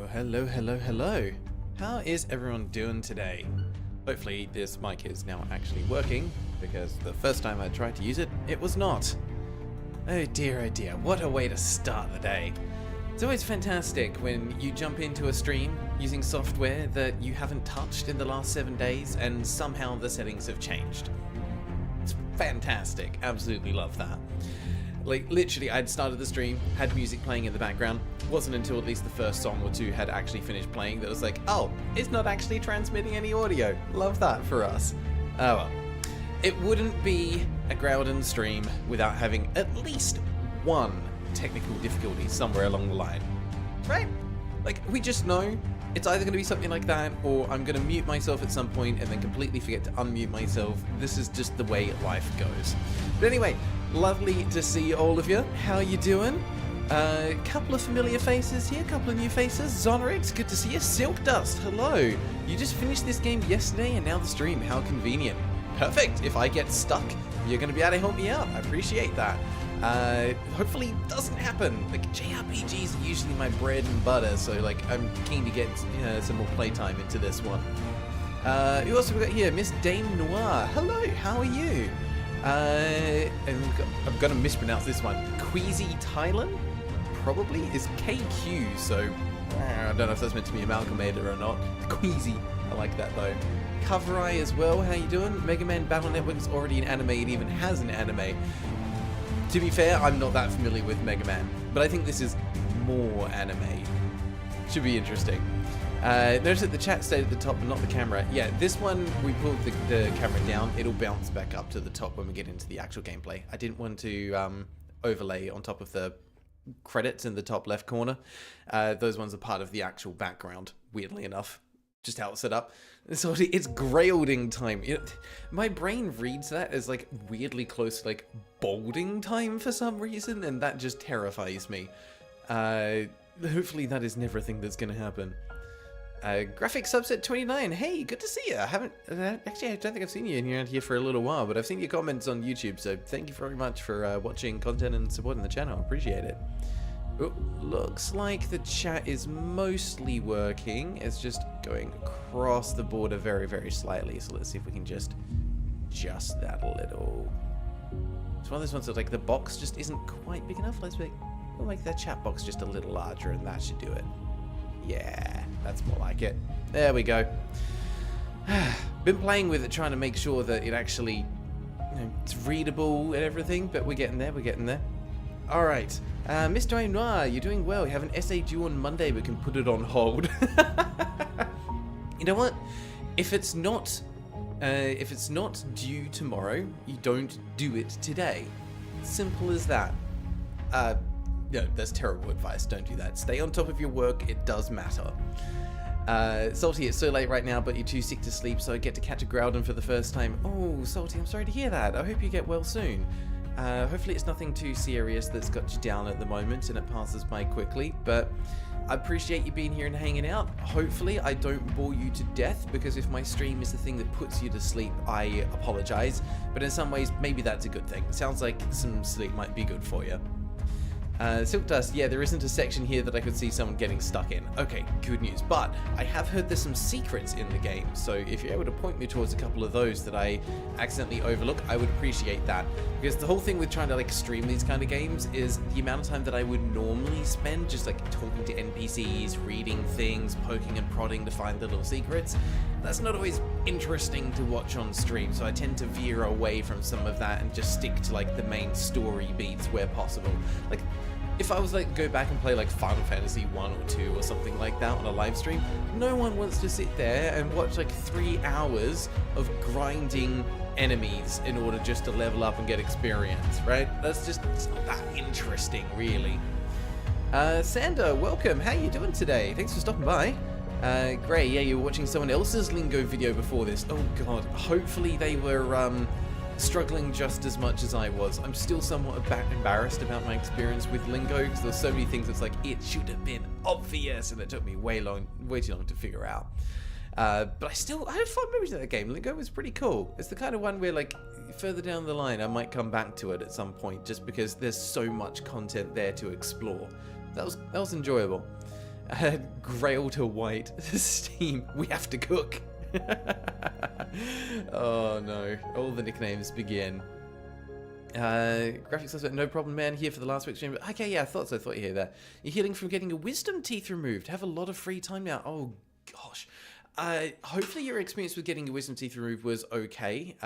Well, hello, hello, hello. How is everyone doing today? Hopefully this mic is now actually working, because the first time I tried to use it, it was not. Oh dear, what a way to start the day. It's always fantastic when you jump into a stream using software that you haven't touched in the last 7 days and somehow the settings have changed. It's fantastic, absolutely love that. Like, literally, I'd started the stream, had music playing in the background. Wasn't until at least the first song or two had actually finished playing that was like, oh, it's not actually transmitting any audio. Love that for us. Oh well. It wouldn't be a Graeldon stream without having at least one technical difficulty somewhere along the line. Right? Like, we just know it's either going to be something like that, or I'm going to mute myself at some point and then completely forget to unmute myself. This is just the way life goes. But anyway, lovely to see all of you. How you doing? Couple of familiar faces here, couple of new faces. Zonrix, good to see you. Silk Dust, hello. You just finished this game yesterday and now the stream. How convenient. Perfect. If I get stuck, you're going to be able to help me out. I appreciate that. Hopefully it doesn't happen. Like, JRPGs are usually my bread and butter, so like I'm keen to get some more playtime into this one. Who else have we got here? Miss Dame Noir. Hello, how are you? And I'm gonna mispronounce this one. Queasy Thailand? Probably is KQ, so I don't know if that's meant to be amalgamated or not. Queasy, I like that though. Cover Eye as well, how you doing? Megaman Battle Network is already an anime, it even has an anime. To be fair, I'm not that familiar with Megaman, but I think this is more anime. Should be interesting. Notice that the chat stayed at the top, but not the camera. Yeah, this one, we pulled the camera down. It'll bounce back up to the top when we get into the actual gameplay. I didn't want to overlay on top of the credits in the top left corner. Those ones are part of the actual background, weirdly enough. Just how it's set up. So it's Graeldon time. You know, my brain reads that as like weirdly close to like bolding time for some reason, and that just terrifies me. Hopefully that is never a thing that's going to happen. Graphic Subset 29, hey, good to see you. I haven't, actually I don't think I've seen you around here for a little while, but I've seen your comments on YouTube, so thank you very much for watching content and supporting the channel. I appreciate it. Oh, looks like the chat is mostly working. It's just going across the border very, very slightly, so let's see if we can just adjust that a little. It's one of those ones that like the box just isn't quite big enough. We'll make that chat box just a little larger and that should do it. Yeah, that's more like it. There we go. Been playing with it, trying to make sure that it actually, you know, it's readable and everything, but we're getting there, Alright, Mr. Noir, you're doing well. You have an essay due on Monday, but can put it on hold. You know what? If it's not due tomorrow, you don't do it today. Simple as that. No, that's terrible advice. Don't do that. Stay on top of your work. It does matter. Salty, it's so late right now, but you're too sick to sleep, so I get to catch a Graeldon for the first time. Oh, Salty, I'm sorry to hear that. I hope you get well soon. Hopefully it's nothing too serious that's got you down at the moment and it passes by quickly, but I appreciate you being here and hanging out. Hopefully I don't bore you to death, because if my stream is the thing that puts you to sleep, I apologize, but in some ways maybe that's a good thing. It sounds like some sleep might be good for you. Silk Dust, yeah, there isn't a section here that I could see someone getting stuck in. Okay, good news. But I have heard there's some secrets in the game, so if you're able to point me towards a couple of those that I accidentally overlook, I would appreciate that. Because the whole thing with trying to like stream these kind of games is the amount of time that I would normally spend just like talking to NPCs, reading things, poking and prodding to find the little secrets. That's not always interesting to watch on stream, so I tend to veer away from some of that and just stick to like the main story beats where possible. Like, if I was like go back and play like Final Fantasy 1 or 2 or something like that on a live stream, no one wants to sit there and watch like 3 hours of grinding enemies in order just to level up and get experience, right? That's just, it's not that interesting, really. Sander, welcome. How you doing today? Thanks for stopping by. Gray, yeah, you were watching someone else's Lingo video before this. Oh god, hopefully they were struggling just as much as I was. I'm still somewhat embarrassed about my experience with Lingo, because there's so many things that's like, it should have been obvious, and it took me way too long to figure out. But I had fun memories of that game. Lingo was pretty cool. It's the kind of one where like, further down the line, I might come back to it at some point, just because there's so much content there to explore. That was enjoyable. Grail to white. Steam. We have to cook. Oh no. All the nicknames begin. Graphics says, no problem, man. Here for the last week's stream. Okay, yeah, I thought so. I thought you hear that. You're healing from getting a wisdom teeth removed. Have a lot of free time now. Oh gosh. Hopefully your experience with getting your wisdom teeth removed was okay.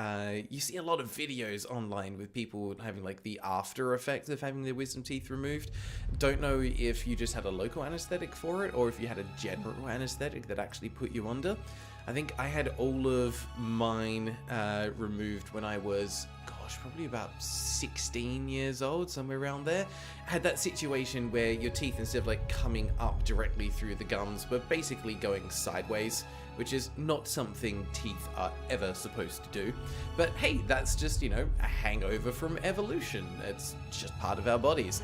You see a lot of videos online with people having like the after effects of having their wisdom teeth removed. Don't know if you just had a local anesthetic for it or if you had a general anesthetic that actually put you under. I think I had all of mine removed when I was, gosh, probably about 16 years old, somewhere around there. I had that situation where your teeth, instead of like coming up directly through the gums, were basically going sideways, which is not something teeth are ever supposed to do. But hey, that's just, you know, a hangover from evolution. It's just part of our bodies.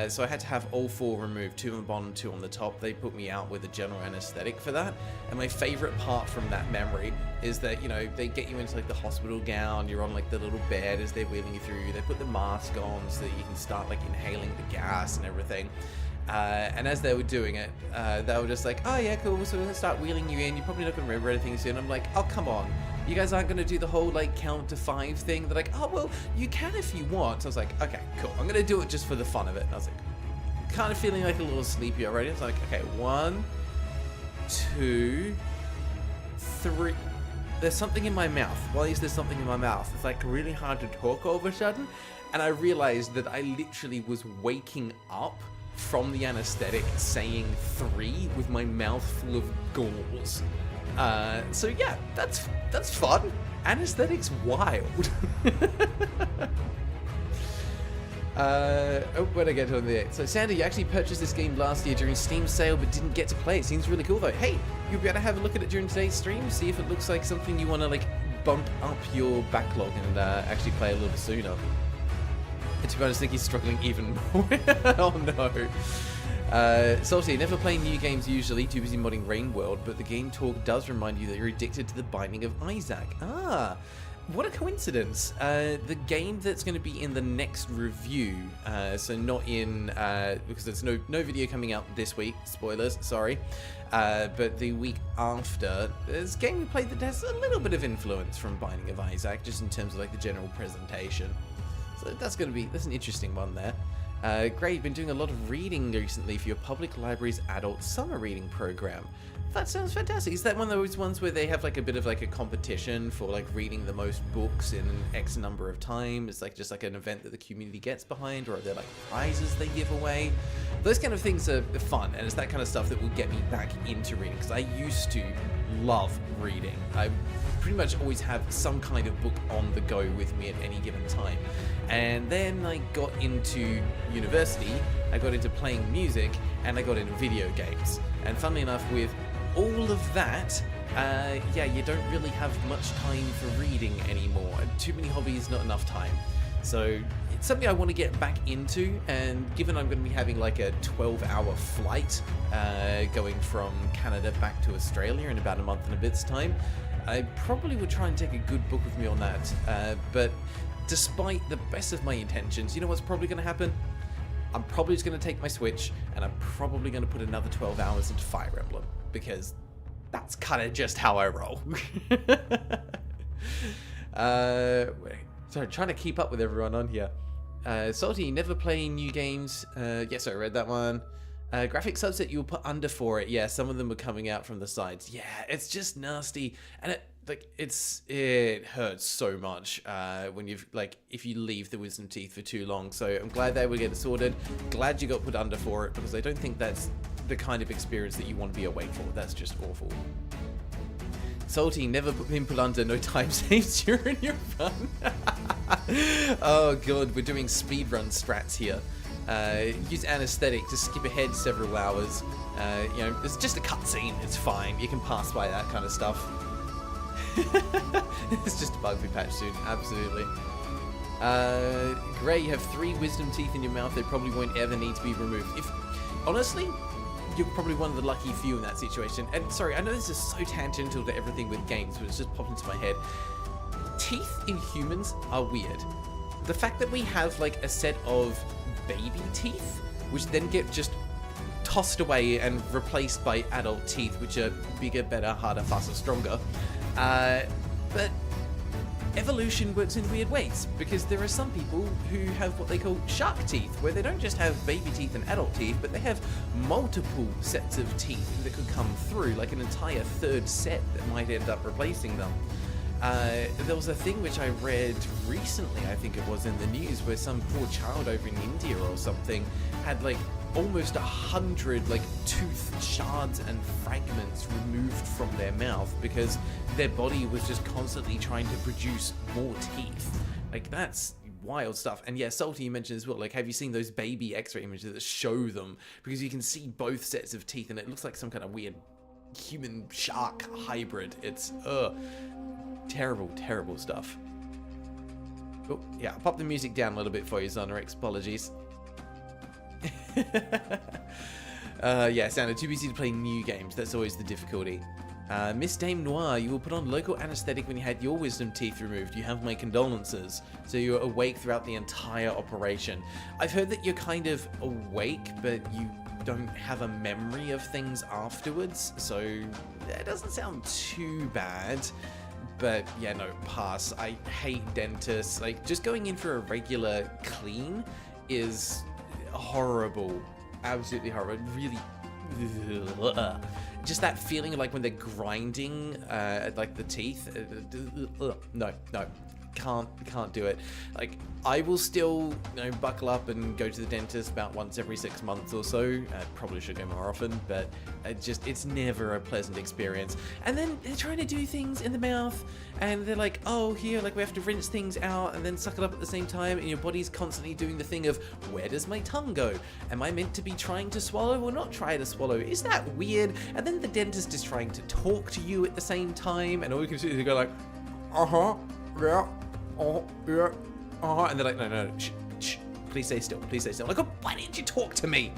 So I had to have all 4 removed, 2 on the bottom, 2 on the top. They put me out with a general anesthetic for that. And my favorite part from that memory is that, you know, they get you into like the hospital gown, you're on like the little bed as they're wheeling you through, they put the mask on so that you can start like inhaling the gas and everything. And as they were doing it, they were just like, oh yeah, cool, so we're gonna start wheeling you in, you're probably not gonna remember anything soon. I'm like, oh come on. You guys aren't going to do the whole like count to 5 thing. They're like, oh, well, you can if you want. So I was like, okay, cool. I'm going to do it just for the fun of it. And I was like, kind of feeling like a little sleepy already. I was like, okay, 1, 2, 3. There's something in my mouth. Why is there something in my mouth? It's like really hard to talk all of a sudden. And I realized that I literally was waking up from the anesthetic saying 3 with my mouth full of galls. So yeah, that's fun. Anesthetic's wild. Where'd I get on the 8th? So Sandy, you actually purchased this game last year during Steam sale, but didn't get to play it. Seems really cool though. Hey, you'll be able to have a look at it during today's stream, see if it looks like something you want to like bump up your backlog and actually play a little bit sooner. And to be honest, I think he's struggling even more. Oh no. Salty, never play new games usually, too busy modding Rain World, but the game talk does remind you that you're addicted to the Binding of Isaac. Ah, what a coincidence. The game that's going to be in the next review, so not in, because there's no video coming out this week, spoilers, sorry, but the week after, there's a game we played that has a little bit of influence from Binding of Isaac, just in terms of like the general presentation. So that's an interesting one there. Gray, you've been doing a lot of reading recently for your public library's adult summer reading program. That sounds fantastic. Is that one of those ones where they have like a bit of like a competition for like reading the most books in an X number of time? It's like just like an event that the community gets behind, or are there like prizes they give away? Those kind of things are fun, and it's that kind of stuff that will get me back into reading, because I used to love reading. I pretty much always have some kind of book on the go with me at any given time. And then I got into university, I got into playing music, and I got into video games. And funnily enough, with all of that, yeah, you don't really have much time for reading anymore. Too many hobbies, not enough time. So it's something I want to get back into, and given I'm going to be having like a 12-hour flight going from Canada back to Australia in about a month and a bit's time, I probably would try and take a good book with me on that. But despite the best of my intentions, you know what's probably going to happen? I'm probably just going to take my Switch, and I'm probably going to put another 12 hours into Fire Emblem, because that's kind of just how I roll. Sorry, trying to keep up with everyone on here. Salty, never playing new games. Yes, I read that one. Graphic subset you'll put under for it. Yeah, some of them are coming out from the sides. Yeah, it's just nasty, and it hurts so much when you've if you leave the wisdom teeth for too long. So I'm glad they would get it sorted. Glad you got put under for it, because I don't think that's the kind of experience that you want to be awake for. That's just awful. Salty, never been put under, no time saves during your run. Oh god, we're doing speedrun strats here. Use anesthetic to skip ahead several hours. You know, it's just a cutscene, it's fine. You can pass by that kind of stuff. It's just a bug we patch soon, absolutely. Gray, you have 3 wisdom teeth in your mouth. They probably won't ever need to be removed. Honestly, you're probably one of the lucky few in that situation. And sorry, I know this is so tangential to everything with games, but it's just popped into my head. Teeth in humans are weird. The fact that we have like a set of baby teeth, which then get just tossed away and replaced by adult teeth, which are bigger, better, harder, faster, stronger. But evolution works in weird ways, because there are some people who have what they call shark teeth, where they don't just have baby teeth and adult teeth, but they have multiple sets of teeth that could come through, like an entire third set that might end up replacing them. There was a thing which I read recently, I think it was in the news, where some poor child over in India or something had like almost 100 like tooth shards and fragments removed from their mouth because their body was just constantly trying to produce more teeth. Like, that's wild stuff. And yeah, Salty, you mentioned as well, like, have you seen those baby x-ray images that show them? Because you can see both sets of teeth and it looks like some kind of weird human shark hybrid. It's terrible, terrible stuff. Oh yeah, I'll pop the music down a little bit for you, Zonarix. Apologies. Yeah, Santa, too busy to play new games. That's always the difficulty. Miss Dame Noir, you will put on local anesthetic when you had your wisdom teeth removed. You have my condolences. So you're awake throughout the entire operation. I've heard that you're kind of awake, but you don't have a memory of things afterwards. So that doesn't sound too bad. But yeah, no, pass. I hate dentists. Like, just going in for a regular clean is horrible. Absolutely horrible. Really, just that feeling of like when they're grinding like the teeth. No, can't do it. Like, I will still, you know, buckle up and go to the dentist about once every 6 months or so. I probably should go more often, but it's never a pleasant experience. And then they're trying to do things in the mouth, and they're like, oh, here, like, we have to rinse things out and then suck it up at the same time, and your body's constantly doing the thing of, where does my tongue go? Am I meant to be trying to swallow or not try to swallow? Is that weird? And then the dentist is trying to talk to you at the same time, and all you can do is go like, yeah. Oh, yeah. And they're like, no, shh, please stay still, please stay still. I'm like, oh, why didn't you talk to me?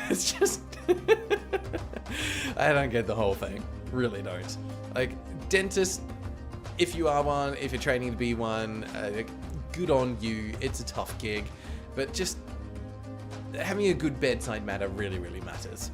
It's just, I don't get the whole thing, really don't. Like, dentist, if you are one, if you're training to be one, good on you. It's a tough gig, but just having a good bedside manner really, really matters.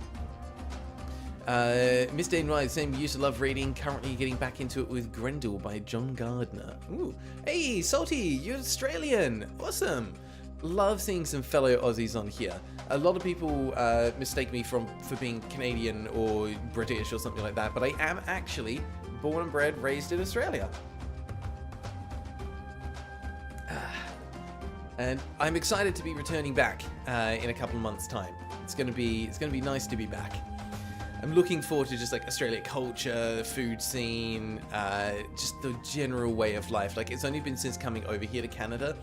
Miss Dane Wright saying, used to love reading, currently getting back into it with Grendel by John Gardner. Ooh, hey, Salty, you're Australian. Awesome. Love seeing some fellow Aussies on here. A lot of people mistake me for being Canadian or British or something like that, but I am actually born and bred, raised in Australia. And I'm excited to be returning back in a couple of months' time. It's gonna be nice to be back. I'm looking forward to just like Australia culture, food scene, just the general way of life. Like, it's only been since coming over here to Canada,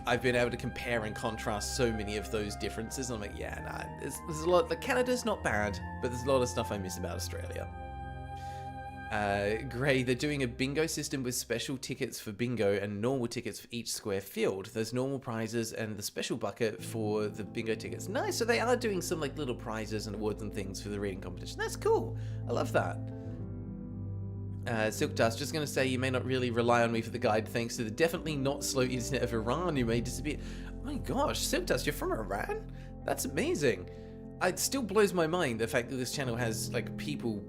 I've been able to compare and contrast so many of those differences. And I'm like, yeah, nah, there's a lot. Like, Canada's not bad, but there's a lot of stuff I miss about Australia. Gray, they're doing a bingo system with special tickets for bingo and normal tickets for each square field. There's normal prizes and the special bucket for the bingo tickets. Nice, so they are doing some like little prizes and awards and things for the reading competition. That's cool. I love that. Silk Dust, just going to say you may not really rely on me for the guide thanks to the definitely not slow internet of Iran. You may disappear. Oh my gosh, Silk Dust, you're from Iran? That's amazing. It still blows my mind the fact that this channel has like people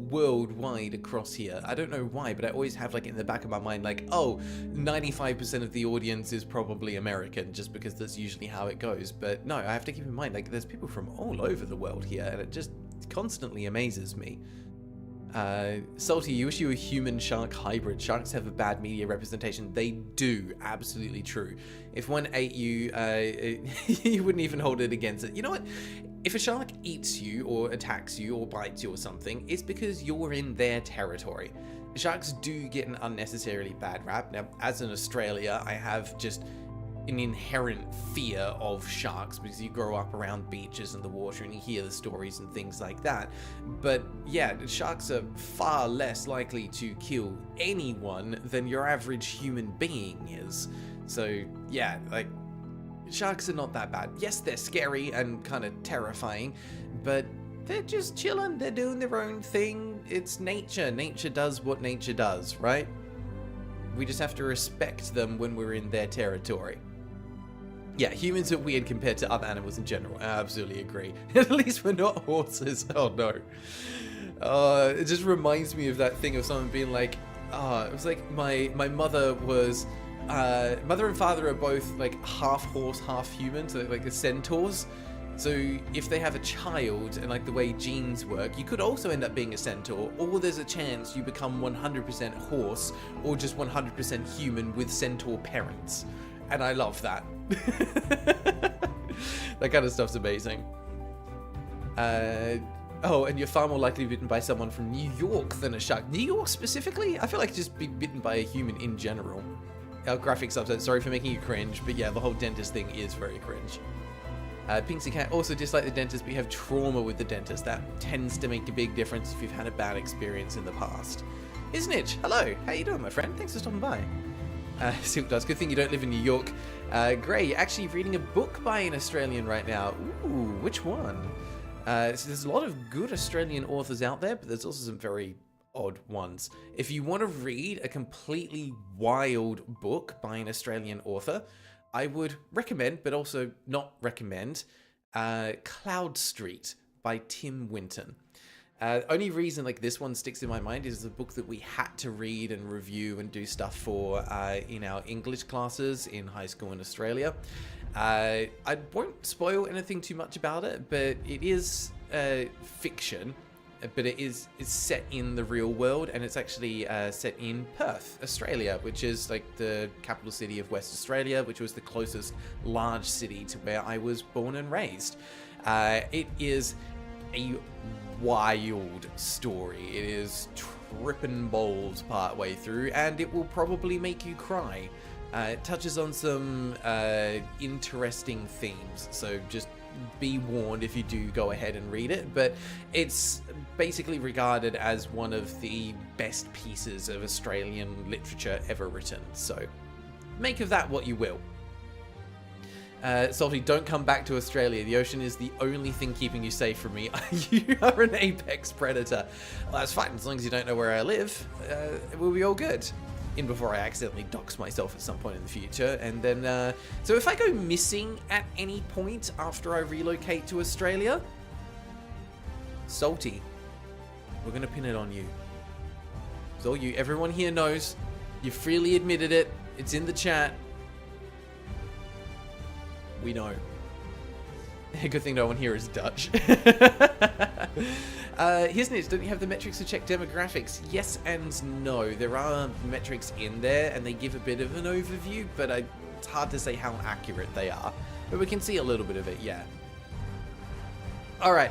worldwide across here. I don't know why, but I always have like in the back of my mind like, oh, 95% of the audience is probably American, just because that's usually how it goes. But no, I have to keep in mind like there's people from all over the world here, and it just constantly amazes me. Salty, you wish you were a human shark hybrid. Sharks have a bad media representation. They do, absolutely true. If one ate you, you wouldn't even hold it against it. You know what? If a shark eats you or attacks you or bites you or something, it's because you're in their territory. Sharks do get an unnecessarily bad rap. Now, as in Australia, I have just an inherent fear of sharks because you grow up around beaches and the water and you hear the stories and things like that. But yeah, sharks are far less likely to kill anyone than your average human being is. So yeah, like, sharks are not that bad. Yes, they're scary and kind of terrifying, but they're just chilling. They're doing their own thing. It's nature. Nature does what nature does, right? We just have to respect them when we're in their territory. Yeah, humans are weird compared to other animals in general. I absolutely agree. At least we're not horses. Oh no. It just reminds me of that thing of someone being like, it was like my mother was, mother and father are both like half horse, half human, so like the centaurs. So if they have a child and like the way genes work, you could also end up being a centaur, or there's a chance you become 100% horse or just 100% human with centaur parents. And I love that. That kind of stuff's amazing. Oh, and you're far more likely to be bitten by someone from New York than a shark. New York specifically? I feel like just be bitten by a human in general. Our graphics upset. Sorry for making you cringe, but yeah, the whole dentist thing is very cringe. Pinksy Cat also dislike the dentist, but you have trauma with the dentist. That tends to make a big difference if you've had a bad experience in the past. Isnitch, hello. How you doing, my friend? Thanks for stopping by. Silk does. Good thing you don't live in New York. Gray, you're actually reading a book by an Australian right now. Ooh, which one? So there's a lot of good Australian authors out there, but there's also some very odd ones. If you want to read a completely wild book by an Australian author, I would recommend, but also not recommend, Cloud Street by Tim Winton. Only reason like this one sticks in my mind is the book that we had to read and review and do stuff for in our English classes in high school in Australia. I won't spoil anything too much about it, but it is fiction, but it's set in the real world, and it's actually set in Perth, Australia, which is like the capital city of West Australia, which was the closest large city to where I was born and raised. It is a wild story. It is tripping balls part way through, and it will probably make you cry. It touches on some interesting themes, so just be warned if you do go ahead and read it, but it's basically regarded as one of the best pieces of Australian literature ever written, so make of that what you will. Salty, don't come back to Australia. The ocean is the only thing keeping you safe from me. You are an apex predator. Well, that's fine, as long as you don't know where I live, we'll be all good. In before I accidentally dox myself at some point in the future. And then, so if I go missing at any point after I relocate to Australia, Salty, we're gonna pin it on you. It's all you. Everyone here knows. You freely admitted it. It's in the chat. We know. Good thing no one here is Dutch. Here's news. Don't you have the metrics to check demographics? Yes and no. There are metrics in there, and they give a bit of an overview, but it's hard to say how accurate they are. But we can see a little bit of it, yeah. Alright.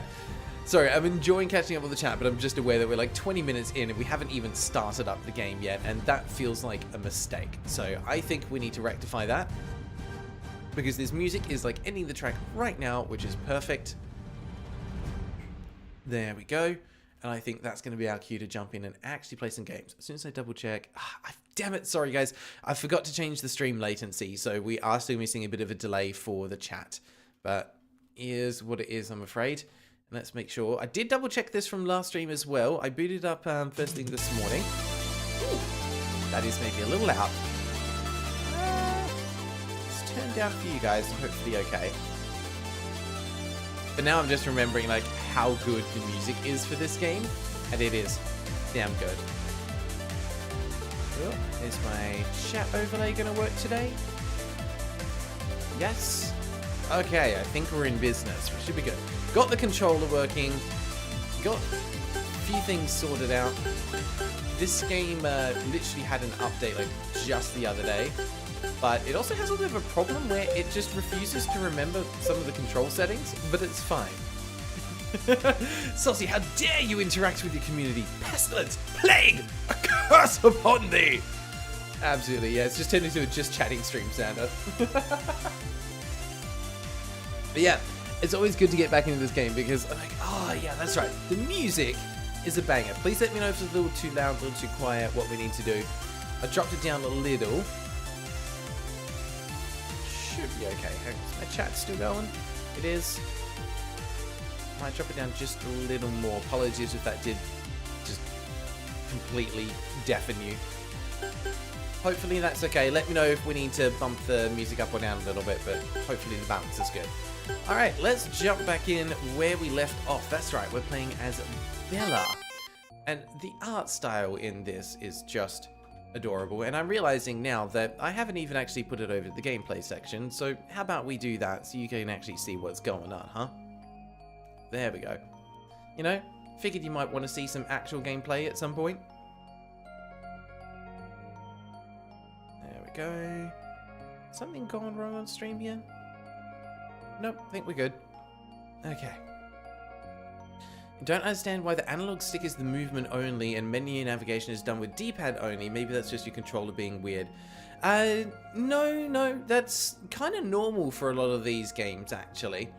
Sorry, I'm enjoying catching up with the chat, but I'm just aware that we're like 20 minutes in, and we haven't even started up the game yet, and that feels like a mistake. So I think we need to rectify that, because this music is like ending the track right now, which is perfect. There we go. And I think that's going to be our cue to jump in and actually play some games. As soon as I double check... damn it, sorry guys. I forgot to change the stream latency, so we are still missing a bit of a delay for the chat. But here's what it is, I'm afraid. And let's make sure. I did double check this from last stream as well. I booted up first thing this morning. Ooh, that is maybe a little loud. Let's turn down for you guys, hopefully okay. But now I'm just remembering like how good the music is for this game, and it is damn good. Oh, is my chat overlay gonna work today? Yes. Okay, I think we're in business. We should be good. Got the controller working. Got a few things sorted out. This game literally had an update like just the other day. But it also has a bit of a problem where it just refuses to remember some of the control settings, but it's fine. Saucy, how dare you interact with your community? Pestilence! Plague! A curse upon thee! Absolutely, yeah, it's just turned into a just chatting stream, Santa. But yeah, it's always good to get back into this game because I'm like, oh yeah, that's right. The music is a banger. Please let me know if it's a little too loud, a little too quiet, what we need to do. I dropped it down a little. Should be okay. Is my chat still going? It is. Might drop it down just a little more. Apologies if that did just completely deafen you. Hopefully that's okay. Let me know if we need to bump the music up or down a little bit, but hopefully the balance is good. Alright, let's jump back in where we left off. That's right, we're playing as Bella. And the art style in this is just adorable. And I'm realizing now that I haven't even actually put it over to the gameplay section. So how about we do that so you can actually see what's going on, huh? There we go. You know, figured you might want to see some actual gameplay at some point. There we go. Something going wrong on stream here? Nope, I think we're good. Okay. Don't understand why the analog stick is the movement only and menu navigation is done with D-pad only. Maybe that's just your controller being weird. No, that's kind of normal for a lot of these games, actually.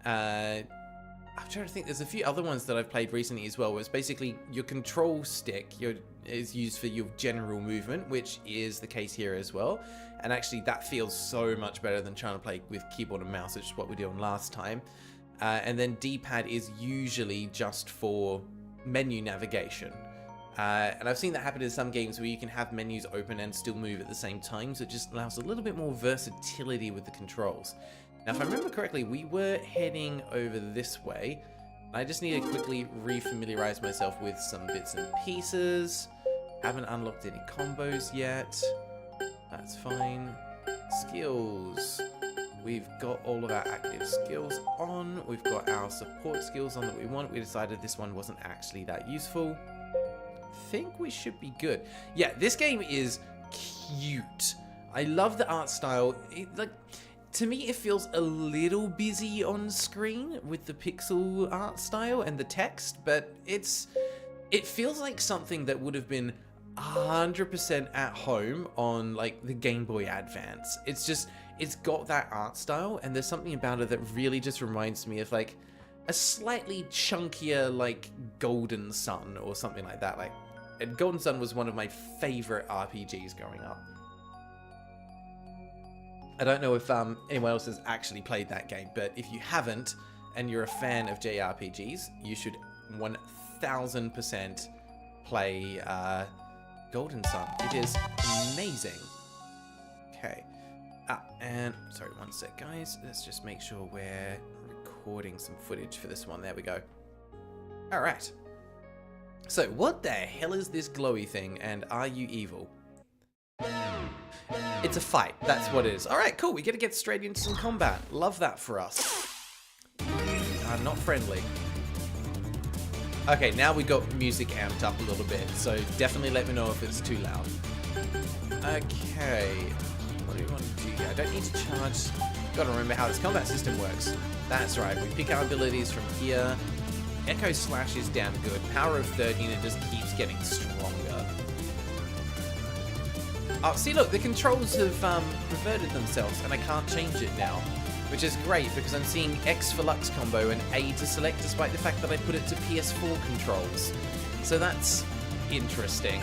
I'm trying to think, there's a few other ones that I've played recently as well, where it's basically your control stick is used for your general movement, which is the case here as well. And actually that feels so much better than trying to play with keyboard and mouse, which is what we did on last time. And then D-pad is usually just for menu navigation. And I've seen that happen in some games where you can have menus open and still move at the same time, so it just allows a little bit more versatility with the controls. Now, if I remember correctly, we were heading over this way. I just need to quickly refamiliarize myself with some bits and pieces. Haven't unlocked any combos yet. That's fine. Skills. We've got all of our active skills on. We've got our support skills on that we want. We decided this one wasn't actually that useful. I think we should be good. Yeah, this game is cute. I love the art style. To me, it feels a little busy on screen with the pixel art style and the text, but it feels like something that would have been 100% at home on like the Game Boy Advance. It's got that art style, and there's something about it that really just reminds me of like a slightly chunkier like Golden Sun or something like that. And Golden Sun was one of my favorite RPGs growing up. I don't know if anyone else has actually played that game, but if you haven't and you're a fan of JRPGs, you should 1000% play Golden Sun. It is amazing. Okay. And sorry, one sec, guys. Let's just make sure we're recording some footage for this one. There we go. All right. So, what the hell is this glowy thing, and are you evil? It's a fight. That's what it is. All right, cool. We get to get straight into some combat. Love that for us. Not friendly. Okay, now we got music amped up a little bit, so definitely let me know if it's too loud. Okay. What do we want to do here? I don't need to charge. Gotta remember how this combat system works. That's right. We pick our abilities from here. Echo Slash is damn good. Power of 13, it just keeps getting stronger. Oh, see, look, the controls have reverted themselves, and I can't change it now, which is great because I'm seeing X for Lux combo and A to select, despite the fact that I put it to PS4 controls. So that's interesting.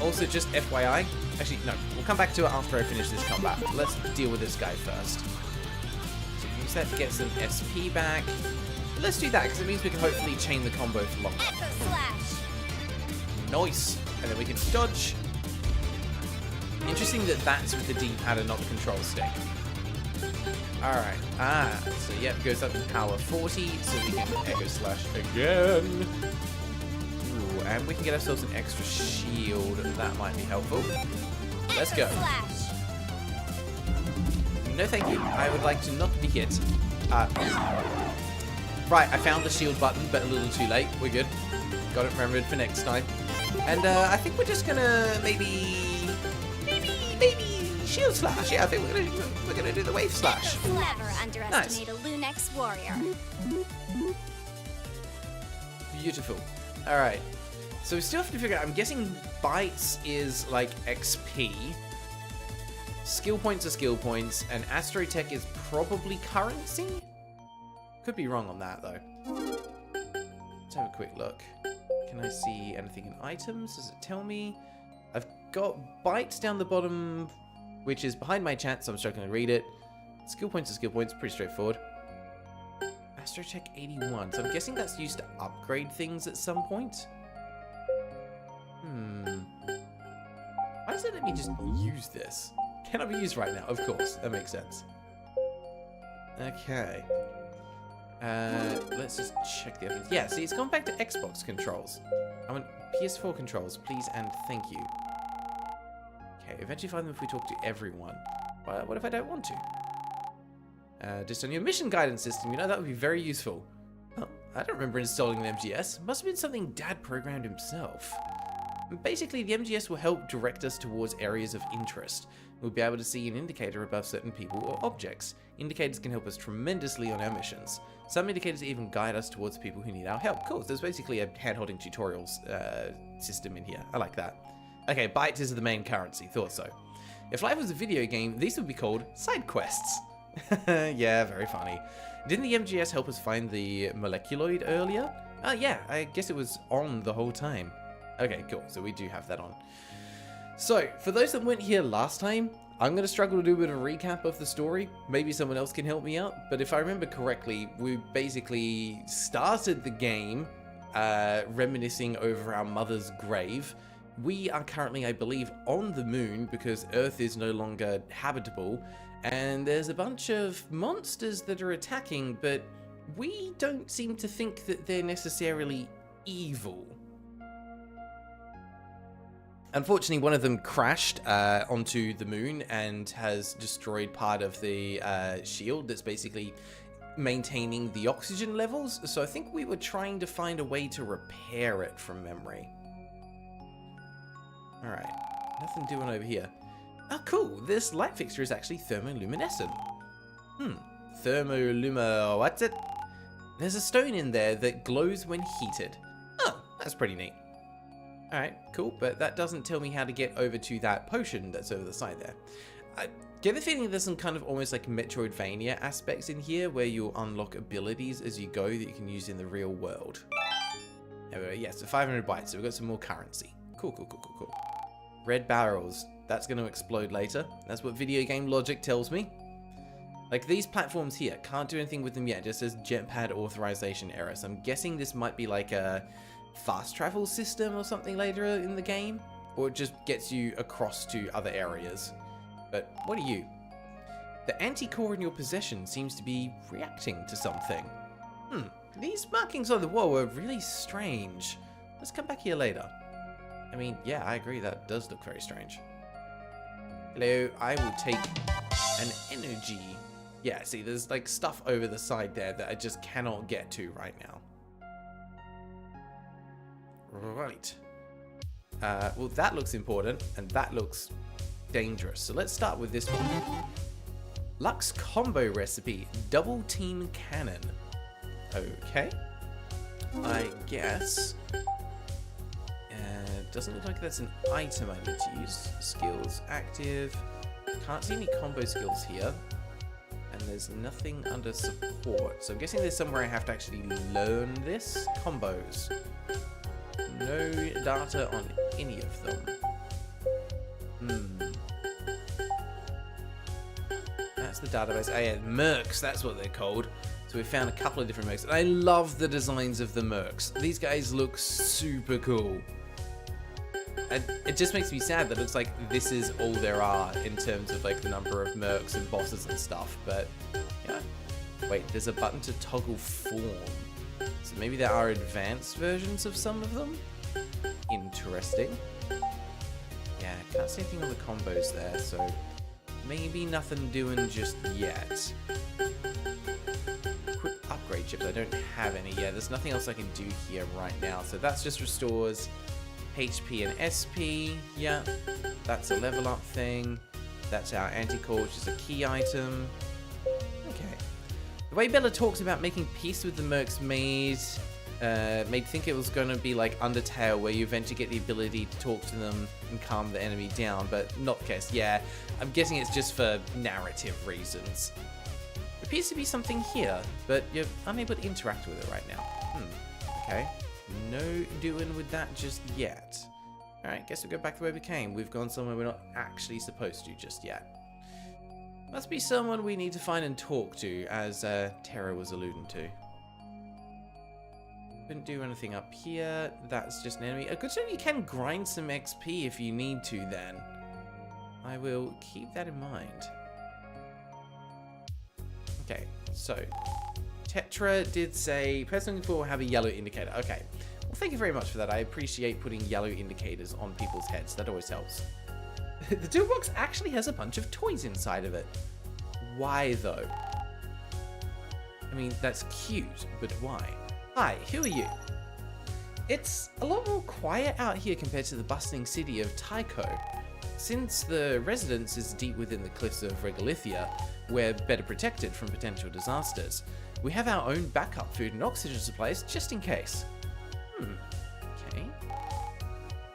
Also, just FYI, actually, no, we'll come back to it after I finish this combat. Let's deal with this guy first. So use that to get some SP back. Let's do that, because it means we can hopefully chain the combo for longer. Nice! And then we can dodge. Interesting that that's with the D-pad and not the control stick. Alright. So yeah, it goes up to power 40, so we can Echo Slash again. Ooh, and we can get ourselves an extra shield. That might be helpful. Let's go. No thank you. I would like to not be hit. Right, I found the shield button, but a little too late. We're good. Got it remembered for next time. And I think we're just gonna maybe shield slash. Yeah, I think we're gonna do the wave slash. Never underestimate a LunarLux warrior. Beautiful. All right. So we still have to figure out. I'm guessing bytes is like XP. Skill points are skill points, and Astrotech is probably currency. Could be wrong on that though. Let's have a quick look. Can I see anything in items? Does it tell me? I've got bytes down the bottom, which is behind my chat, so I'm struggling to read it. Skill points are skill points, pretty straightforward. Astrotech 81, so I'm guessing that's used to upgrade things at some point. Why does it let me just use this? Cannot be used right now. Of course, that makes sense. Okay. Let's just check the evidence. Yeah, see, it's gone back to Xbox controls. I want PS4 controls, please and thank you. Okay, eventually find them if we talk to everyone. What if I don't want to? Just on your mission guidance system, you know, that would be very useful. Oh, I don't remember installing an MGS. Must have been something Dad programmed himself. Basically, the MGS will help direct us towards areas of interest. We'll be able to see an indicator above certain people or objects. Indicators can help us tremendously on our missions. Some indicators even guide us towards people who need our help. Cool, there's basically a hand-holding tutorials system in here. I like that. Okay, bytes is the main currency. Thought so. If life was a video game, these would be called side quests. Yeah, very funny. Didn't the MGS help us find the moleculoid earlier? Yeah, I guess it was on the whole time. Okay, cool. So we do have that on. So, for those that weren't here last time, I'm going to struggle to do a bit of a recap of the story. Maybe someone else can help me out. But if I remember correctly, we basically started the game reminiscing over our mother's grave. We are currently, I believe, on the moon because Earth is no longer habitable. And there's a bunch of monsters that are attacking, but we don't seem to think that they're necessarily evil. Unfortunately, one of them crashed onto the moon and has destroyed part of the shield that's basically maintaining the oxygen levels. So I think we were trying to find a way to repair it from memory. Alright, nothing doing over here. Oh, cool. This light fixture is actually thermoluminescent. What's it? There's a stone in there that glows when heated. Oh, that's pretty neat. Alright, cool, but that doesn't tell me how to get over to that potion that's over the side there. I get the feeling there's some kind of almost like Metroidvania aspects in here where you'll unlock abilities as you go that you can use in the real world. Anyway, yeah, so 500 bytes, so we've got some more currency. Cool. Red barrels. That's going to explode later. That's what video game logic tells me. Like, these platforms here, can't do anything with them yet. It just says jetpad authorization error. So I'm guessing this might be like a fast travel system or something later in the game. Or it just gets you across to other areas. But what are you? The anti-core in your possession seems to be reacting to something. These markings on the wall are really strange. Let's come back here later. I mean, yeah, I agree. That does look very strange. Hello, I will take an energy. Yeah, see, there's like stuff over the side there that I just cannot get to right now. Right. Well, that looks important, and that looks dangerous. So let's start with this one. Lux combo recipe, double team cannon. Okay. I guess. Doesn't look like that's an item I need to use. Skills active. Can't see any combo skills here. And there's nothing under support. So I'm guessing there's somewhere I have to actually learn this. Combos. No data on any of them. That's the database. Oh yeah, mercs, that's what they're called. So we found a couple of different mercs. And I love the designs of the mercs. These guys look super cool. And it just makes me sad that it looks like this is all there are in terms of like the number of mercs and bosses and stuff. But yeah. Wait, there's a button to toggle form. So maybe there are advanced versions of some of them? Interesting. Yeah, can't see anything on the combos there, so maybe nothing doing just yet. Quick upgrade chips, I don't have any. Yeah, there's nothing else I can do here right now. So that's just restores HP and SP. Yeah, that's a level up thing. That's our anti-core, which is a key item. Okay. The way Bella talks about making peace with the mercs made think it was going to be like Undertale, where you eventually get the ability to talk to them and calm the enemy down, but not the case. Yeah, I'm guessing it's just for narrative reasons. There appears to be something here, but you're unable to interact with it right now. Okay. No doing with that just yet. Alright, guess we'll go back the way we came. We've gone somewhere we're not actually supposed to just yet. Must be someone we need to find and talk to, as Tara was alluding to. Couldn't do anything up here. That's just an enemy. A good thing you can grind some XP if you need to then. I will keep that in mind. Okay, so Tetra did say person looking for have a yellow indicator. Okay, well thank you very much for that. I appreciate putting yellow indicators on people's heads. That always helps. The toolbox actually has a bunch of toys inside of it. Why though? I mean, that's cute, but why? Hi, who are you? It's a lot more quiet out here compared to the bustling city of Tycho. Since the residence is deep within the cliffs of Regolithia, we're better protected from potential disasters. We have our own backup food and oxygen supplies just in case. Okay.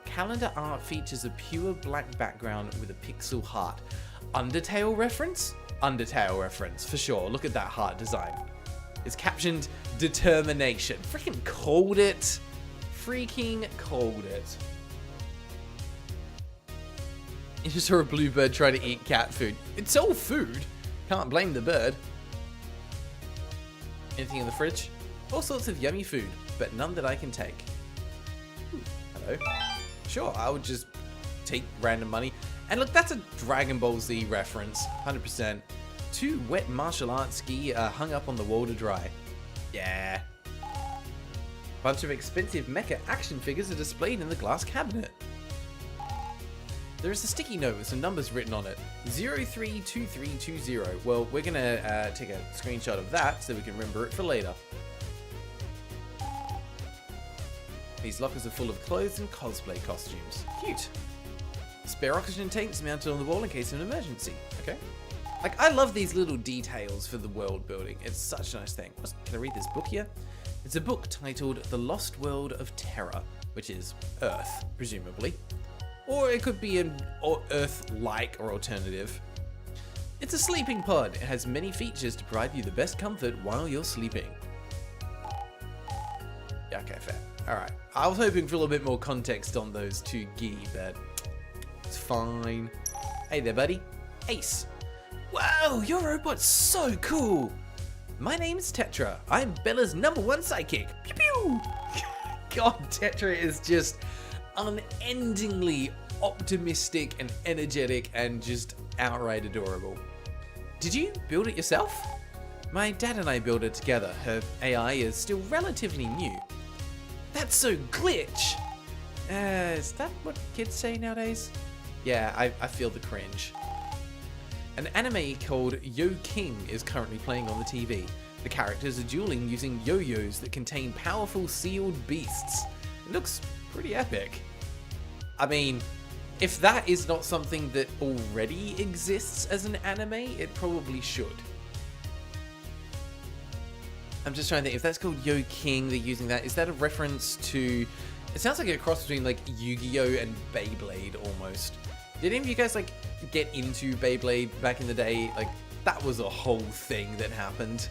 Calendar art features a pure black background with a pixel heart. Undertale reference? Undertale reference, for sure. Look at that heart design. It's captioned determination. Freaking called it. Freaking called it. You just saw a blue bird try to eat cat food. It's all food. Can't blame the bird. Anything in the fridge? All sorts of yummy food, but none that I can take. Ooh, hello. Sure, I would just take random money. And look, that's a Dragon Ball Z reference. 100%. 2 wet martial arts ski hung up on the wall to dry. Yeah. Bunch of expensive mecha action figures are displayed in the glass cabinet. There is a sticky note with some numbers written on it. 032320. Well, we're gonna take a screenshot of that so we can remember it for later. These lockers are full of clothes and cosplay costumes. Cute. Spare oxygen tanks mounted on the wall in case of an emergency. Okay. Like, I love these little details for the world building. It's such a nice thing. Can I read this book here? It's a book titled The Lost World of Terror, which is Earth, presumably. Or it could be an Earth-like or alternative. It's a sleeping pod. It has many features to provide you the best comfort while you're sleeping. Yeah, okay, fair. Alright. I was hoping for a little bit more context on those 2 gi, but it's fine. Hey there, buddy. Ace. Wow, your robot's so cool. My name's Tetra. I'm Bella's #1 sidekick. Pew pew. God, Tetra is just unendingly optimistic and energetic and just outright adorable. Did you build it yourself? My dad and I built it together. Her AI is still relatively new. That's so glitch. Is that what kids say nowadays? Yeah, I feel the cringe. An anime called Yo King is currently playing on the TV. The characters are dueling using yo-yos that contain powerful sealed beasts. It looks pretty epic. I mean, if that is not something that already exists as an anime, it probably should. I'm just trying to think, if that's called Yo King, they're using that, is that a reference to... It sounds like a cross between like Yu-Gi-Oh and Beyblade almost. Did any of you guys like get into Beyblade back in the day? Like, that was a whole thing that happened.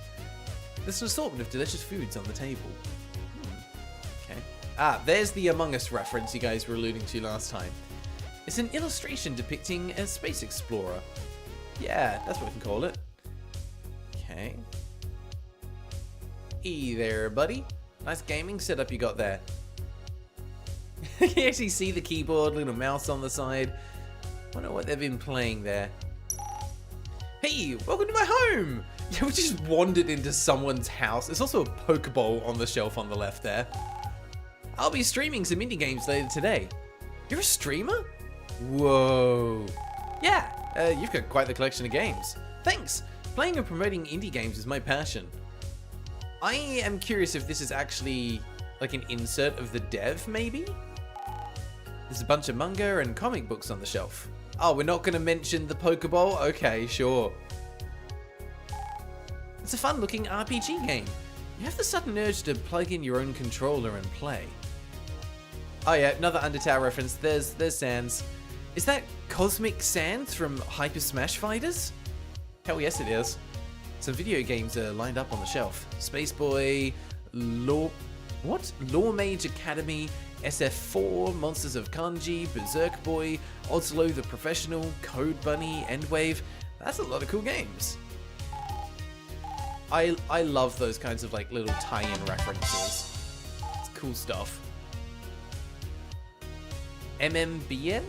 There's an assortment of delicious foods on the table. Okay. Ah, there's the Among Us reference you guys were alluding to last time. It's an illustration depicting a space explorer. Yeah, that's what we can call it. Okay. Hey there, buddy. Nice gaming setup you got there. You can actually see the keyboard, little mouse on the side. Wonder what they've been playing there. Hey, welcome to my home! Yeah, we just wandered into someone's house. There's also a Pokeball on the shelf on the left there. I'll be streaming some indie games later today. You're a streamer? Whoa. Yeah, you've got quite the collection of games. Thanks. Playing and promoting indie games is my passion. I am curious if this is actually like an insert of the dev, maybe? There's a bunch of manga and comic books on the shelf. Oh, we're not going to mention the Pokeball? Okay, sure. It's a fun-looking RPG game. You have the sudden urge to plug in your own controller and play. Oh yeah, another Undertale reference. There's Sans. Is that Cosmic Sans from Hyper Smash Fighters? Hell yes it is. Some video games are lined up on the shelf. Space Boy, Law Mage Academy, SF4, Monsters of Kanji, Berserk Boy, Odslo the Professional, Code Bunny, Endwave. That's a lot of cool games. I love those kinds of like little tie-in references. It's cool stuff. MMBN?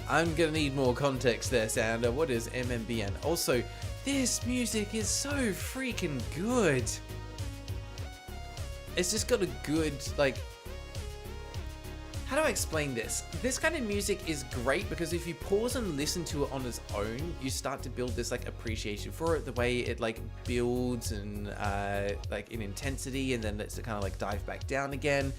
I'm gonna need more context there, Sander. What is MMBN? Also, this music is so freaking good. It's just got a good, like... How do I explain this? This kind of music is great because if you pause and listen to it on its own, you start to build this like appreciation for it, the way it like builds and like in intensity and then lets it kind of like dive back down again.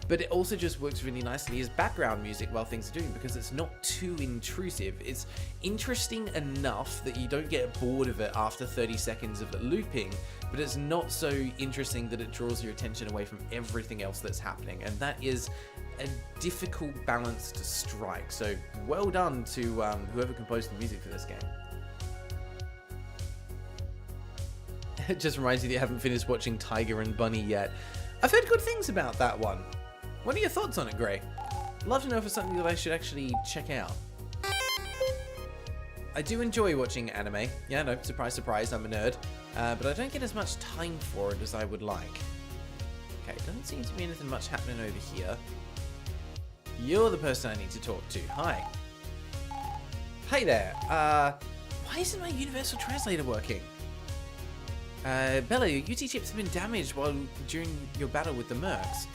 But it also just works really nicely as background music while things are doing because it's not too intrusive. It's interesting enough that you don't get bored of it after 30 seconds of it looping, but it's not so interesting that it draws your attention away from everything else that's happening. And that is a difficult balance to strike. So well done to whoever composed the music for this game. It just reminds you that you haven't finished watching Tiger and Bunny yet. I've heard good things about that one. What are your thoughts on it, Gray? Love to know if it's something that I should actually check out. I do enjoy watching anime. Yeah, no, surprise, surprise, I'm a nerd. But I don't get as much time for it as I would like. Okay, doesn't seem to be anything much happening over here. You're the person I need to talk to. Hi. Hey there. Why isn't my universal translator working? Bella, your UT chips have been damaged during your battle with the mercs.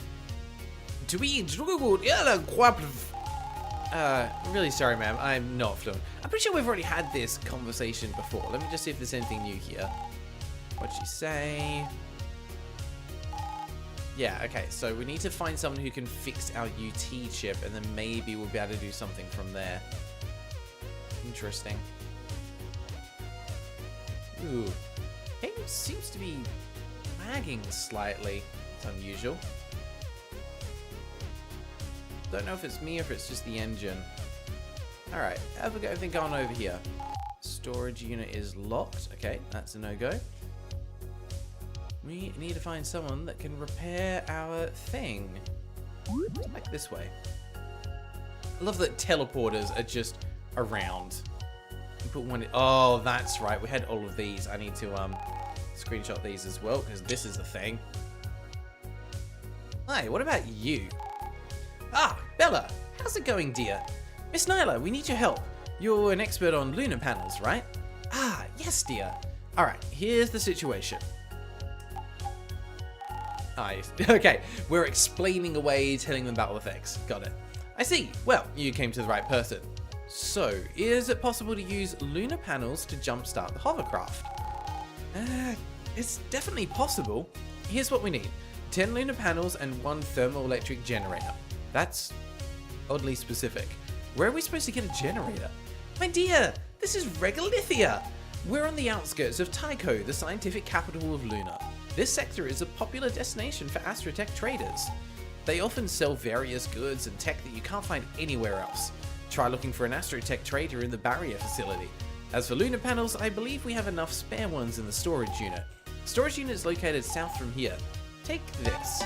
Really sorry, ma'am. I'm not fluent. I'm pretty sure we've already had this conversation before. Let me just see if there's anything new here. What'd she say? Yeah, okay. So we need to find someone who can fix our UT chip, and then maybe we'll be able to do something from there. Interesting. Ooh. Game seems to be lagging slightly. It's unusual. Don't know if it's me or if it's just the engine. Alright, have we got everything going over here? Storage unit is locked. Okay, that's a no-go. We need to find someone that can repair our thing. Like this way. I love that teleporters are just around. You put one in, oh, that's right. We had all of these. I need to screenshot these as well because this is a thing. Hi, what about you? Ah, Bella, how's it going, dear? Miss Nyla, we need your help. You're an expert on lunar panels, right? Ah, yes, dear. All right, here's the situation. Okay, we're explaining away, telling them about all the things. Got it. I see. Well, you came to the right person. So, is it possible to use lunar panels to jumpstart the hovercraft? It's definitely possible. Here's what we need. 10 lunar panels and 1 thermoelectric generator. That's oddly specific. Where are we supposed to get a generator? My dear, this is Regolithia. We're on the outskirts of Tycho, the scientific capital of Luna. This sector is a popular destination for astrotech traders. They often sell various goods and tech that you can't find anywhere else. Try looking for an astrotech trader in the barrier facility. As for lunar panels, I believe we have enough spare ones in the storage unit. Storage unit is located south from here. Take this.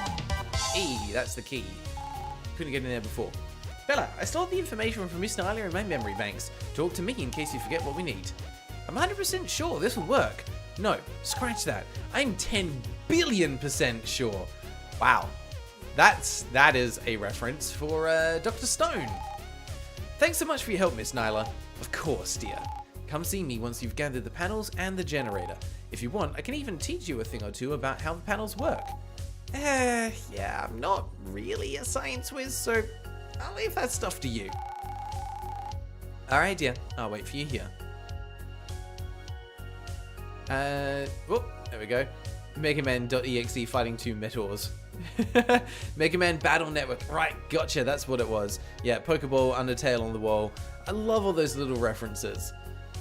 E, that's the key. Couldn't get in there before. Bella, I still have the information from Miss Nyla in my memory banks. Talk to me in case you forget what we need. I'm 100% sure this will work. No, scratch that. I'm 10 billion% sure. Wow. That is a reference for Dr. Stone. Thanks so much for your help, Miss Nyla. Of course, dear. Come see me once you've gathered the panels and the generator. If you want, I can even teach you a thing or two about how the panels work. Yeah, I'm not really a science whiz, so I'll leave that stuff to you. Alright, dear. I'll wait for you here. Whoop, there we go. Megaman.exe fighting 2 Meteors. Megaman Battle Network. Right, gotcha, that's what it was. Yeah, Pokeball, Undertale on the wall. I love all those little references.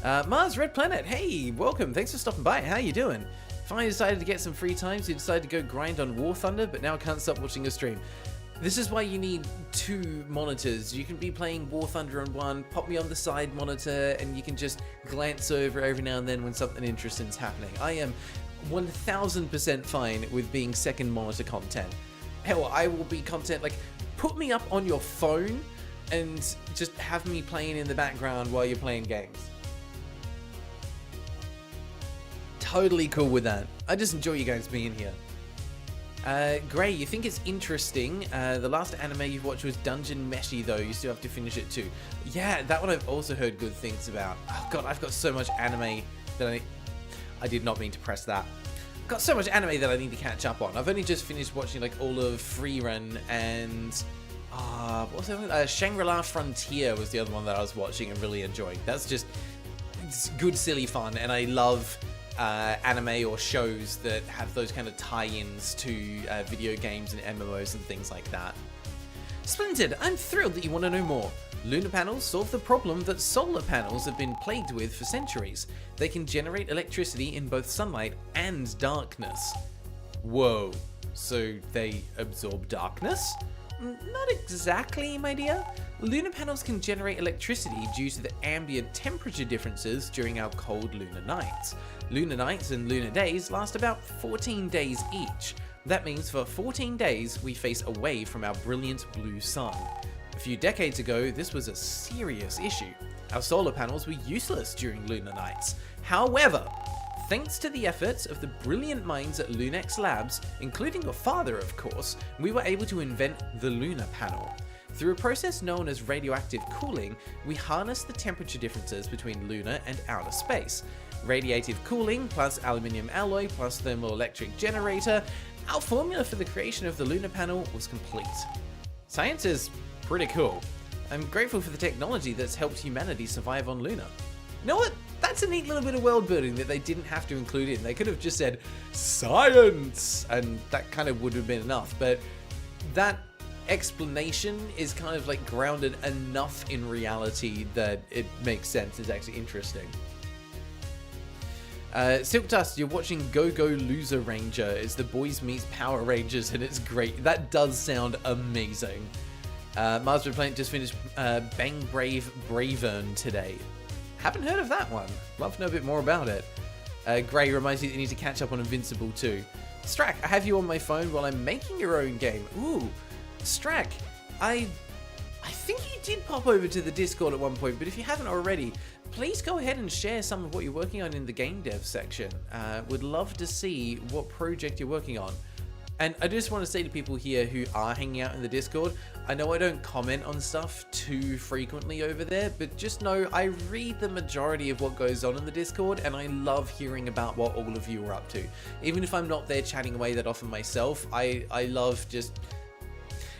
Mars Red Planet, hey, welcome. Thanks for stopping by. How you doing? Finally decided to get some free time, so you decided to go grind on War Thunder, but now can't stop watching your stream. This is why you need 2 monitors. You can be playing War Thunder on one, pop me on the side monitor, and you can just glance over every now and then when something interesting is happening. I am 1000% fine with being second monitor content. Hell, I will be content, like, put me up on your phone and just have me playing in the background while you're playing games. Totally cool with that. I just enjoy you guys being here. Gray, you think it's interesting. The last anime you watched was Dungeon Meshi, though. You still have to finish it too. Yeah, that one I've also heard good things about. Oh god, I've got so much anime that I did not mean to press that. I've got so much anime that I need to catch up on. I've only just finished watching like all of Freerun and what was the other one? Shangri-La Frontier was the other one that I was watching and really enjoying. That's just it's good, silly fun, and I love anime or shows that have those kind of tie-ins to video games and MMOs and things like that. Splendid! I'm thrilled that you want to know more. Lunar panels solve the problem that solar panels have been plagued with for centuries. They can generate electricity in both sunlight and darkness. Whoa, so they absorb darkness? Not exactly, my dear. Lunar panels can generate electricity due to the ambient temperature differences during our cold lunar nights. Lunar nights and lunar days last about 14 days each. That means for 14 days we face away from our brilliant blue sun. A few decades ago, this was a serious issue. Our solar panels were useless during lunar nights. However, thanks to the efforts of the brilliant minds at Lunex Labs, including your father of course, we were able to invent the lunar panel. Through a process known as radioactive cooling, we harness the temperature differences between lunar and outer space. Radiative cooling plus aluminium alloy plus thermoelectric generator, our formula for the creation of the lunar panel was complete. Science is pretty cool. I'm grateful for the technology that's helped humanity survive on Luna. You know what? That's a neat little bit of world building that they didn't have to include in. They could have just said, science! And that kind of would have been enough. But that explanation is kind of like grounded enough in reality that it makes sense. It's actually interesting. Silk Dust, you're watching Go Go Loser Ranger. It's the Boys Meets Power Rangers and it's great. That does sound amazing. Master Plant just finished Bang Brave Bravern today. Haven't heard of that one. Love to know a bit more about it. Gray reminds you that you need to catch up on Invincible too. Strack, I have you on my phone while I'm making your own game. Ooh, Strack, I think you did pop over to the Discord at one point, but if you haven't already, please go ahead and share some of what you're working on in the game dev section. Would love to see what project you're working on. And I just want to say to people here who are hanging out in the Discord, I know I don't comment on stuff too frequently over there, but just know I read the majority of what goes on in the Discord, and I love hearing about what all of you are up to. Even if I'm not there chatting away that often myself, I love just...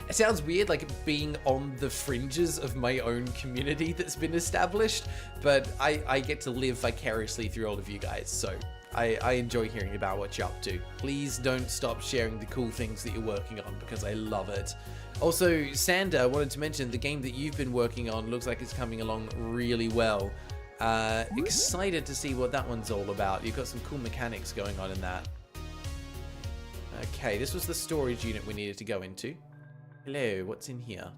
It sounds weird, like being on the fringes of my own community that's been established, but I get to live vicariously through all of you guys, so... I enjoy hearing about what you're up to. Please don't stop sharing the cool things that you're working on because I love it. Also, Sander, wanted to mention the game that you've been working on looks like it's coming along really well. Excited to see what that one's all about. You've got some cool mechanics going on in that. Okay, this was the storage unit we needed to go into. Hello, what's in here?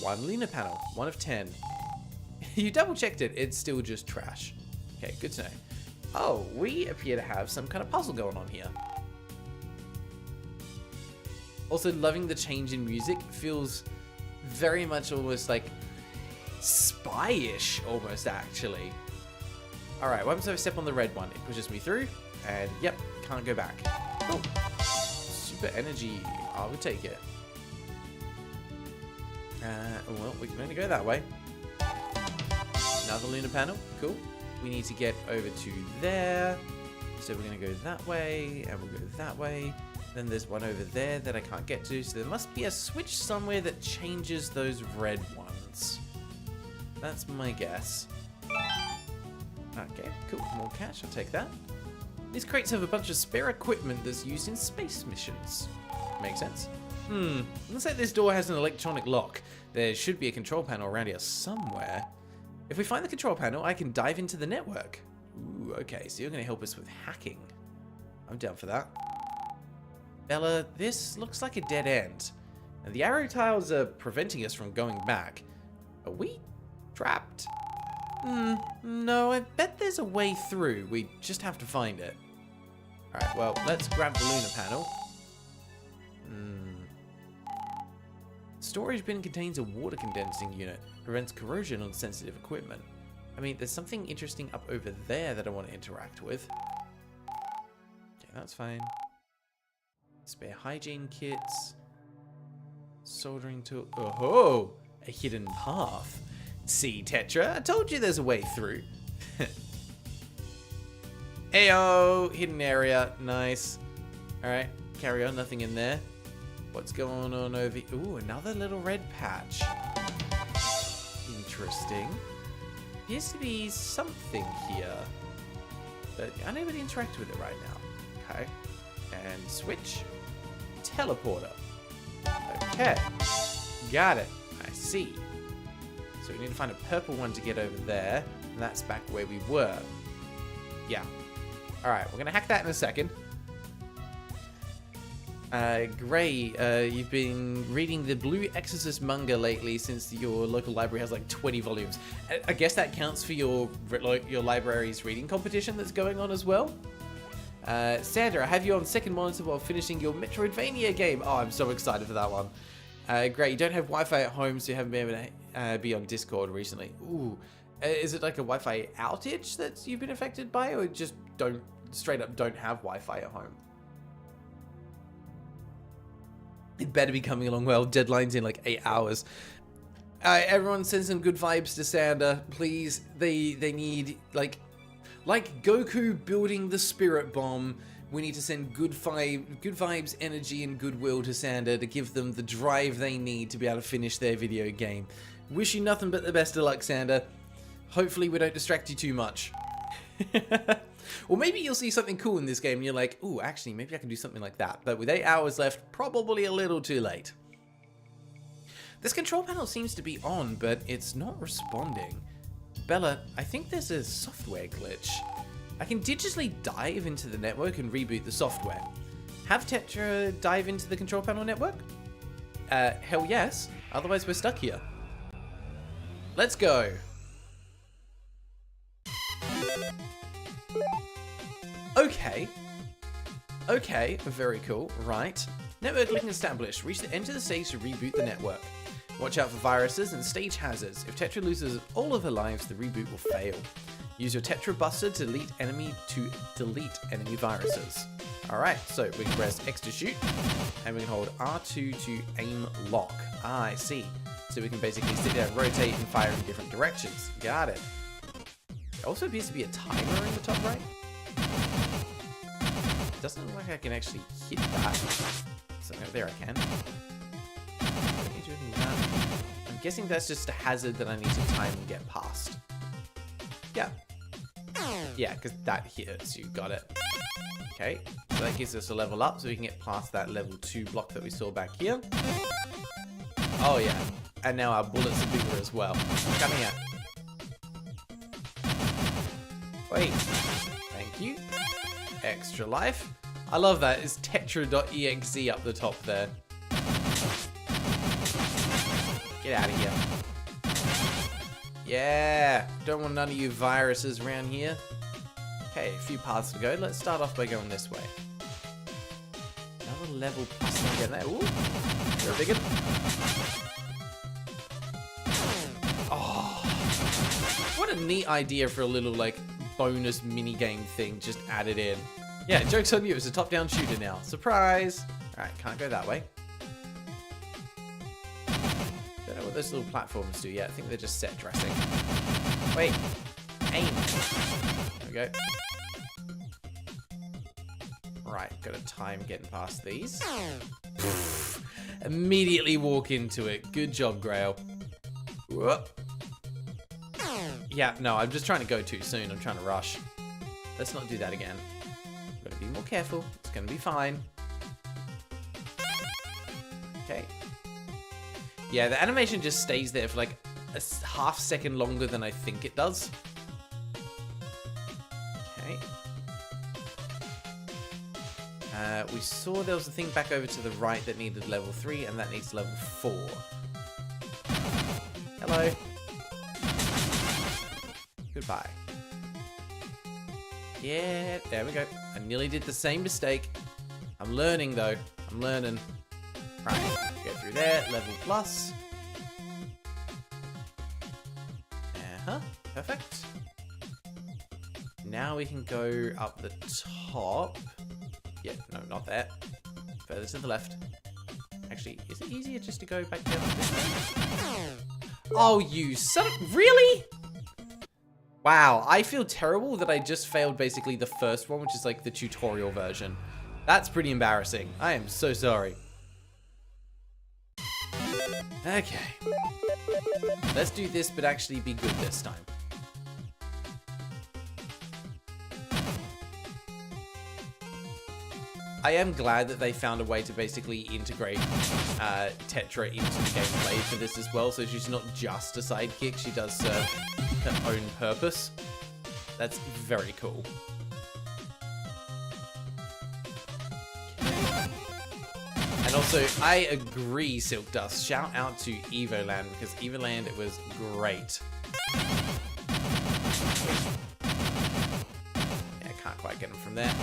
One lunar panel, 1 of 10. You double checked it, it's still just trash. Okay, good to know. Oh, we appear to have some kind of puzzle going on here. Also, loving the change in music. Feels very much almost like spy-ish, almost actually. Alright, what happens if I step on the red one? It pushes me through, and yep, can't go back. Oh, super energy. I would take it. Well, we can only go that way. Another lunar panel, cool. We need to get over to there. So we're going to go that way, and we'll go that way. Then there's one over there that I can't get to. So there must be a switch somewhere that changes those red ones. That's my guess. Okay, cool. More cash. I'll take that. These crates have a bunch of spare equipment that's used in space missions. Makes sense. Looks like this door has an electronic lock. There should be a control panel around here somewhere. If we find the control panel, I can dive into the network. Ooh, okay, so you're going to help us with hacking. I'm down for that. Bella, this looks like a dead end. And the arrow tiles are preventing us from going back. Are we trapped? No, I bet there's a way through. We just have to find it. Alright, well, let's grab the lunar panel. Storage bin contains a water condensing unit. Prevents corrosion on sensitive equipment. I mean, there's something interesting up over there that I want to interact with. Okay, that's fine. Spare hygiene kits. Soldering tool. Oh, a hidden path. See, Tetra, I told you there's a way through. Ayo, hidden area. Nice. Alright, carry on. Nothing in there. What's going on over here? Ooh, another little red patch. Interesting. Appears to be something here. But unable to interact with it right now. Okay. And switch. Teleporter. Okay. Got it. I see. So we need to find a purple one to get over there. And that's back where we were. Yeah. Alright, we're going to hack that in a second. Gray, you've been reading the Blue Exorcist manga lately since your local library has like 20 volumes. I guess that counts for your library's reading competition that's going on as well. Sandra, I have you on second monitor while finishing your Metroidvania game. Oh, I'm so excited for that one. Gray, you don't have Wi-Fi at home, so you haven't been able to be on Discord recently. Ooh, is it like a Wi-Fi outage that you've been affected by, or just straight up don't have Wi-Fi at home? It better be coming along well. Deadline's in like 8 hours. Everyone send some good vibes to Sander, please. They need like Goku building the spirit bomb. We need to send good vibes, energy, and goodwill to Sander to give them the drive they need to be able to finish their video game. Wish you nothing but the best of luck, Sander. Hopefully we don't distract you too much. Or maybe you'll see something cool in this game and you're like, ooh, actually, maybe I can do something like that. But with 8 hours left, probably a little too late. This control panel seems to be on, but it's not responding. Bella, I think there's a software glitch. I can digitally dive into the network and reboot the software. Have Tetra dive into the control panel network? Hell yes. Otherwise we're stuck here. Let's go. Okay, very cool. Right. Network link established. Enter the stage to reboot the network. Watch out for viruses and stage hazards. If Tetra loses all of her lives, the reboot will fail. Use your Tetra Buster to delete enemy viruses. Alright, so we can press X to shoot, and we can hold R2 to aim lock. Ah, I see. So we can basically sit there, rotate, and fire in different directions. Got it. There also appears to be a timer in the top right. Doesn't look like I can actually hit that. So there I can. I'm guessing that's just a hazard that I need to time and get past. Yeah. Yeah, because that hits you. Got it. Okay. So that gives us a level up so we can get past that level 2 block that we saw back here. Oh yeah. And now our bullets are bigger as well. Come here. Wait. Thank you. Extra life. I love that. It's tetra.exe up the top there. Get out of here. Yeah. Don't want none of you viruses around here. Okay, a few paths to go. Let's start off by going this way. Another level plus again there. Ooh. You're a bigot. Oh. What a neat idea for a little, like, bonus mini-game thing just added in. Yeah, joke's on you. It's a top-down shooter now. Surprise! Alright, can't go that way. Don't know what those little platforms do yet. I think they're just set dressing. Wait. Aim. There we go. Right, got a time getting past these. Immediately walk into it. Good job, Grail. Whoop. Yeah, no, I'm just trying to go too soon. I'm trying to rush. Let's not do that again. Gotta be more careful. It's gonna be fine. Okay. Yeah, the animation just stays there for like a half second longer than I think it does. Okay. We saw there was a thing back over to the right that needed level 3, and that needs level 4. Hello. Goodbye. Yeah, there we go. I nearly did the same mistake. I'm learning though. I'm learning. Right, go through there, level plus. Perfect. Now we can go up the top. Yeah, no, not that. Further to the left. Actually, is it easier just to go back down this way? Oh, you son of... Really? Wow, I feel terrible that I just failed basically the first one, which is like the tutorial version. That's pretty embarrassing. I am so sorry. Okay. Let's do this, but actually be good this time. I am glad that they found a way to basically integrate Tetra into the gameplay for this as well, so she's not just a sidekick, she does serve her own purpose. That's very cool. And also, I agree, Silk Dust. Shout out to Evoland, because Evoland, it was great. Yeah, I can't quite get him from there.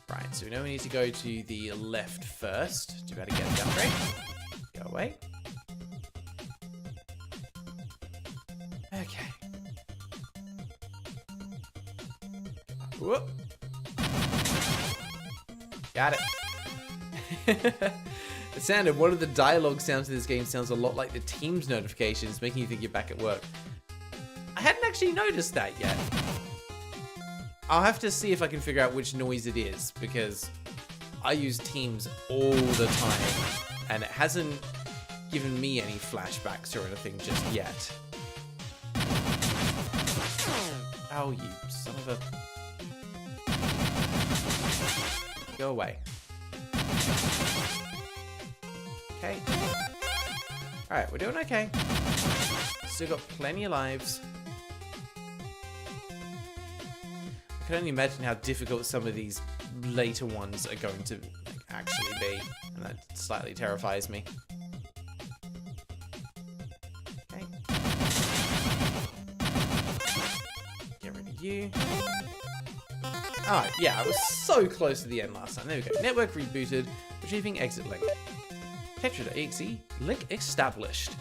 Right, so we know we need to go to the left first to be able to get the upgrade. Go away. Okay. Whoop. Got it. It sounded, one of the dialogue sounds of this game sounds a lot like the Teams notifications, making you think you're back at work. I hadn't actually noticed that yet. I'll have to see if I can figure out which noise it is, because I use Teams all the time, and it hasn't given me any flashbacks or anything just yet. Oh, you son of a... Go away. Okay. Alright, we're doing okay. Still got plenty of lives. I can only imagine how difficult some of these later ones are going to actually be, and that slightly terrifies me. Okay. Get rid of you. Alright, yeah, I was so close to the end last time. There we go. Network rebooted. Retrieving exit link. Tetra.exe. Link established.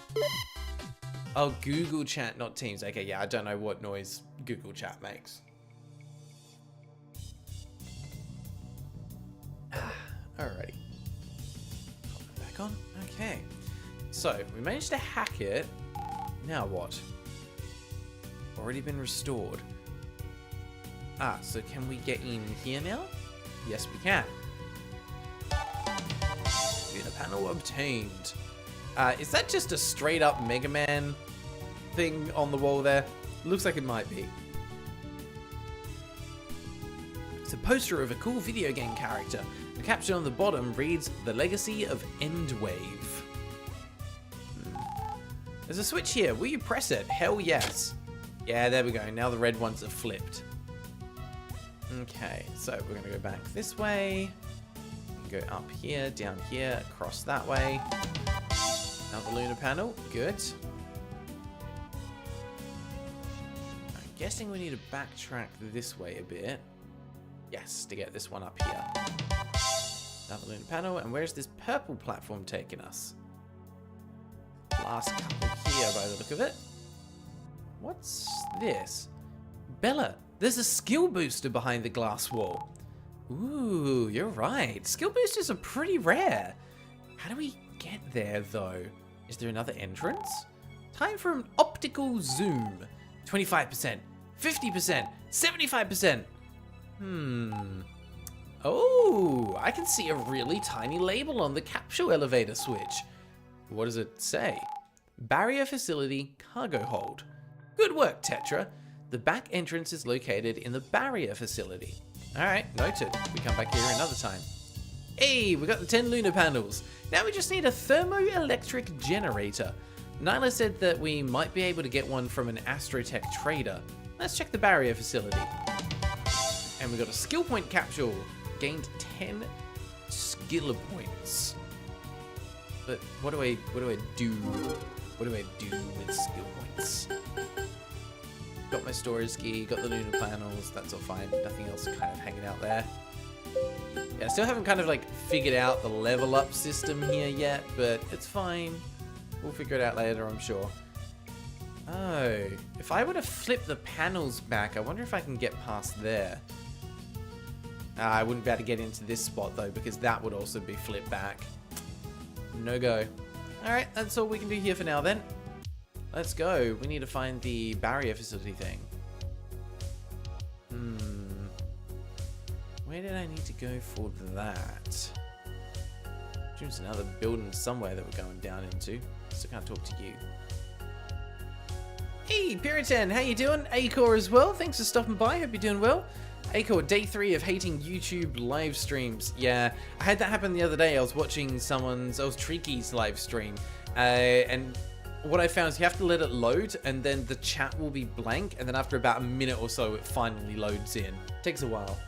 Oh, Google Chat, not Teams. Okay, yeah, I don't know what noise Google Chat makes. Alrighty. Pop it back on. Okay. So, we managed to hack it. Now what? Already been restored. Ah, so can we get in here now? Yes, we can. Lunar panel obtained. Is that just a straight up Megaman thing on the wall there? Looks like it might be. It's a poster of a cool video game character. The caption on the bottom reads, "The Legacy of Endwave." There's a switch here. Will you press it? Hell yes. Yeah, there we go. Now the red ones are flipped. Okay, so we're going to go back this way. Go up here, down here, across that way. Now the lunar panel. Good. I'm guessing we need to backtrack this way a bit. Yes, to get this one up here. Now the lunar panel. And where's this purple platform taking us? Last couple here by the look of it. What's this? Bella, there's a skill booster behind the glass wall. Ooh, you're right. Skill boosters are pretty rare. How do we get there, though? Is there another entrance? Time for an optical zoom. 25%, 50%, 75%. Oh, I can see a really tiny label on the capsule elevator switch. What does it say? Barrier facility cargo hold. Good work, Tetra. The back entrance is located in the barrier facility. Alright, noted. We come back here another time. Hey, we got the 10 lunar panels. Now we just need a thermoelectric generator. Nyla said that we might be able to get one from an Astrotech trader. Let's check the barrier facility. And we got a skill point capsule. Gained 10 skill points. But what do I do? What do I do with skill points? Got my storage key, got the lunar panels, that's all fine. Nothing else kind of hanging out there. Yeah, I still haven't kind of like figured out the level up system here yet, but it's fine. We'll figure it out later, I'm sure. Oh, if I were to flip the panels back, I wonder if I can get past there. I wouldn't be able to get into this spot though, because that would also be flipped back. No go. Alright, that's all we can do here for now then. Let's go. We need to find the barrier facility thing. Where did I need to go for that? There's another building somewhere that we're going down into. Still can't talk to you. Hey, Puritan, how you doing? Acor as well. Thanks for stopping by. Hope you're doing well. Acor, day 3 of hating YouTube live streams. Yeah, I had that happen the other day. I was watching Treaky's live stream, and what I found is you have to let it load, and then the chat will be blank, and then after about a minute or so, it finally loads in. Takes a while.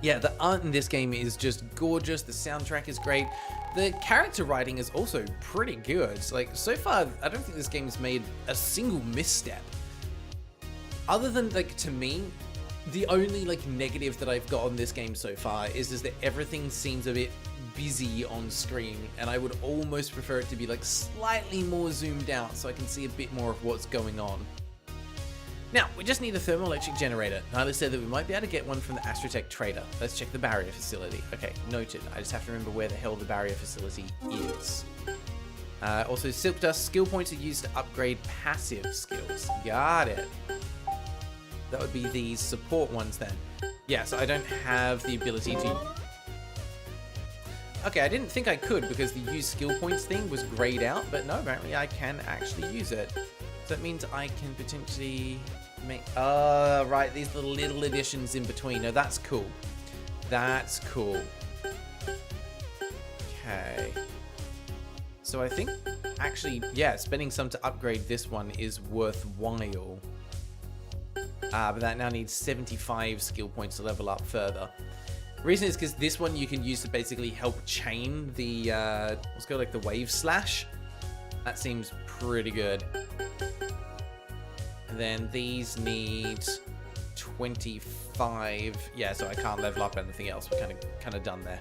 Yeah, the art in this game is just gorgeous. The soundtrack is great. The character writing is also pretty good. Like, so far, I don't think this game's made a single misstep. Other than, like, to me, the only, like, negative that I've got on this game so far is that everything seems a bit busy on screen, and I would almost prefer it to be, like, slightly more zoomed out so I can see a bit more of what's going on. Now, we just need a thermoelectric generator. Nyla said that we might be able to get one from the Astrotech trader. Let's check the barrier facility. Okay, noted. I just have to remember where the hell the barrier facility is. Also, Silk Dust skill points are used to upgrade passive skills. Got it. That would be the support ones then. Yeah, so I don't have the ability to... Okay, I didn't think I could because the use skill points thing was grayed out, but no, apparently I can actually use it. So that means I can potentially make... right, these are the little additions in between. No, that's cool. That's cool. Okay. So I think, actually, yeah, spending some to upgrade this one is worthwhile. But that now needs 75 skill points to level up further. The reason is because this one you can use to basically help chain the, what's called like the wave slash. That seems pretty good. And then these need 25. Yeah, so I can't level up anything else. We're kind of done there.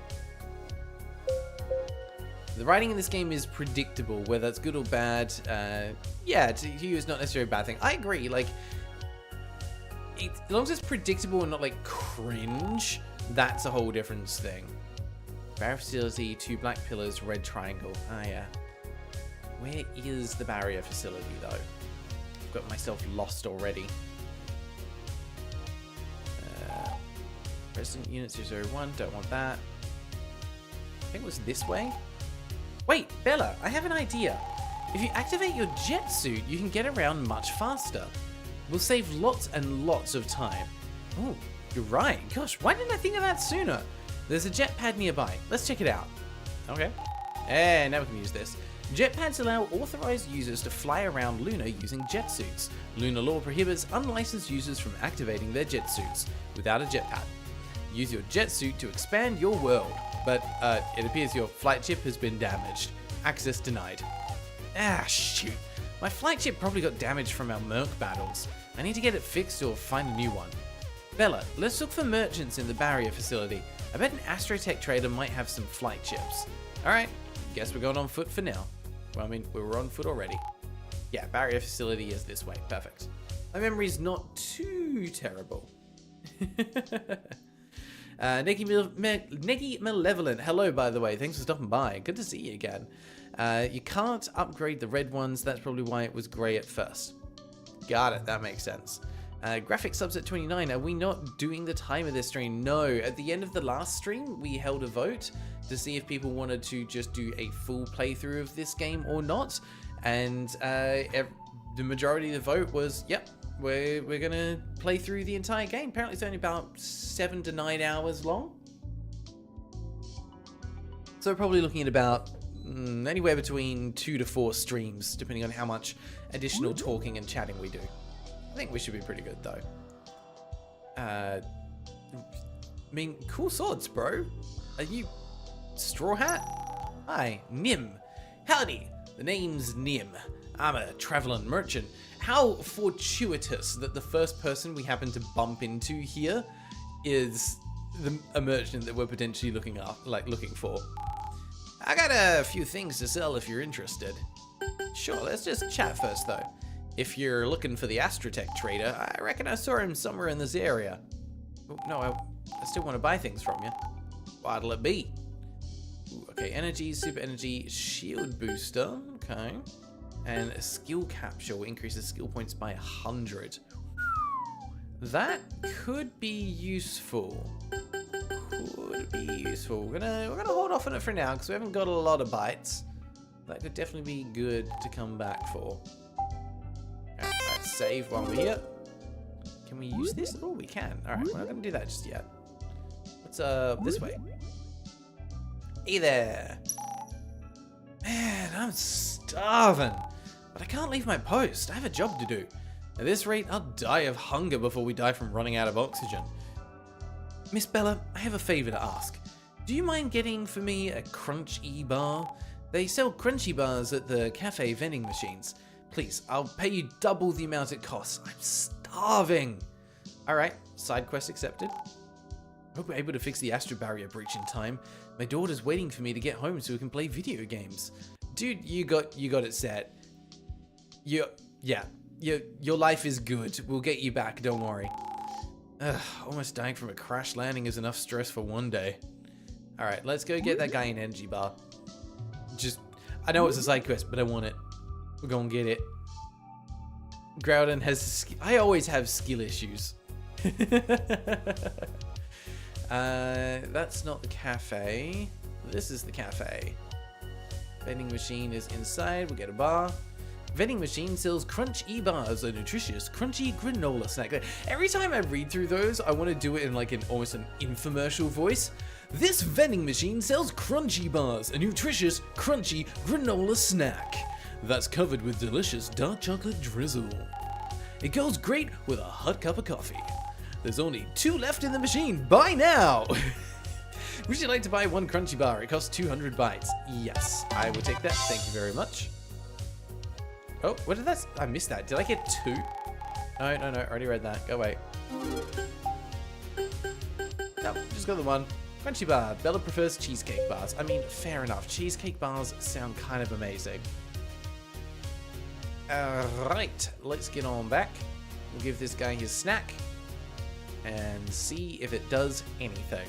The writing in this game is predictable, whether it's good or bad. Yeah, to you is not necessarily a bad thing. I agree. Like, as long as it's predictable and not like cringe, that's a whole different thing. Barrier facility, 2 black pillars, red triangle. Ah, yeah. Where is the barrier facility, though? I've got myself lost already. Resident Unit 001, don't want that. I think it was this way. Wait, Bella, I have an idea. If you activate your jet suit, you can get around much faster. We'll save lots and lots of time. Oh, you're right. Gosh, why didn't I think of that sooner? There's a jetpad nearby. Let's check it out. Okay. And now we can use this. Jetpads allow authorized users to fly around Luna using jet suits. Lunar law prohibits unlicensed users from activating their jet suits without a jetpad. Use your jet suit to expand your world, but it appears your flight chip has been damaged. Access denied. Ah, shoot. My flight chip probably got damaged from our Merc battles. I need to get it fixed or find a new one. Bella, let's look for merchants in the barrier facility. I bet an Astrotech trader might have some flight chips. Alright, guess we're going on foot for now. Well, I mean, we were on foot already. Yeah, barrier facility is this way. Perfect. My memory's not too terrible. Neggy Malevolent, hello by the way, thanks for stopping by. Good to see you again. You can't upgrade the red ones, that's probably why it was grey at first. Got it, that makes sense. Graphic subs at 29, are we not doing the time of this stream? No, at the end of the last stream, we held a vote to see if people wanted to just do a full playthrough of this game or not. And the majority of the vote was, yep, we're gonna play through the entire game. Apparently it's only about 7 to 9 hours long. So we're probably looking at about anywhere between 2 to 4 streams, depending on how much additional talking and chatting we do. I think we should be pretty good though. I mean, cool swords, bro. Are you Straw Hat? Hi, Nim. Howdy, the name's Nim. I'm a traveling merchant. How fortuitous that the first person we happen to bump into here is a merchant that we're potentially looking for. I got a few things to sell if you're interested. Sure, let's just chat first though. If you're looking for the Astrotech trader, I reckon I saw him somewhere in this area. Oh, no, I still want to buy things from you. What'll it be? Ooh, okay, energy, super energy, shield booster. Okay. And a skill capsule increases skill points by 100. That could be useful. We're gonna hold off on it for now because we haven't got a lot of bites. That could definitely be good to come back for. Alright, let's save while we're here. Can we use this? Oh, we can. Alright, we're not gonna do that just yet. Let's this way. Hey there. Man, I'm starving. But I can't leave my post. I have a job to do. At this rate, I'll die of hunger before we die from running out of oxygen. Miss Bella, I have a favor to ask. Do you mind getting for me a crunchy bar? They sell crunchy bars at the cafe vending machines. Please, I'll pay you double the amount it costs. I'm starving. Alright, side quest accepted. Hope we're able to fix the astro barrier breach in time. My daughter's waiting for me to get home so we can play video games. Dude, you got it set. Your life is good. We'll get you back, don't worry. Ugh, almost dying from a crash landing is enough stress for one day. Alright, let's go get that guy an energy bar. I know it's a side quest, but I want it. We're gonna get it. Graeldon has... I always have skill issues. That's not the cafe. This is the cafe. Vending machine is inside. We'll get a bar. Vending machine sells crunchy bars, a nutritious, crunchy granola snack. Every time I read through those, I want to do it in like almost an infomercial voice. This vending machine sells crunchy bars, a nutritious, crunchy granola snack that's covered with delicious dark chocolate drizzle. It goes great with a hot cup of coffee. There's only 2 left in the machine. Buy now! Would you like to buy 1 crunchy bar? It costs 200 bytes. Yes, I will take that. Thank you very much. Oh, what did that? I missed that. Did I get 2? No, I already read that. Go away. No, just got the 1. Crunchy bar. Bella prefers cheesecake bars. I mean, fair enough. Cheesecake bars sound kind of amazing. Alright, let's get on back. We'll give this guy his snack and see if it does anything.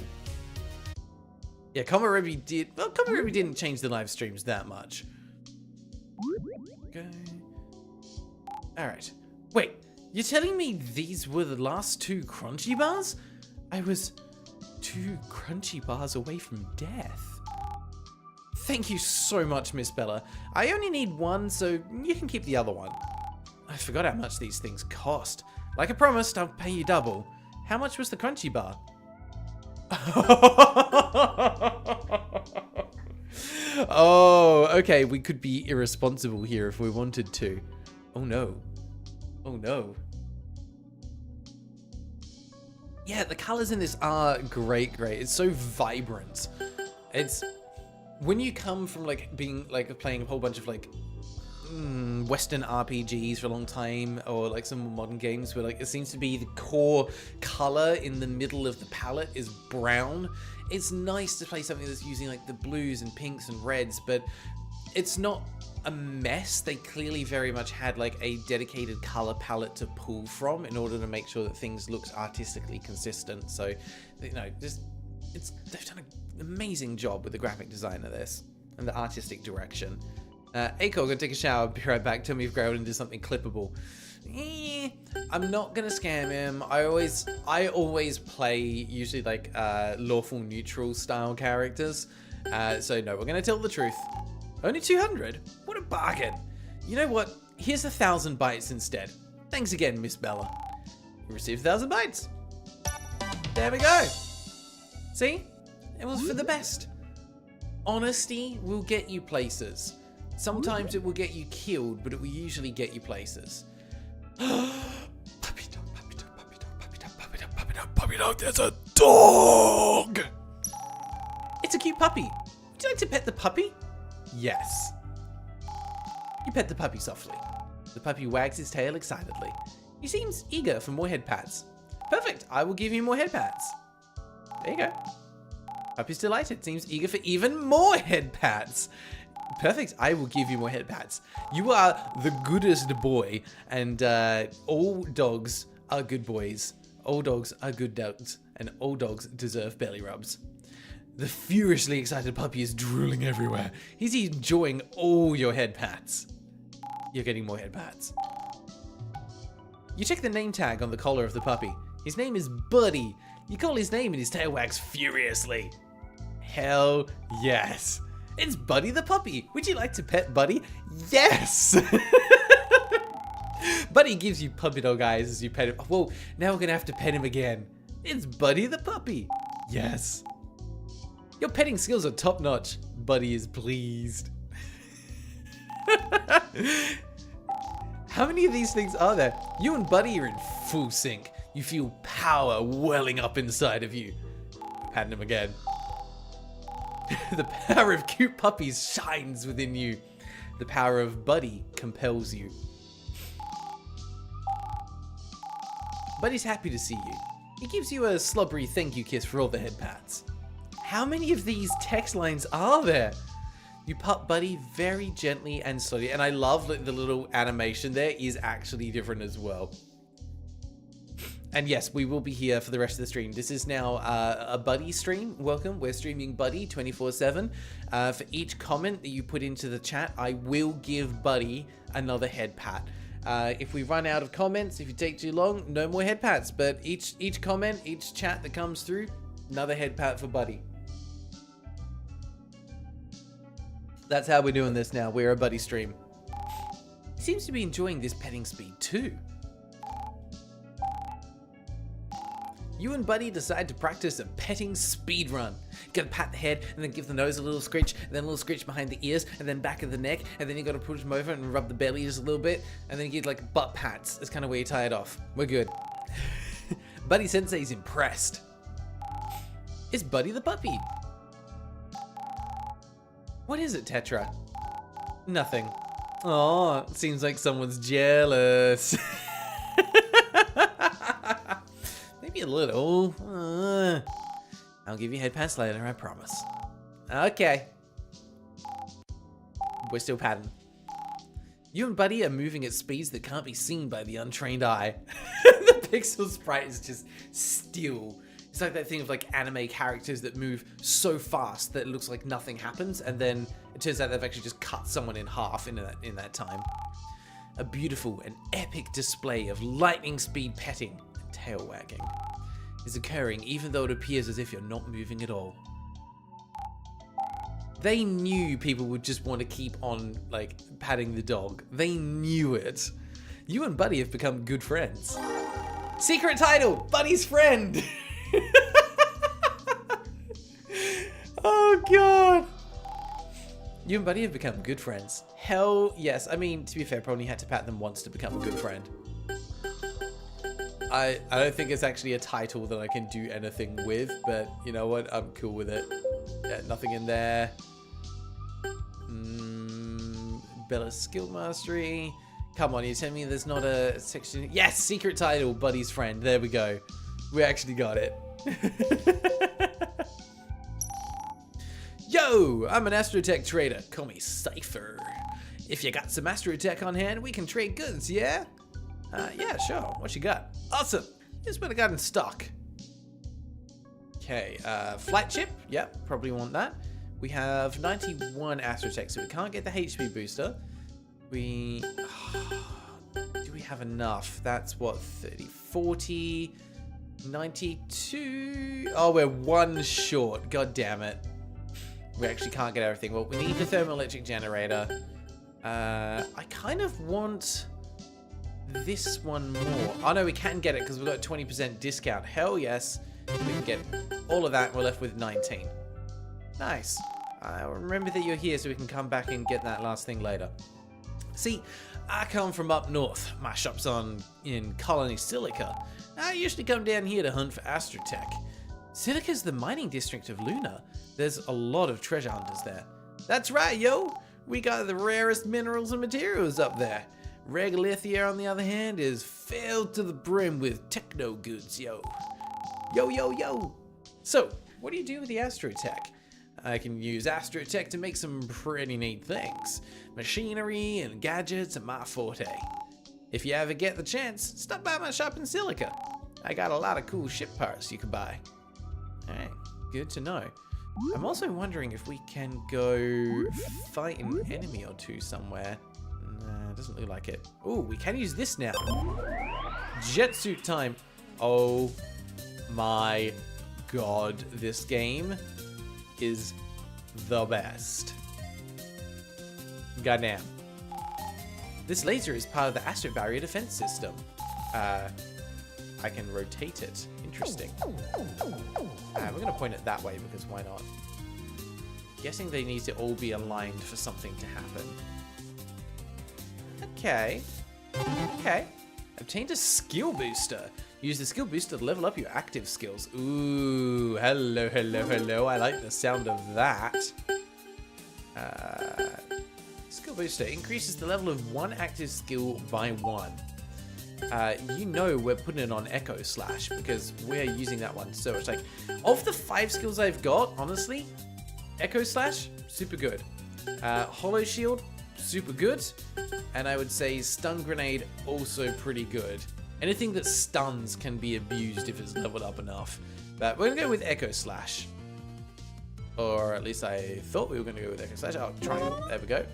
Yeah, Komaruby did... Well, Komaruby didn't change the live streams that much. Okay. Alright. Wait, you're telling me these were the last 2 crunchy bars? I was 2 crunchy bars away from death. Thank you so much, Miss Bella. I only need 1, so you can keep the other one. I forgot how much these things cost. Like I promised, I'll pay you double. How much was the crunchy bar? Oh, okay, we could be irresponsible here if we wanted to. Oh no. Oh no. Yeah, the colors in this are great. It's so vibrant. It's... When you come from like being like playing a whole bunch of like Western RPGs for a long time, or like some more modern games where like it seems to be the core color in the middle of the palette is brown. It's nice to play something that's using like the blues and pinks and reds, but it's not a mess. They clearly very much had like a dedicated color palette to pull from in order to make sure that things looked artistically consistent. So, you know, they've done an amazing job with the graphic design of this and the artistic direction. Aiko, gonna take a shower, be right back. Tell me if Graeldon did something clippable. I'm not gonna scam him. I always play usually like lawful neutral style characters. So no, we're gonna tell the truth. Only 200? What a bargain. You know what? Here's 1,000 bytes instead. Thanks again, Miss Bella. You received 1,000 bytes. There we go. See? It was for the best. Honesty will get you places. Sometimes it will get you killed, but it will usually get you places. Puppy dog, there's a dog! It's a cute puppy. Would you like to pet the puppy? Yes. You pet the puppy softly. The puppy wags his tail excitedly. He seems eager for more head pats. Perfect, I will give you more head pats. There you go. Puppy's delighted, seems eager for even more head pats. Perfect. I will give you more head pats. You are the goodest boy, and all dogs are good boys. All dogs are good dogs, and all dogs deserve belly rubs. The furiously excited puppy is drooling everywhere. He's enjoying all your head pats. You're getting more head pats. You check the name tag on the collar of the puppy. His name is Buddy. You call his name and his tail wags furiously. Hell yes. It's Buddy the puppy. Would you like to pet Buddy? Yes! Buddy gives you puppy dog eyes as you pet him. Whoa, now we're gonna have to pet him again. It's Buddy the puppy. Yes. Your petting skills are top notch. Buddy is pleased. How many of these things are there? You and Buddy are in full sync. You feel power welling up inside of you. Patting him again. The power of cute puppies shines within you. The power of Buddy compels you. Buddy's happy to see you. He gives you a slobbery thank you kiss for all the head pats. How many of these text lines are there? You pet Buddy very gently and slowly, and I love that the little animation there is actually different as well. And yes, we will be here for the rest of the stream. This is now a Buddy stream. Welcome. We're streaming Buddy 24/7. For each comment that you put into the chat, I will give Buddy another head pat. If we run out of comments, if you take too long, no more head pats. But each comment, each chat that comes through, another head pat for Buddy. That's how we're doing this now. We're a Buddy stream. He seems to be enjoying this petting speed too. You and Buddy decide to practice a petting speed run. You gotta pat the head and then give the nose a little scritch, and then a little scritch behind the ears, and then back of the neck, and then you gotta push him over and rub the belly just a little bit, and then you get like butt pats. That's kind of where you tie it off. We're good. Buddy Sensei's impressed. It's Buddy the puppy. What is it, Tetra? Nothing. Oh, seems like someone's jealous. Maybe a little. I'll give you head pats later, I promise. Okay. We're still patting. You and Buddy are moving at speeds that can't be seen by the untrained eye. The pixel sprite is just still. It's like that thing of like anime characters that move so fast that it looks like nothing happens, and then it turns out they've actually just cut someone in half in that time. A beautiful and epic display of lightning speed petting and tail wagging is occurring, even though it appears as if you're not moving at all. They knew people would just want to keep on like patting the dog. They knew it. You and Buddy have become good friends. Secret title, Buddy's friend. Oh god. You and Buddy have become good friends. Hell yes. I mean, to be fair, probably had to pat them once to become a good friend. I don't think it's actually a title that I can do anything with, but you know what? I'm cool with it. Yeah, nothing in there. Bella's skill mastery. Come on, you tell me there's not a section. Yes, secret title, Buddy's friend. There we go. We actually got it. Yo, I'm an Astrotech trader. Call me Cypher. If you got some Astrotech on hand, we can trade goods, yeah? Yeah, sure. What you got? Awesome. Here's what I got in stock. Okay, flight chip. Yep, probably want that. We have 91 Astrotech, so we can't get the HP booster. Do we have enough? That's what, 30, 40, 92. Oh, we're one short. God damn it. We actually can't get everything. Well, we need the thermoelectric generator. I kind of want this one more. Oh no, we can get it because we've got a 20% discount. Hell yes. We can get all of that. We're left with 19. Nice. Remember that you're here so we can come back and get that last thing later. See, I come from up north. My shop's in Colony Silica. I usually come down here to hunt for Astrotech. Silica's the mining district of Lunar. There's a lot of treasure hunters there. That's right, yo. We got the rarest minerals and materials up there. Regolithia, on the other hand, is filled to the brim with techno goods, yo. Yo, yo, yo. So, what do you do with the Astrotech? I can use Astrotech to make some pretty neat things. Machinery and gadgets are my forte. If you ever get the chance, stop by my shop in Silica. I got a lot of cool ship parts you can buy. Alright, good to know. I'm also wondering if we can go fight an enemy or two somewhere. Nah, doesn't look like it. Oh, we can use this now. Jet suit time. Oh my god, this game is the best. Goddamn. This laser is part of the Astro Barrier defense system. I can rotate it. Interesting. We're going to point it that way because why not? Guessing they need to all be aligned for something to happen. Okay. Okay. Obtained a skill booster. Use the skill booster to level up your active skills. Ooh, hello, hello, hello. I like the sound of that. Skill booster increases the level of one active skill by 1. You know we're putting it on Echo Slash because we're using that one so much. Like, of the 5 skills I've got, honestly, Echo Slash, super good. Hollow Shield, super good. And I would say Stun Grenade, also pretty good. Anything that stuns can be abused if it's leveled up enough. But we're going to go with Echo Slash. Or at least I thought we were going to go with Echo Slash. Oh, triangle. There we go.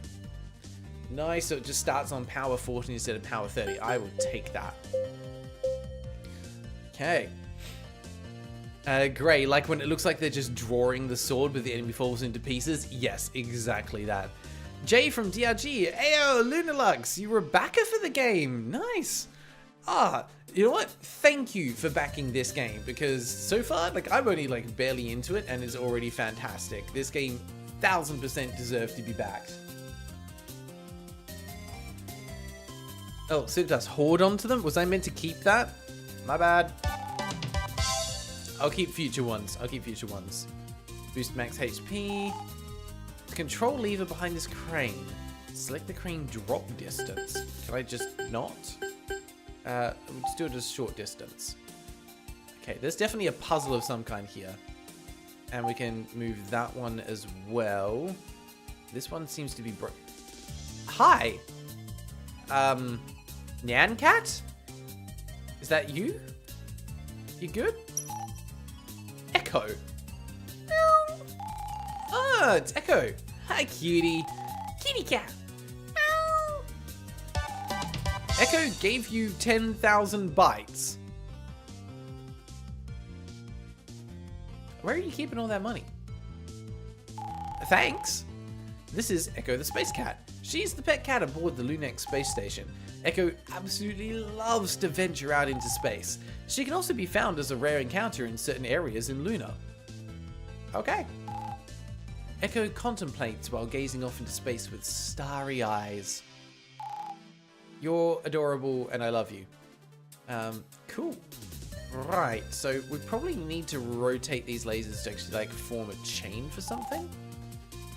Nice, so it just starts on power 14 instead of power 30. I will take that. Okay. Great, like when it looks like they're just drawing the sword but the enemy falls into pieces. Yes, exactly that. Jay from DRG. Ayo, LunarLux, you were a backer for the game. Nice. You know what? Thank you for backing this game because so far, like, I'm only like barely into it and it's already fantastic. This game 1000% deserves to be backed. Oh, so it does hoard onto them? Was I meant to keep that? My bad. I'll keep future ones. I'll keep future ones. Boost max HP. Control lever behind this crane. Select the crane drop distance. Can I just not? We'll just do it as short distance. Okay, there's definitely a puzzle of some kind here. And we can move that one as well. This one seems to be Hi! Nyan Cat? Is that you? You good? Echo. Oh, it's Echo. Hi, cutie. Kitty cat. Echo gave you 10,000 bytes. Where are you keeping all that money? Thanks. This is Echo the Space Cat. She's the pet cat aboard the Lunex space station. Echo absolutely loves to venture out into space. She can also be found as a rare encounter in certain areas in Luna. Okay. Echo contemplates while gazing off into space with starry eyes. You're adorable and I love you. Cool. Right, so we probably need to rotate these lasers to actually like form a chain for something.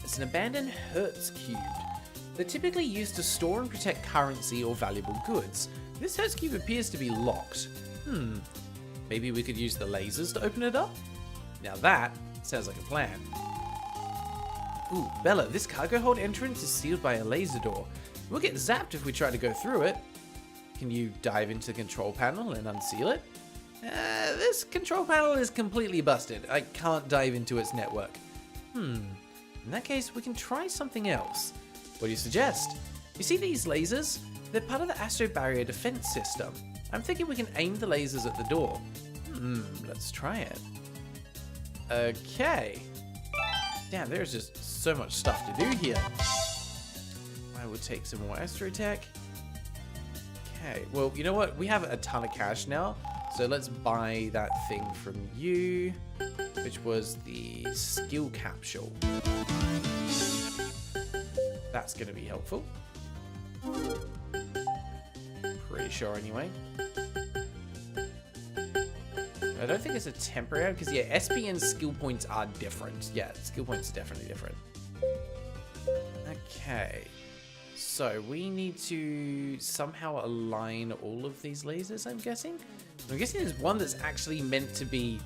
It's an abandoned Hertz cube. They're typically used to store and protect currency or valuable goods. This Hertz cube appears to be locked. Maybe we could use the lasers to open it up? Now that sounds like a plan. Ooh, Bella, this cargo hold entrance is sealed by a laser door. We'll get zapped if we try to go through it. Can you dive into the control panel and unseal it? This control panel is completely busted. I can't dive into its network. In that case, we can try something else. What do you suggest? You see these lasers? They're part of the Astro Barrier defense system. I'm thinking we can aim the lasers at the door. Let's try it. Okay. Damn, there's just so much stuff to do here. I will take some more Astrotech. Okay, well, you know what? We have a ton of cash now. So let's buy that thing from you, which was the skill capsule. That's going to be helpful. Pretty sure anyway. I don't think it's a temporary, because yeah, SP and skill points are different. Yeah, skill points are definitely different. Okay. So we need to somehow align all of these lasers, I'm guessing. I'm guessing there's one that's actually meant to be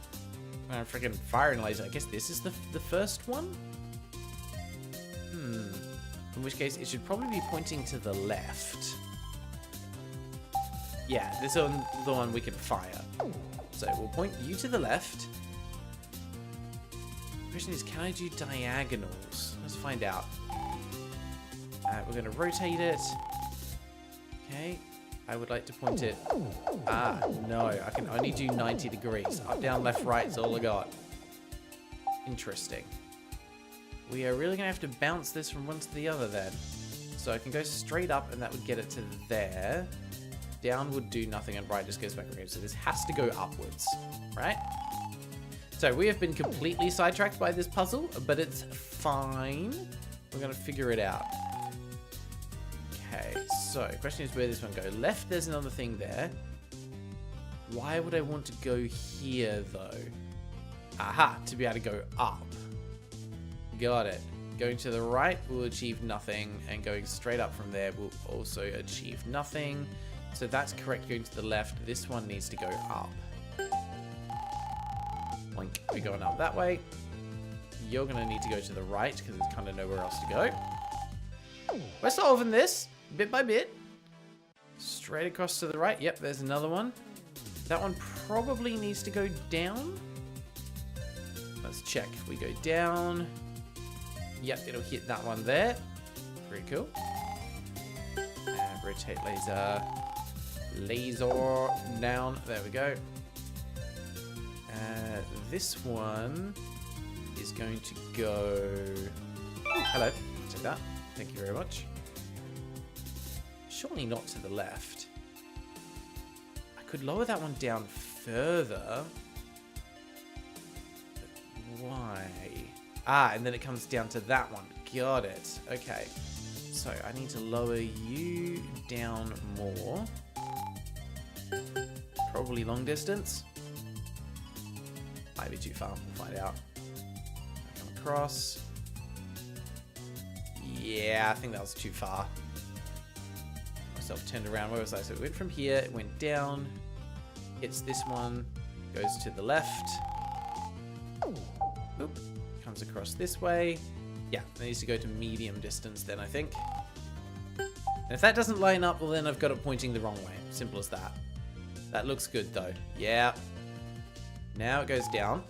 Freaking firing laser. I guess this is the first one? In which case, it should probably be pointing to the left. Yeah, this is the one we can fire. So we'll point you to the left. The question is, can I do diagonals? Let's find out. We're going to rotate it. Okay. I would like to point it. No. I can only do 90 degrees. Up, down, left, right is all I got. Interesting. We are really going to have to bounce this from one to the other then. So I can go straight up and that would get it to there. Down would do nothing and right just goes back around. So this has to go upwards, right? So we have been completely sidetracked by this puzzle, but it's fine. We're going to figure it out. Okay, so the question is where this one go. Left, there's another thing there. Why would I want to go here though? Aha, to be able to go up. Got it. Going to the right will achieve nothing, and going straight up from there will also achieve nothing. So that's correct. Going to the left, this one needs to go up. Boink. We're going up that way. You're going to need to go to the right because there's kind of nowhere else to go. We're solving this bit by bit. Straight across to the right. Yep, there's another one. That one probably needs to go down. Let's check. If we go down, yep, it'll hit that one there. Pretty cool. And rotate laser. Laser down. There we go. This one is going to go... Oh, hello. Take that. Thank you very much. Surely not to the left. I could lower that one down further. But why? And then it comes down to that one. Got it. Okay. So I need to lower you down more. Probably long distance. Might be too far. We'll find out. Come across. Yeah, I think that was too far. Myself turned around. Where was I? So it went from here. It went down. Hits this one. Goes to the left. Oop. Comes across this way. Yeah, it needs to go to medium distance then, I think. And if that doesn't line up, well then I've got it pointing the wrong way. Simple as that. That looks good though. Yeah. Now it goes down.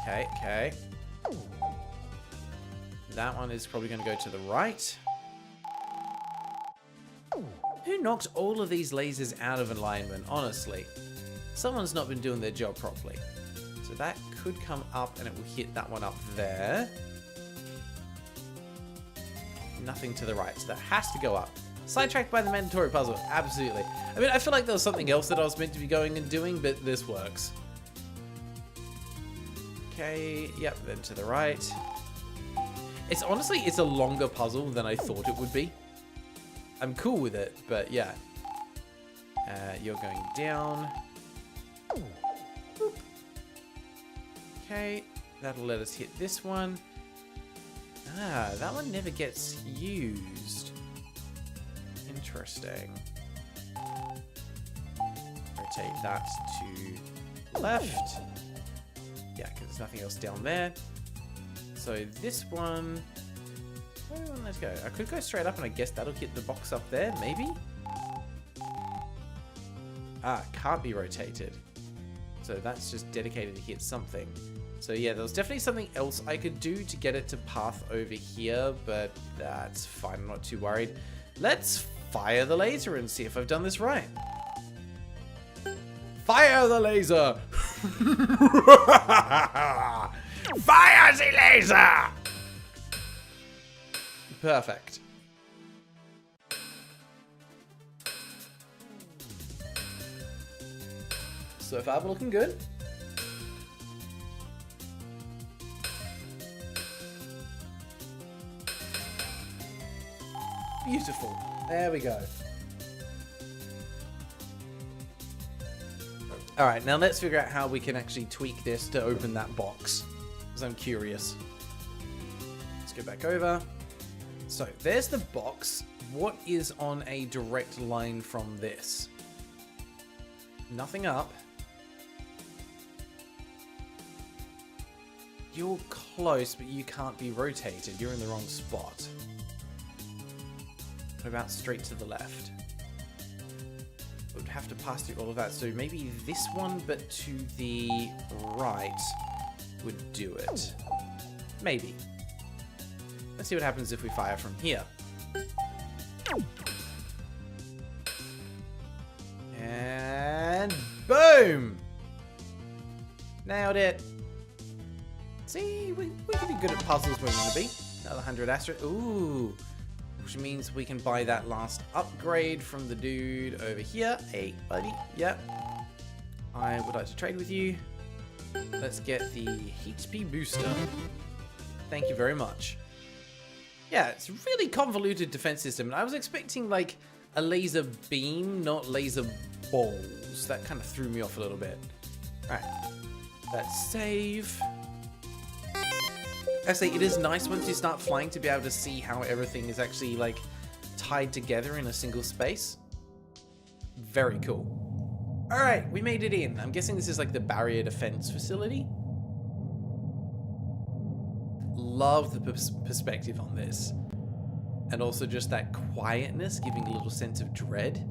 Okay, okay. That one is probably going to go to the right. Who knocked all of these lasers out of alignment, honestly? Someone's not been doing their job properly. So that could come up and it will hit that one up there. Nothing to the right, so that has to go up. Sidetracked by the mandatory puzzle, absolutely. I mean, I feel like there was something else that I was meant to be going and doing, but this works. Okay, yep, then to the right. It's honestly, it's a longer puzzle than I thought it would be. I'm cool with it, but yeah. You're going down. Boop. Okay, that'll let us hit this one. That one never gets used. Interesting. Rotate that to left. Yeah, because there's nothing else down there. So this one... let's go. I could go straight up and I guess that'll hit the box up there, maybe? Can't be rotated. So that's just dedicated to hit something. So yeah, there was definitely something else I could do to get it to path over here, but that's fine. I'm not too worried. Let's fire the laser and see if I've done this right. Fire the laser! Fire the laser! Perfect. So far, we're looking good. Beautiful. There we go. Alright, now let's figure out how we can actually tweak this to open that box. Because I'm curious. Let's go back over. So, there's the box. What is on a direct line from this? Nothing up. You're close, but you can't be rotated. You're in the wrong spot. What about straight to the left? Would have to pass through all of that. So maybe this one, but to the right would do it. Maybe. Let's see what happens if we fire from here. And boom! Nailed it. See, we can be good at puzzles where we want to be. Another 100 asterisk. Ooh. Which means we can buy that last upgrade from the dude over here. Hey, buddy. Yep. I would like to trade with you. Let's get the HP booster. Thank you very much. Yeah, it's a really convoluted defense system. And I was expecting like a laser beam, not laser balls. That kind of threw me off a little bit. Alright. Let's save. I say it is nice once you start flying to be able to see how everything is actually like tied together in a single space. Very cool. Alright, we made it in. I'm guessing this is like the barrier defense facility. Love the perspective on this. And also just that quietness, giving a little sense of dread.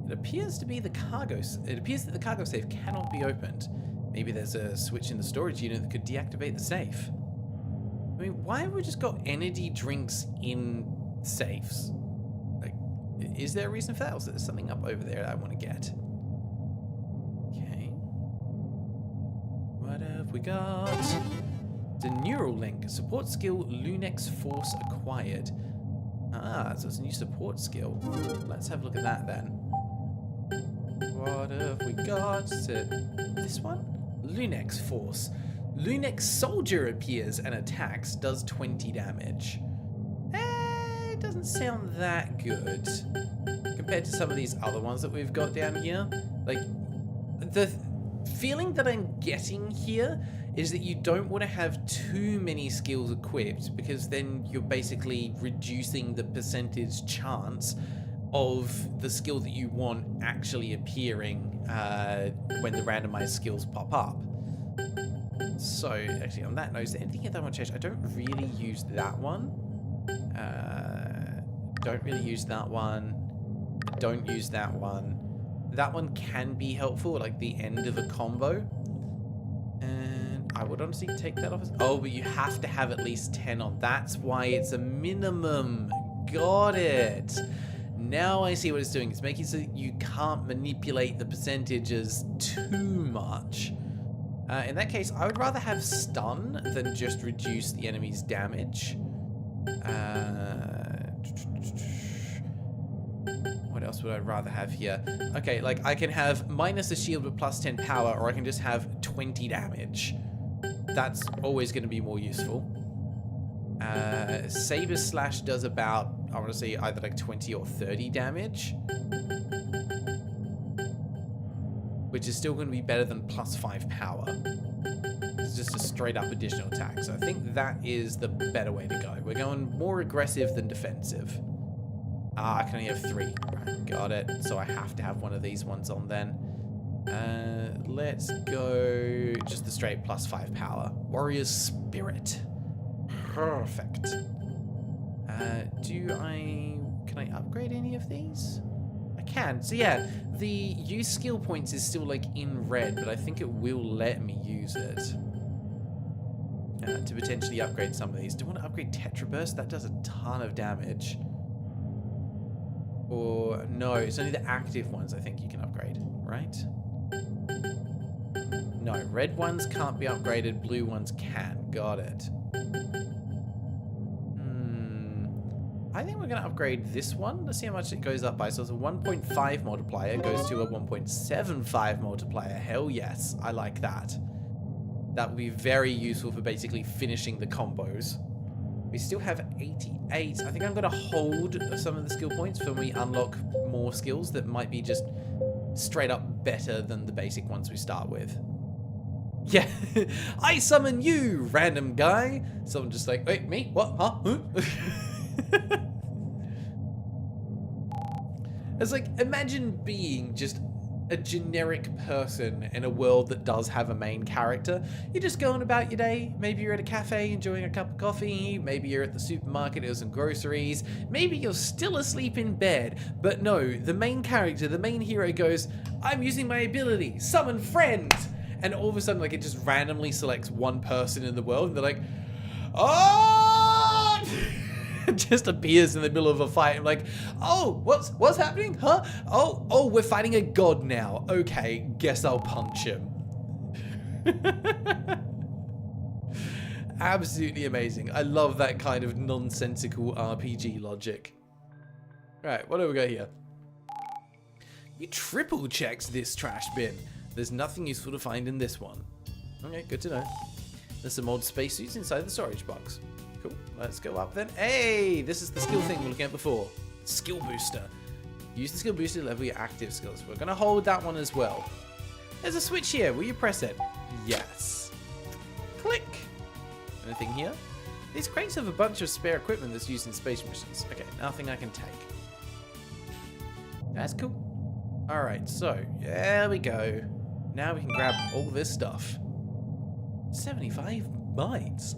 It appears to be the cargo. It appears that the cargo safe cannot be opened. Maybe there's a switch in the storage unit that could deactivate the safe. I mean, why have we just got energy drinks in safes? Like, is there a reason for that? Or is there something up over there that I want to get? Okay. What have we got? The Neuralink. Support skill Lunex Force acquired. Ah, so it's a new support skill. Let's have a look at that then. What have we got? Is it this one? Lunex Force. Lunex Soldier appears and attacks, does 20 damage. It doesn't sound that good compared to some of these other ones that we've got down here. Like, the feeling that I'm getting here is that you don't want to have too many skills equipped, because then you're basically reducing the percentage chance of the skill that you want actually appearing when the randomized skills pop up. So, actually, on that note, is there anything that I want to change? I don't really use that one. Don't really use that one. Don't use that one. That one can be helpful at like the end of a combo. And I would honestly take that off. Oh, but you have to have at least 10 on. That's why it's a minimum. Got it. Now I see what it's doing. It's making so that you can't manipulate the percentages too much. In that case, I would rather have stun than just reduce the enemy's damage. What else would I rather have here? Okay, like I can have minus a shield with plus 10 power, or I can just have 20 damage. That's always going to be more useful. Saber Slash does about, I want to say either like 20 or 30 damage. Which is still going to be better than plus 5 power. It's just a straight up additional attack. So I think that is the better way to go. We're going more aggressive than defensive. Ah, I can only have 3. Right, got it. So I have to have one of these ones on then. Let's go just the straight plus 5 power. Warrior's Spirit. Perfect. Can I upgrade any of these? I can. So yeah, the use skill points is still like in red, but I think it will let me use it to potentially upgrade some of these. Do I want to upgrade Tetra Burst? That does a ton of damage. Or no, it's only the active ones I think you can upgrade, right? No, red ones can't be upgraded, blue ones can. Got it. I think we're going to upgrade this one. Let's see how much it goes up by. So it's a 1.5 multiplier. Goes to a 1.75 multiplier. Hell yes. I like that. That would be very useful for basically finishing the combos. We still have 88. I think I'm going to hold some of the skill points for when we unlock more skills that might be just straight up better than the basic ones we start with. Yeah. I summon you, random guy. Someone just like, wait, me? What? Huh? It's like, imagine being just a generic person in a world that does have a main character. You're just going about your day. Maybe you're at a cafe enjoying a cup of coffee. Maybe you're at the supermarket with some groceries. Maybe you're still asleep in bed. But no, the main character, the main hero goes, I'm using my ability, summon friend. And all of a sudden, like, it just randomly selects one person in the world, and they're like, oh! It just appears in the middle of a fight. I'm like, oh, what's happening? Huh? Oh, we're fighting a god now. Okay, guess I'll punch him. Absolutely amazing. I love that kind of nonsensical RPG logic. Right, what do we got here? You triple checked this trash bin. There's nothing useful to find in this one. Okay, good to know. There's some old spacesuits inside the storage box. Cool, let's go up then. Hey, this is the skill thing we were looking at before. Skill booster. Use the skill booster to level your active skills. We're gonna hold that one as well. There's a switch here, will you press it? Yes. Click. Anything here? These crates have a bunch of spare equipment that's used in space missions. Okay, nothing I can take. That's cool. Alright, so, there we go. Now we can grab all this stuff. 75 bytes.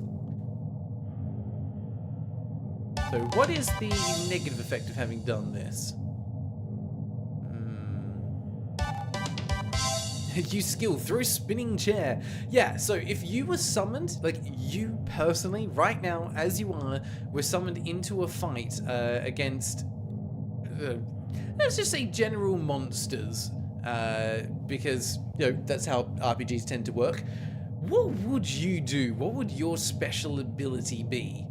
So what is the negative effect of having done this? Use skill, throw spinning chair. Yeah, so if you were summoned, like you personally, right now, as you are, were summoned into a fight against, let's just say general monsters, because, you know, that's how RPGs tend to work. What would you do? What would your special ability be?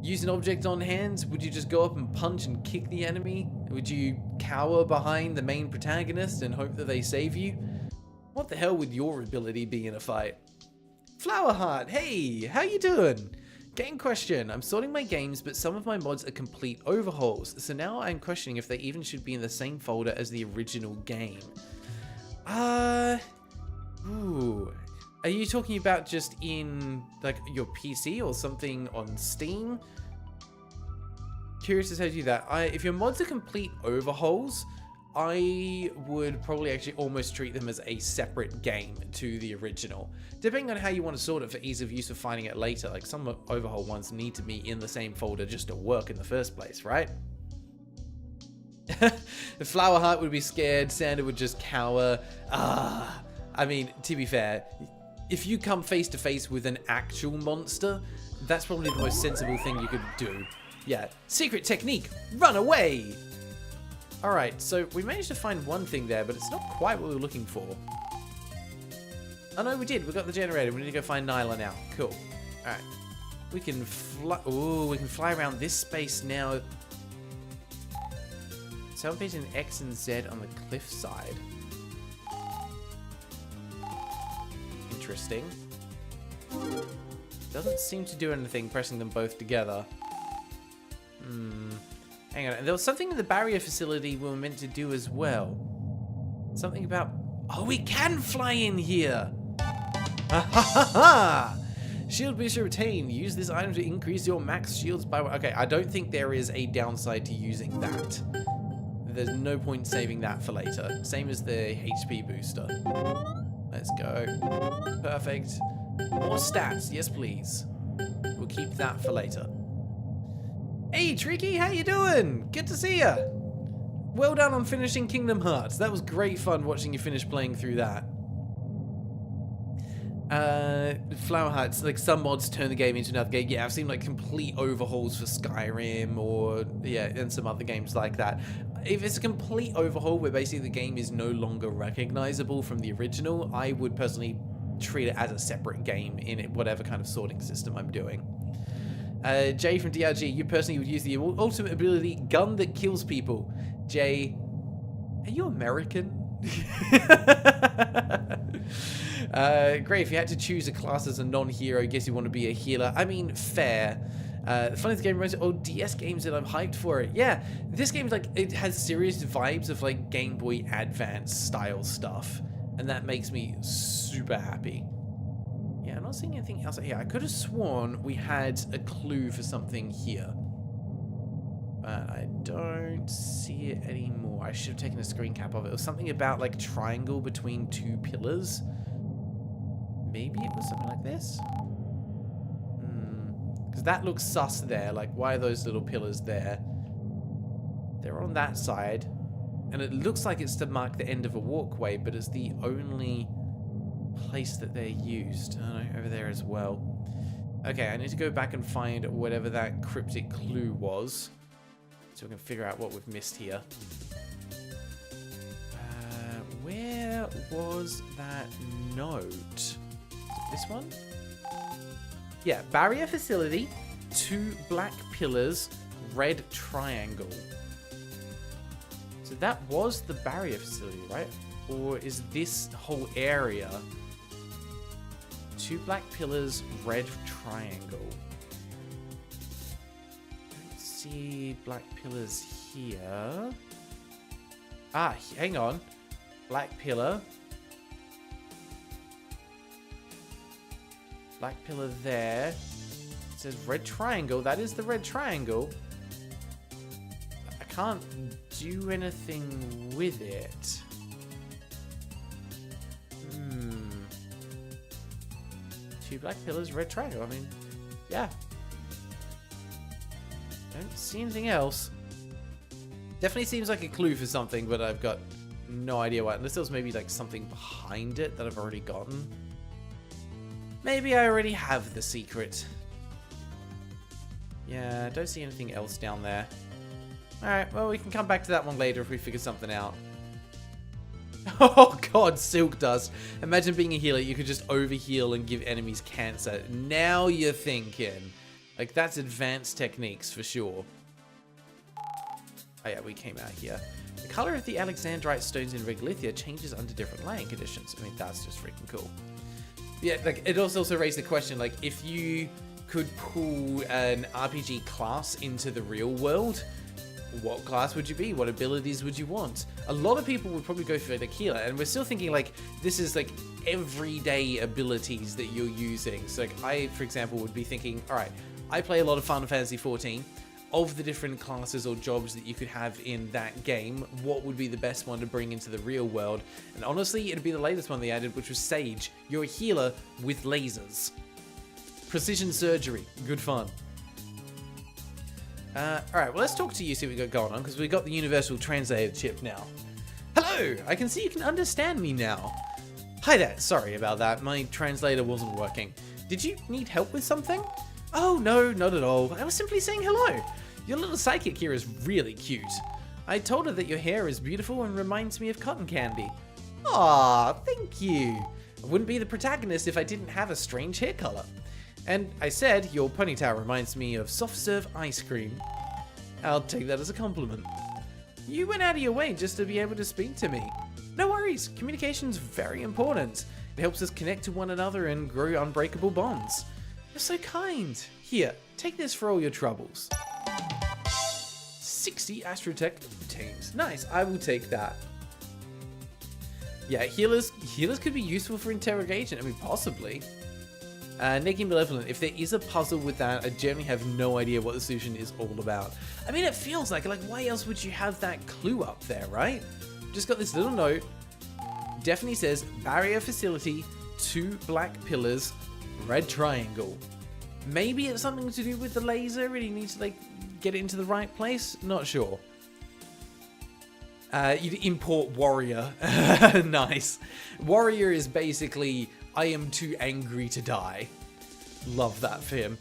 Use an object on hand? Would you just go up and punch and kick the enemy? Would you cower behind the main protagonist and hope that they save you? What the hell would your ability be in a fight? Flowerheart, hey, how you doing? Game question. I'm sorting my games, but some of my mods are complete overhauls, so now I'm questioning if they even should be in the same folder as the original game. Ooh. Are you talking about just in, like, your PC or something on Steam? Curious to tell you that. If your mods are complete overhauls, I would probably actually almost treat them as a separate game to the original. Depending on how you want to sort it for ease of use of finding it later. Like, some overhaul ones need to be in the same folder just to work in the first place, right? The Flowerheart would be scared, Sander would just cower. I mean, to be fair, if you come face to face with an actual monster, that's probably the most sensible thing you could do. Yeah, secret technique, run away! Alright, so we managed to find one thing there, but it's not quite what we were looking for. Oh no, we did, we got the generator, we need to go find Nyla now. Cool. Alright. We can fly, ooh, we can fly around this space now. Television X and Z on the cliffside. Interesting. Doesn't seem to do anything pressing them both together. Hang on, there was something in the barrier facility we were meant to do as well. Something about, oh, we can fly in here. Ha ha ha ha! Shield booster retained. Use this item to increase your max shields by one. Okay, I don't think there is a downside to using that. There's no point saving that for later. Same as the HP booster. Let's go. Perfect. More stats, yes please. We'll keep that for later. Hey Tricky, how you doing? Good to see ya. Well done on finishing Kingdom Hearts. That was great fun watching you finish playing through that. Flowerhearts, like some mods turn the game into another game. Yeah, I've seen like complete overhauls for Skyrim or yeah, and some other games like that. If it's a complete overhaul where basically the game is no longer recognizable from the original, I would personally treat it as a separate game in it, whatever kind of sorting system I'm doing. Jay from DRG, you personally would use the ultimate ability, gun that kills people. Jay, are you American? Great, if you had to choose a class as a non-hero, guess you want to be a healer. I mean, fair. The funniest game reminds me of DS games and I'm hyped for it. Yeah, this game, like, it has serious vibes of like Game Boy Advance style stuff. And that makes me super happy. Yeah, I'm not seeing anything else here. I could have sworn we had a clue for something here. But I don't. don't see it anymore. I should have taken a screen cap of it. It was something about like triangle between two pillars. Maybe it was something like this? Because that looks sus there. Like, why are those little pillars there? They're on that side. And it looks like it's to mark the end of a walkway, but it's the only place that they're used. Oh, no, over there as well. Okay, I need to go back and find whatever that cryptic clue was, so we can figure out what we've missed here. Where was that note? Is it this one? Yeah, barrier facility, 2 black pillars, red triangle. So that was the barrier facility, right? Or is this whole area 2 black pillars, red triangle? Let's see black pillars here. Ah, hang on. Black pillar. Black pillar there. It says red triangle. That is the red triangle. I can't do anything with it. 2 black pillars, red triangle. I mean, yeah. Don't see anything else. Definitely seems like a clue for something, but I've got no idea what. Unless there was maybe like something behind it that I've already gotten. Maybe I already have the secret. Yeah, don't see anything else down there. Alright, well, we can come back to that one later if we figure something out. Oh god, silk dust. Imagine being a healer, you could just overheal and give enemies cancer. Now you're thinking. Like, that's advanced techniques for sure. Oh yeah, we came out here. The color of the Alexandrite stones in Reglithia changes under different lighting conditions. I mean, that's just freaking cool. Yeah, like, it also raised the question, like, if you could pull an RPG class into the real world, what class would you be? What abilities would you want? A lot of people would probably go for the healer, and we're still thinking like this is like everyday abilities that you're using. So like I, for example, would be thinking, all right, I play a lot of Final Fantasy 14. Of the different classes or jobs that you could have in that game, what would be the best one to bring into the real world? And honestly, it'd be the latest one they added, which was Sage. You're a healer with lasers. Precision surgery. Good fun. Alright, well, let's talk to you, see what we got going on, because we got the universal translator chip now. Hello! I can see you can understand me now. Hi there, sorry about that. My translator wasn't working. Did you need help with something? Oh, no, not at all. I was simply saying hello. Your little psychic here is really cute. I told her that your hair is beautiful and reminds me of cotton candy. Aw, thank you. I wouldn't be the protagonist if I didn't have a strange hair color. And I said your ponytail reminds me of soft serve ice cream. I'll take that as a compliment. You went out of your way just to be able to speak to me. No worries, communication's very important. It helps us connect to one another and grow unbreakable bonds. You're so kind. Here, take this for all your troubles. 60 Astrotech teams. Nice, I will take that. Yeah, healers could be useful for interrogation. I mean, possibly. Naked Malevolent, if there is a puzzle with that, I generally have no idea what the solution is all about. I mean, it feels like why else would you have that clue up there, right? Just got this little note. Definitely says, barrier facility, 2 black pillars, red triangle. Maybe it's something to do with the laser and he needs to, get it into the right place? Not sure. You'd import warrior. Nice. Warrior is basically, I am too angry to die. Love that for him.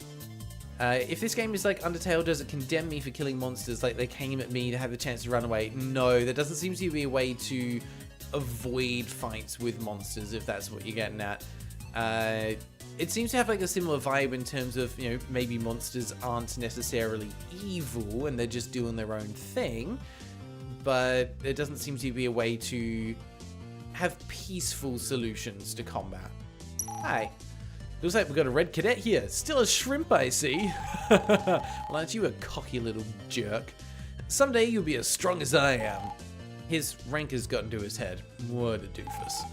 If this game is like Undertale, does it condemn me for killing monsters like they came at me to have the chance to run away? No, there doesn't seem to be a way to avoid fights with monsters, if that's what you're getting at. It seems to have a similar vibe in terms of, maybe monsters aren't necessarily evil and they're just doing their own thing, but there doesn't seem to be a way to have peaceful solutions to combat. Hi. Looks like we've got a red cadet here. Still a shrimp, I see. Well, aren't you a cocky little jerk? Someday you'll be as strong as I am. His rank has gotten to his head. What a doofus.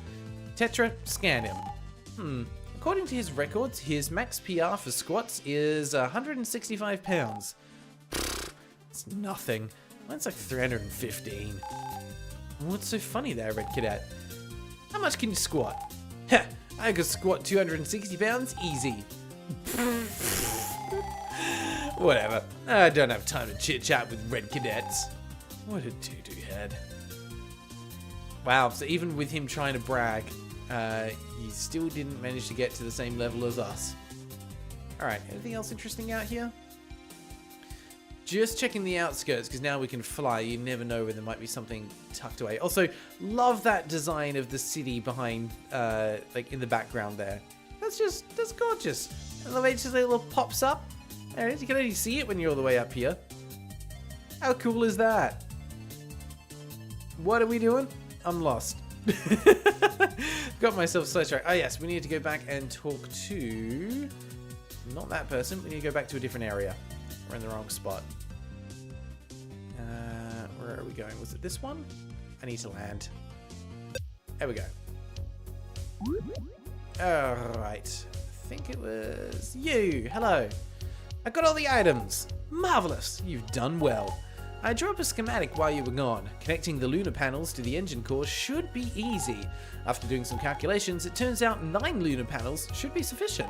Tetra, scan him. According to his records, his max PR for squats is 165 pounds. It's nothing. Mine's like 315. What's so funny there, Red Cadet? How much can you squat? Heh, I could squat 260 pounds easy. Whatever. I don't have time to chit-chat with Red Cadets. What a doo-doo head. Wow, so even with him trying to brag, he still didn't manage to get to the same level as us. Alright, anything else interesting out here? Just checking the outskirts, because now we can fly. You never know where there might be something tucked away. Also, love that design of the city behind, like in the background there. That's gorgeous. And the way it just like, little pops up. There it is. You can only see it when you're all the way up here. How cool is that? What are we doing? I'm lost. Got myself sidetracked. Oh yes, we need to go back and talk to... Not that person. We need to go back to a different area. We're in the wrong spot. Where are we going? Was it this one? I need to land. There we go. Alright. I think it was you. Hello. I got all the items. Marvelous. You've done well. I drew up a schematic while you were gone. Connecting the lunar panels to the engine core should be easy. After doing some calculations, it turns out 9 lunar panels should be sufficient.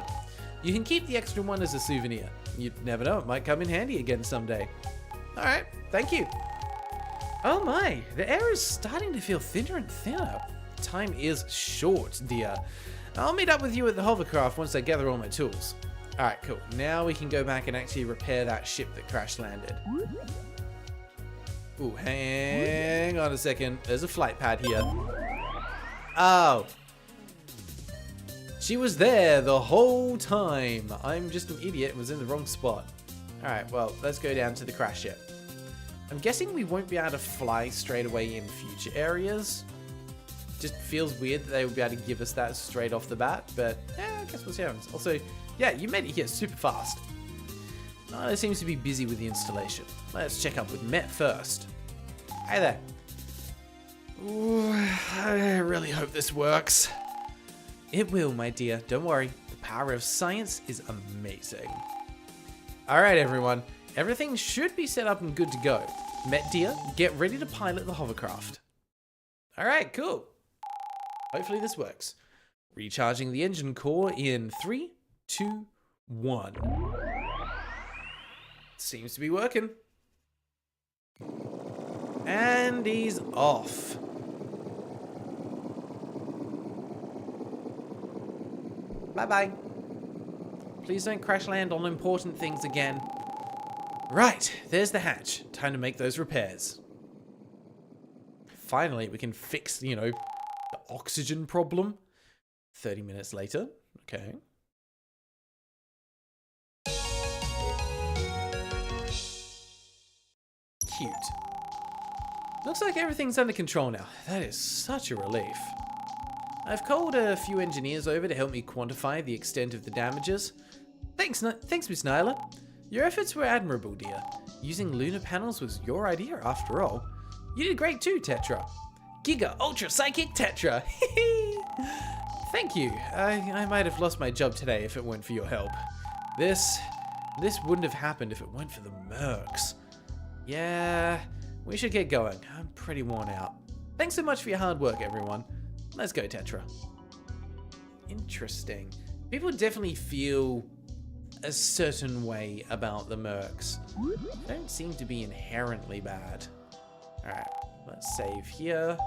You can keep the extra one as a souvenir. You never know, it might come in handy again someday. Alright, thank you. Oh my, the air is starting to feel thinner and thinner. Time is short, dear. I'll meet up with you at the hovercraft once I gather all my tools. Alright, cool. Now we can go back and actually repair that ship that crash landed. Ooh, hang on a second. There's a flight pad here. Oh. She was there the whole time. I'm just an idiot and was in the wrong spot. Alright, well, let's go down to the crash ship. I'm guessing we won't be able to fly straight away in future areas. Just feels weird that they would be able to give us that straight off the bat, but yeah, I guess we'll see what happens. Also, yeah, you made it here super fast. Nyla seems to be busy with the installation. Let's check up with Met first. Hi there. Ooh, I really hope this works. It will, my dear. Don't worry. The power of science is amazing. Alright, everyone. Everything should be set up and good to go. Met, dear, get ready to pilot the hovercraft. Alright, cool. Hopefully this works. Recharging the engine core in 3, 2, 1. Seems to be working. And he's off. Bye-bye. Please don't crash land on important things again. Right, there's the hatch. Time to make those repairs. Finally, we can fix, you know, the oxygen problem. 30 minutes later. Okay. Cute. Looks like everything's under control now. That is such a relief. I've called a few engineers over to help me quantify the extent of the damages. Thanks, Miss Nyla. Your efforts were admirable, dear. Using lunar panels was your idea, after all. You did great too, Tetra. Giga Ultra Psychic Tetra. Thank you. I might have lost my job today if it weren't for your help. This wouldn't have happened if it weren't for the mercs. Yeah, we should get going. I'm pretty worn out. Thanks so much for your hard work, everyone. Let's go, Tetra. Interesting. People definitely feel a certain way about the mercs. They don't seem to be inherently bad. Alright, let's save here.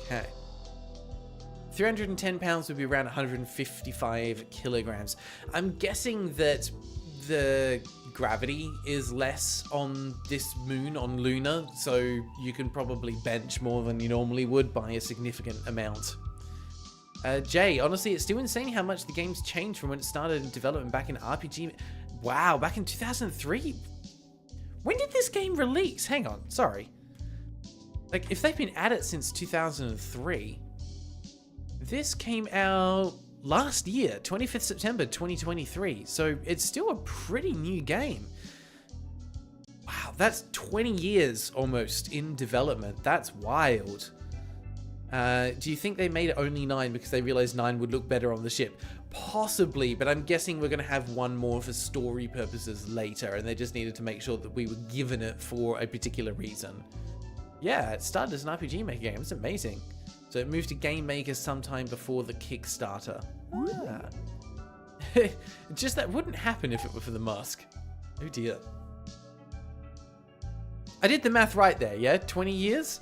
Okay. 310 pounds would be around 155 kilograms. I'm guessing that the gravity is less on this moon, on Luna, so you can probably bench more than you normally would by a significant amount. Jay, honestly, it's still insane how much the game's changed from when it started in development back in RPG. Wow, back in 2003? When did this game release? Hang on, sorry. Like, if they've been at it since 2003, this came out last year, 25th September 2023, so it's still a pretty new game. Wow, that's 20 years almost in development. That's wild. Do you think they made it only 9 because they realized 9 would look better on the ship? Possibly, but I'm guessing we're going to have one more for story purposes later, and they just needed to make sure that we were given it for a particular reason. Yeah, it started as an RPG Maker game. It's amazing. So it moved to Game Maker sometime before the Kickstarter. Ah. Just that wouldn't happen if it were for the Musk. Oh dear. I did the math right there, yeah? 20 years?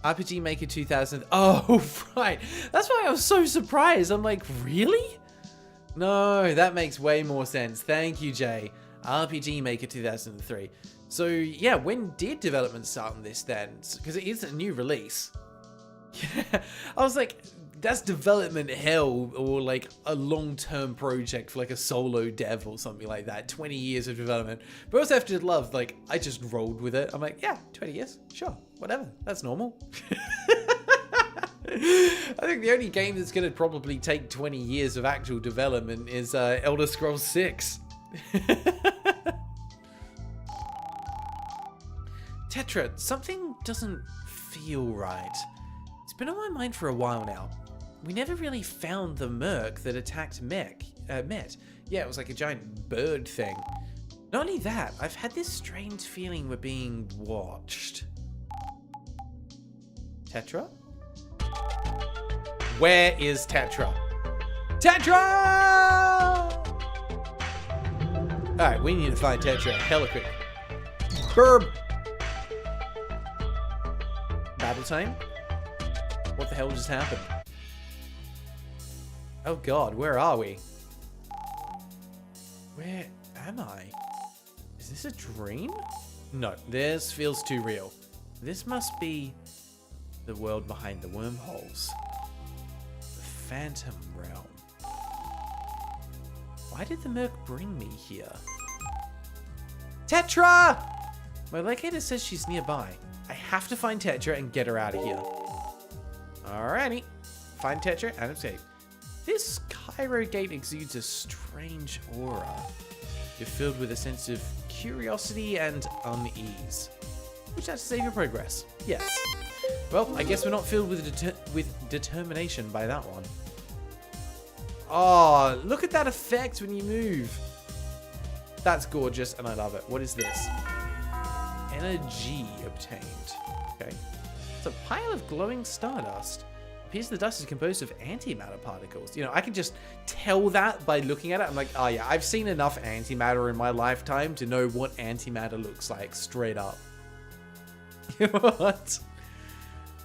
RPG Maker 2000. Oh, right. That's why I was so surprised. I'm like, really? No, that makes way more sense. Thank you, Jay. RPG Maker 2003. So, yeah, when did development start on this then? Because it is a new release. Yeah, I was like, that's development hell, or like a long-term project for like a solo dev or something like that. 20 years of development. But I also have to love, like, I just rolled with it. I'm like, yeah, 20 years, sure, whatever, that's normal. I think the only game that's going to probably take 20 years of actual development is Elder Scrolls 6. Tetra, something doesn't feel right. It's been on my mind for a while now. We never really found the Merc that attacked Met. Yeah, it was like a giant bird thing. Not only that, I've had this strange feeling we're being watched. Tetra? Where is Tetra? Tetra! Alright, we need to find Tetra hella quick. Burb! Battle time? What the hell just happened? Oh god, where are we? Where am I? Is this a dream? No, this feels too real. This must be the world behind the wormholes. The Phantom Realm. Why did the Merc bring me here? Tetra! My locator says she's nearby. I have to find Tetra and get her out of here. Alrighty. Find Tetra and escape. This Cairo gate exudes a strange aura. You're filled with a sense of curiosity and unease. Which has to save your progress. Yes. Well, I guess we're not filled with determination by that one. Oh, look at that effect when you move. That's gorgeous and I love it. What is this? Energy obtained. Okay. It's a pile of glowing stardust. Appears the dust is composed of antimatter particles. You know, I can just tell that by looking at it. I'm like, oh yeah, I've seen enough antimatter in my lifetime to know what antimatter looks like, straight up. What?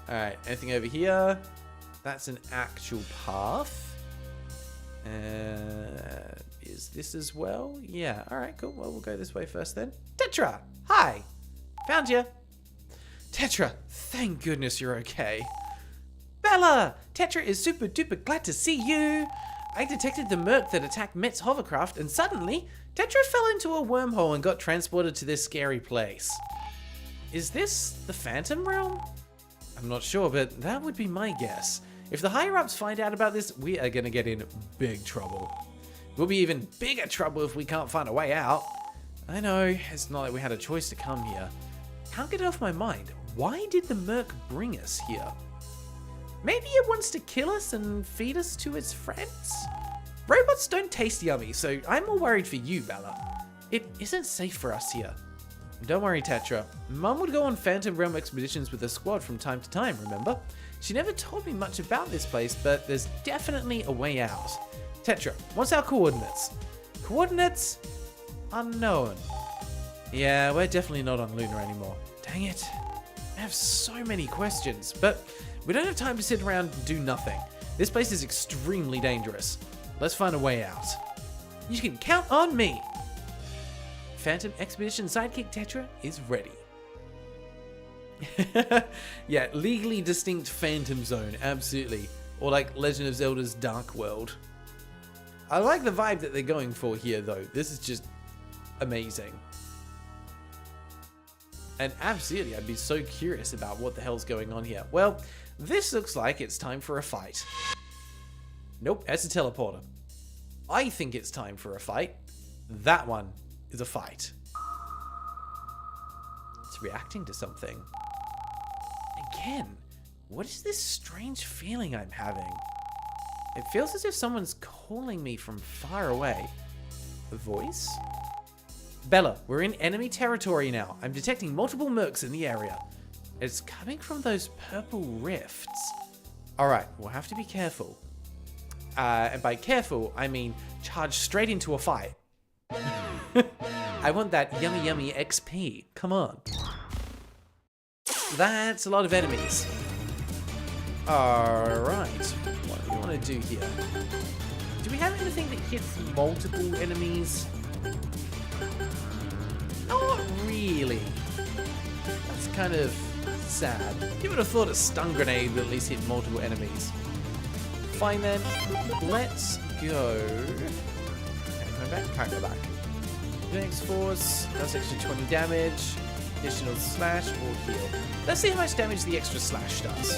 Alright, anything over here? That's an actual path. Is this as well? Yeah, alright, cool. Well, we'll go this way first then. Tetra! Hi! Found you! Tetra, thank goodness you're okay. Bella! Tetra is super duper glad to see you! I detected the Merc that attacked Met's hovercraft and suddenly, Tetra fell into a wormhole and got transported to this scary place. Is this the Phantom Realm? I'm not sure, but that would be my guess. If the higher-ups find out about this, we are gonna get in big trouble. We'll be even bigger trouble if we can't find a way out. I know, it's not like we had a choice to come here. Can't get it off my mind. Why did the Merc bring us here? Maybe it wants to kill us and feed us to its friends? Robots don't taste yummy, so I'm more worried for you, Bella. It isn't safe for us here. Don't worry, Tetra. Mum would go on Phantom Realm expeditions with a squad from time to time, remember? She never told me much about this place, but there's definitely a way out. Tetra, what's our coordinates? Coordinates? Unknown. Yeah, we're definitely not on Lunar anymore. Dang it. I have so many questions, but we don't have time to sit around and do nothing. This place is extremely dangerous. Let's find a way out. You can count on me. Phantom Expedition Sidekick Tetra is ready. Yeah, legally distinct Phantom Zone, absolutely. Or like Legend of Zelda's Dark World. I like the vibe that they're going for here though. This is just amazing. And absolutely, I'd be so curious about what the hell's going on here. Well, this looks like it's time for a fight. Nope, that's a teleporter. I think it's time for a fight. That one is a fight. It's reacting to something. Again, what is this strange feeling I'm having? It feels as if someone's calling me from far away. A voice? Bella, we're in enemy territory now. I'm detecting multiple mercs in the area. It's coming from those purple rifts. Alright, we'll have to be careful. And by careful, I mean charge straight into a fight. I want that yummy yummy XP. Come on. That's a lot of enemies. Alright. What do we want to do here? Do we have anything that hits multiple enemies? Not really. That's kind of sad. You would have thought a stun grenade would at least hit multiple enemies. Fine then. Let's go. Can I go back? Can't go back. Next force does extra 20 damage. Additional slash or heal. Let's see how much damage the extra slash does.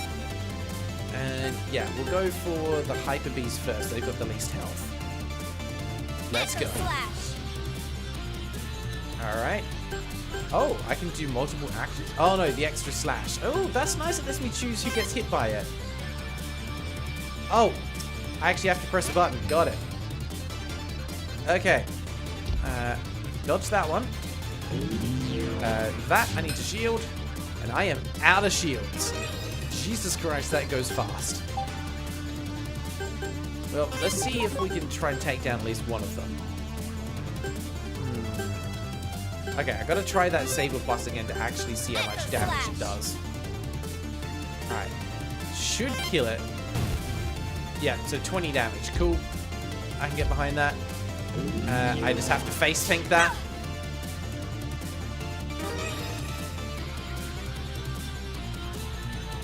And yeah, we'll go for the hyper bees first. They've got the least health. Let's go. Alright. Oh, I can do multiple actions. Oh no, the extra slash. Oh, that's nice. It lets me choose who gets hit by it. Oh, I actually have to press a button. Got it. Okay. Dodge that one. That I need to shield. And I am out of shields. Jesus Christ, that goes fast. Well, let's see if we can try and take down at least one of them. Okay, I gotta try that Saber Plus again to actually see how much damage it does. Alright. Should kill it. Yeah, so 20 damage. Cool. I can get behind that. I just have to face tank that.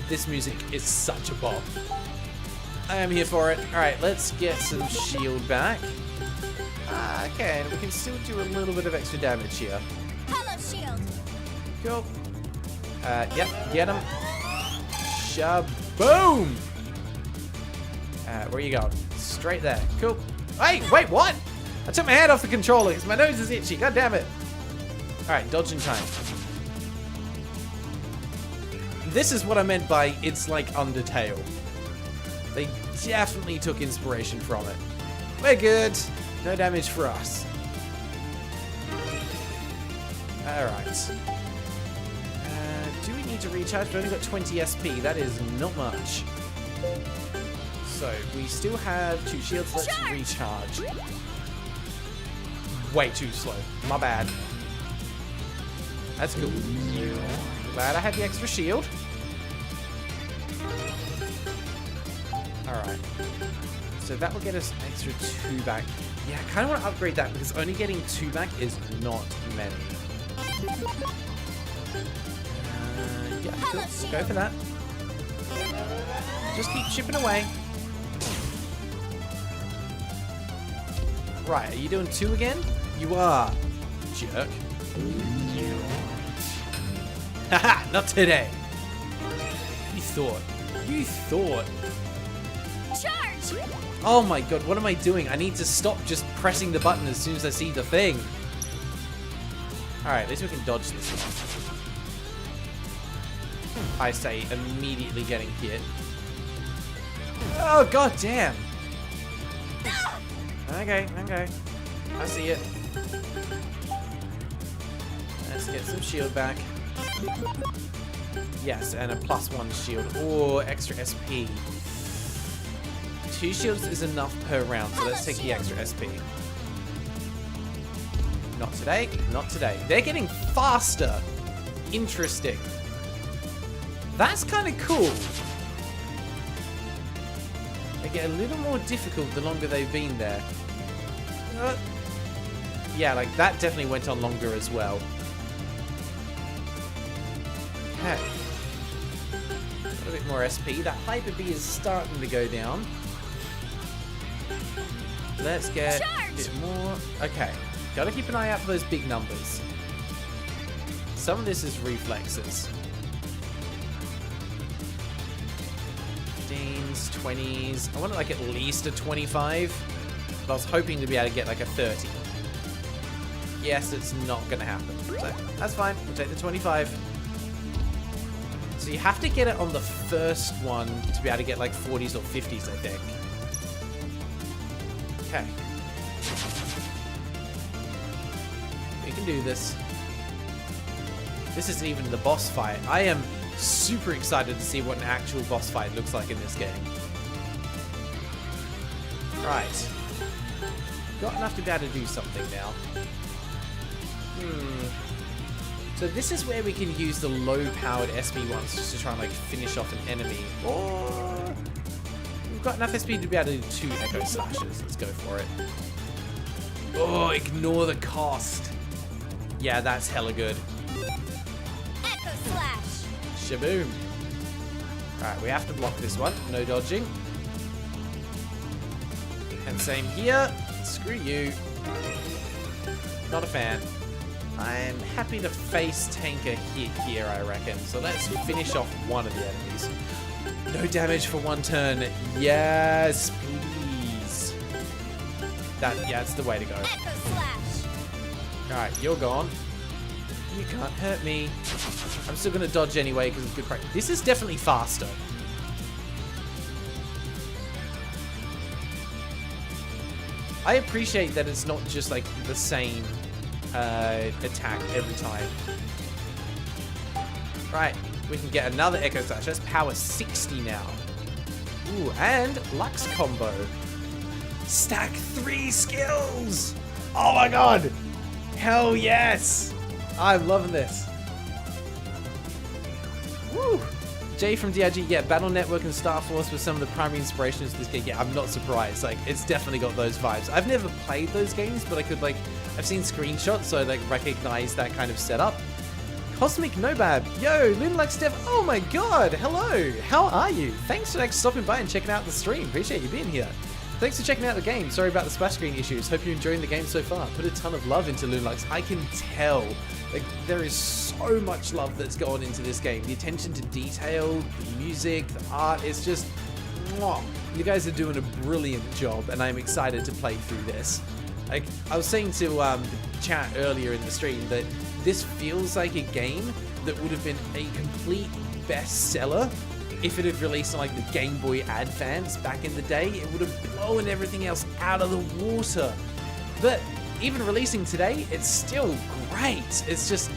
This music is such a bop. I am here for it. Alright, let's get some shield back. Okay, we can still do a little bit of extra damage here. Hollow shield. Cool. Yep, get him. Shaboom! Where are you going? Straight there. Cool. Hey, wait, what? I took my hand off the controller because my nose is itchy. God damn it. Alright, dodge in time. This is what I meant by it's like Undertale. They definitely took inspiration from it. We're good. No damage for us. Alright. Do we need to recharge? We've only got 20 SP. That is not much. So, we still have 2 shields. Let's recharge. Way too slow. My bad. That's cool. Glad I had the extra shield. Alright. So that will get us an extra 2 back. Yeah, I kind of want to upgrade that because only getting 2 back is not many. Yeah, cool. Go for that. Just keep chipping away. Right, are you doing 2 again? You are, jerk. Haha, not today. You thought. Charge! Oh my god, what am I doing? I need to stop just pressing the button as soon as I see the thing. Alright, at least we can dodge this one. I say, immediately getting hit. Oh, god damn. Okay. I see it. Let's get some shield back. Yes, and a +1 shield. Or extra SP. 2 shields is enough per round, so let's take the extra SP. Not today. Not today. They're getting faster. Interesting. That's kind of cool. They get a little more difficult the longer they've been there. Yeah, like that definitely went on longer as well. Okay. Got a bit more SP. That Hyper B is starting to go down. Let's get a bit more. Okay. Gotta keep an eye out for those big numbers. Some of this is reflexes. 15s, 20s. I want like at least a 25. But I was hoping to be able to get like a 30. Yes, it's not gonna happen. So that's fine. We'll take the 25. So you have to get it on the first one to be able to get like 40s or 50s, I think. Okay. We can do this. This isn't even the boss fight. I am super excited to see what an actual boss fight looks like in this game. Right. Got enough to be able to do something now. So this is where we can use the low-powered SB ones just to try and like finish off an enemy. Or we've got enough SP to be able to do 2 Echo Slashes. Let's go for it. Oh, ignore the cost. Yeah, that's hella good. Echo Slash. Shaboom. Alright, we have to block this one. No dodging. And same here. Screw you. Not a fan. I'm happy to face tank a hit here, I reckon. So let's finish off one of the enemies. No damage for 1 turn. Yes, please. That's the way to go. Echo Slash. Alright, you're gone. You can't hurt me. I'm still going to dodge anyway because it's good practice. This is definitely faster. I appreciate that it's not just like the same attack every time. Right, we can get another Echo Slash. That's power 60 now. Ooh, and Lux combo. Stack 3 skills! Oh my god! Hell yes! I'm loving this. Woo! Jay from DIG, yeah, Battle Network and Star Force were some of the primary inspirations to this game. Yeah, I'm not surprised. Like, it's definitely got those vibes. I've never played those games, but I could, like, I've seen screenshots, so I, like, recognize that kind of setup. Cosmic Nobab, yo, LunarLux Dev, oh my god, hello, how are you? Thanks for, like, stopping by and checking out the stream. Appreciate you being here. Thanks for checking out the game. Sorry about the splash screen issues. Hope you're enjoying the game so far. Put a ton of love into LunarLux. I can tell. Like, there is so much love that's gone into this game. The attention to detail, the music, the art, it's just... Mwah. You guys are doing a brilliant job, and I'm excited to play through this. Like, I was saying to the chat earlier in the stream that this feels like a game that would have been a complete bestseller if it had released on like the Game Boy Advance back in the day. It would have blown everything else out of the water. But even releasing today, it's still great. It's just,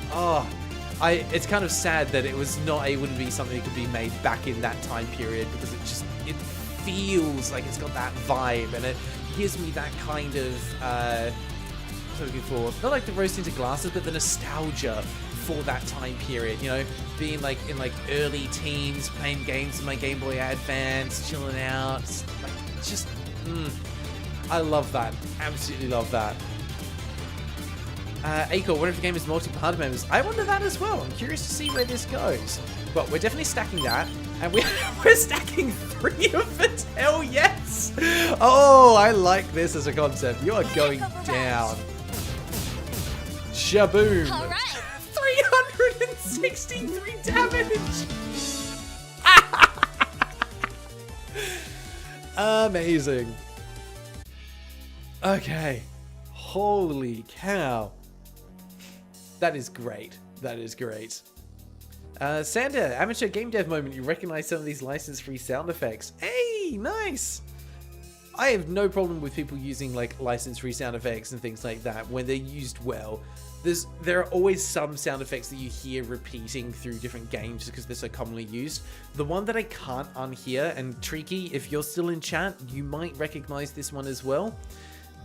it's kind of sad that it wouldn't be something that could be made back in that time period, because it feels like it's got that vibe, and it gives me that kind of, what's I looking for? Not like the rose tinted glasses, but the nostalgia for that time period, you know, being like in like early teens, playing games on my Game Boy Advance, chilling out, like just, I love that, absolutely love that. Acor, what if the game is multi-party members? I wonder that as well. I'm curious to see where this goes. But we're definitely stacking that, and we're stacking 3 of it. Hell yes! Oh, I like this as a concept. You are going down. Shaboom! All right. 363 damage! Amazing. Okay. Holy cow. That is great. That is great. Sander, amateur game dev moment. You recognize some of these license-free sound effects. Hey, nice. I have no problem with people using like license-free sound effects and things like that when they're used well. There are always some sound effects that you hear repeating through different games because they're so commonly used. The one that I can't unhear, and Tricky, if you're still in chat, you might recognize this one as well.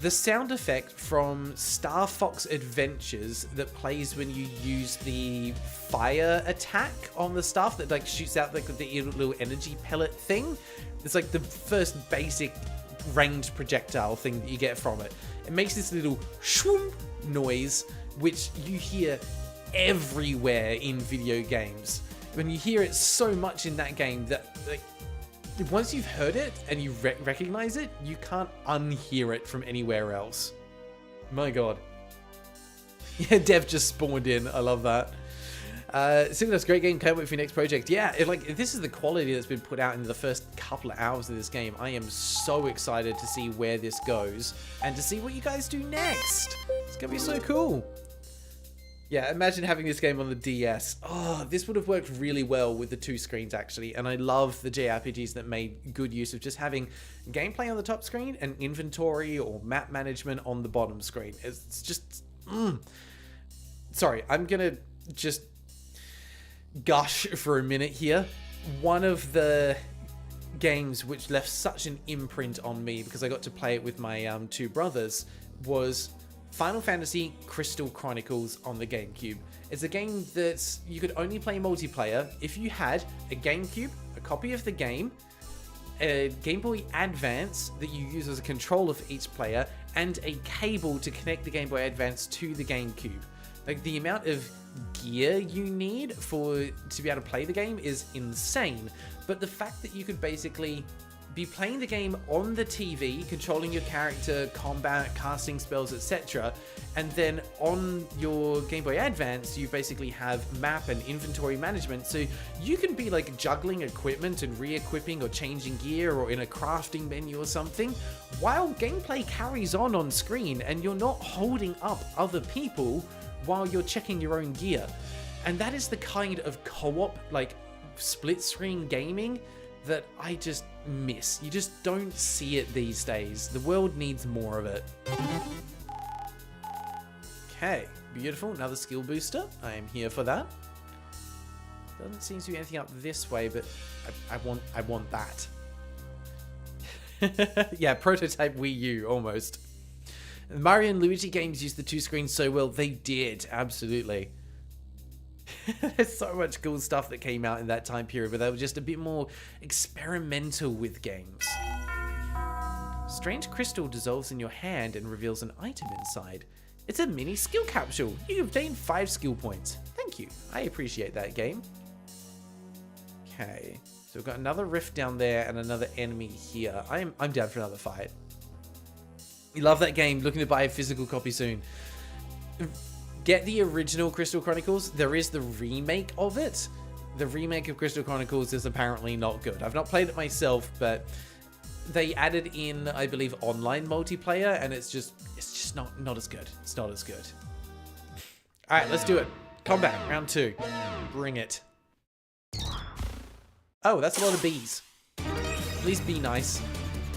The sound effect from Star Fox Adventures that plays when you use the fire attack on the stuff that like shoots out like the little energy pellet thing. It's like the first basic ranged projectile thing that you get from it. It makes this little shwoom noise, which you hear everywhere in video games. When you hear it so much in that game that like, once you've heard it and you recognize it, you can't unhear it from anywhere else. My god. Yeah, Dev just spawned in. I love that. That's great game. Can't wait for your next project. Yeah, if this is the quality that's been put out in the first couple of hours of this game, I am so excited to see where this goes and to see what you guys do next. It's gonna be so cool. Yeah, imagine having this game on the DS. Oh, this would have worked really well with the 2 screens, actually. And I love the JRPGs that made good use of just having gameplay on the top screen and inventory or map management on the bottom screen. It's just... Sorry, I'm going to just gush for a minute here. One of the games which left such an imprint on me, because I got to play it with my 2 brothers, was Final Fantasy Crystal Chronicles on the GameCube. It's a game that you could only play multiplayer if you had a GameCube, a copy of the game, a Game Boy Advance that you use as a controller for each player, and a cable to connect the Game Boy Advance to the GameCube. Like, the amount of gear you need to be able to play the game is insane. But the fact that you could basically be playing the game on the TV, controlling your character, combat, casting spells, etc. And then on your Game Boy Advance, you basically have map and inventory management. So you can be like juggling equipment and re-equipping or changing gear or in a crafting menu or something, while gameplay carries on screen and you're not holding up other people while you're checking your own gear. And that is the kind of co-op, like split screen gaming that I just miss. You just don't see it these days. The world needs more of it. Okay, beautiful. Another skill booster. I am here for that. Doesn't seem to be anything up this way, but I want that. Yeah, prototype Wii U, almost. Mario and Luigi games used the 2 screens so well. They did, absolutely. There's so much cool stuff that came out in that time period, but they were just a bit more experimental with games. Strange crystal dissolves in your hand and reveals an item inside. It's a mini skill capsule. You obtain 5 skill points. Thank you. I appreciate that, game. Okay, so we've got another rift down there and another enemy here. I'm down for another fight. You love that game. Looking to buy a physical copy soon. Get the original Crystal Chronicles. There is the remake of it. The remake of Crystal Chronicles is apparently not good. I've not played it myself, but they added in, I believe, online multiplayer, and it's just not as good. It's not as good. All right, let's do it. Combat, round 2. Bring it. Oh, that's a lot of bees. Please be nice.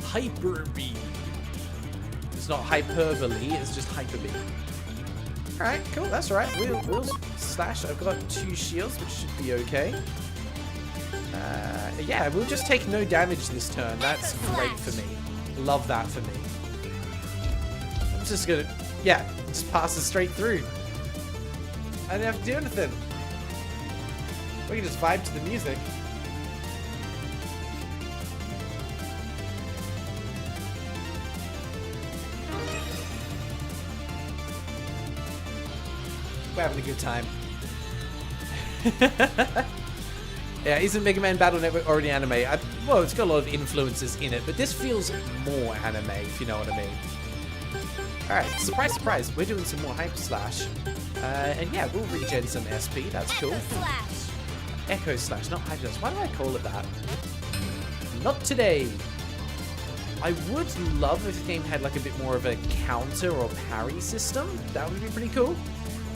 Hyper bee. It's not hyperbole, it's just hyper bee. Alright, cool, that's right. We'll slash. I've got 2 shields, which should be okay. Yeah, we'll just take no damage this turn. That's great for me. Love that for me. I'm just gonna, yeah, just pass it straight through. I didn't have to do anything. We can just vibe to the music. We're having a good time. Yeah, isn't Megaman Battle Network already anime? Well, it's got a lot of influences in it, but this feels more anime, if you know what I mean. Alright, surprise, surprise, we're doing some more Hyper Slash. And yeah, we'll regen some SP, that's cool. Echo Slash, not Hyper Slash. Why do I call it that? Not today. I would love if the game had like a bit more of a counter or parry system. That would be pretty cool.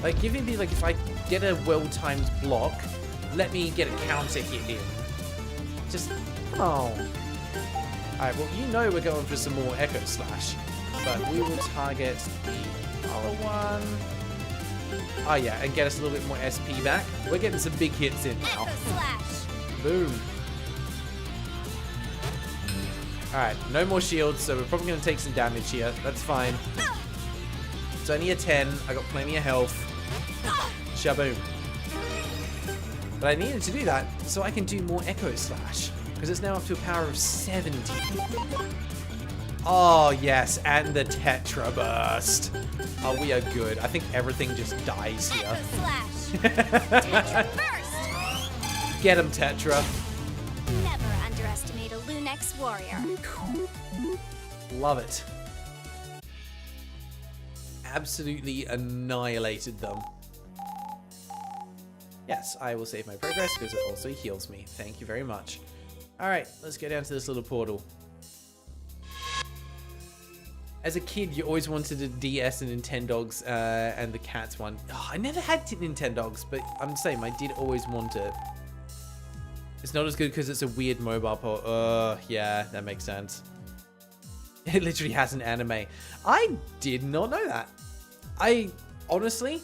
Like, giving me, like, if I get a well-timed block, let me get a counter hit in. Just, oh. Alright, well, you know we're going for some more Echo Slash. But we will target the other one. Oh, yeah, and get us a little bit more SP back. We're getting some big hits in now. Boom. Alright, no more shields, so we're probably going to take some damage here. That's fine. It's only a 10. I got plenty of health. Shaboom. But I needed to do that so I can do more Echo Slash, because it's now up to a power of 70. Oh, yes, and the Tetra Burst. Oh, we are good. I think everything just dies here. Tetra Burst. Get him, Tetra. Never underestimate a LunarLux warrior. Love it. Absolutely annihilated them. Yes, I will save my progress because it also heals me. Thank you very much. Alright, let's go down to this little portal. as a kid, you always wanted a DS and Nintendogs and the Cats one. Oh, I never had Nintendogs, but I'm saying I did always want it. It's not as good because it's a weird mobile port. Yeah, that makes sense. It literally has an anime. I did not know that. Honestly,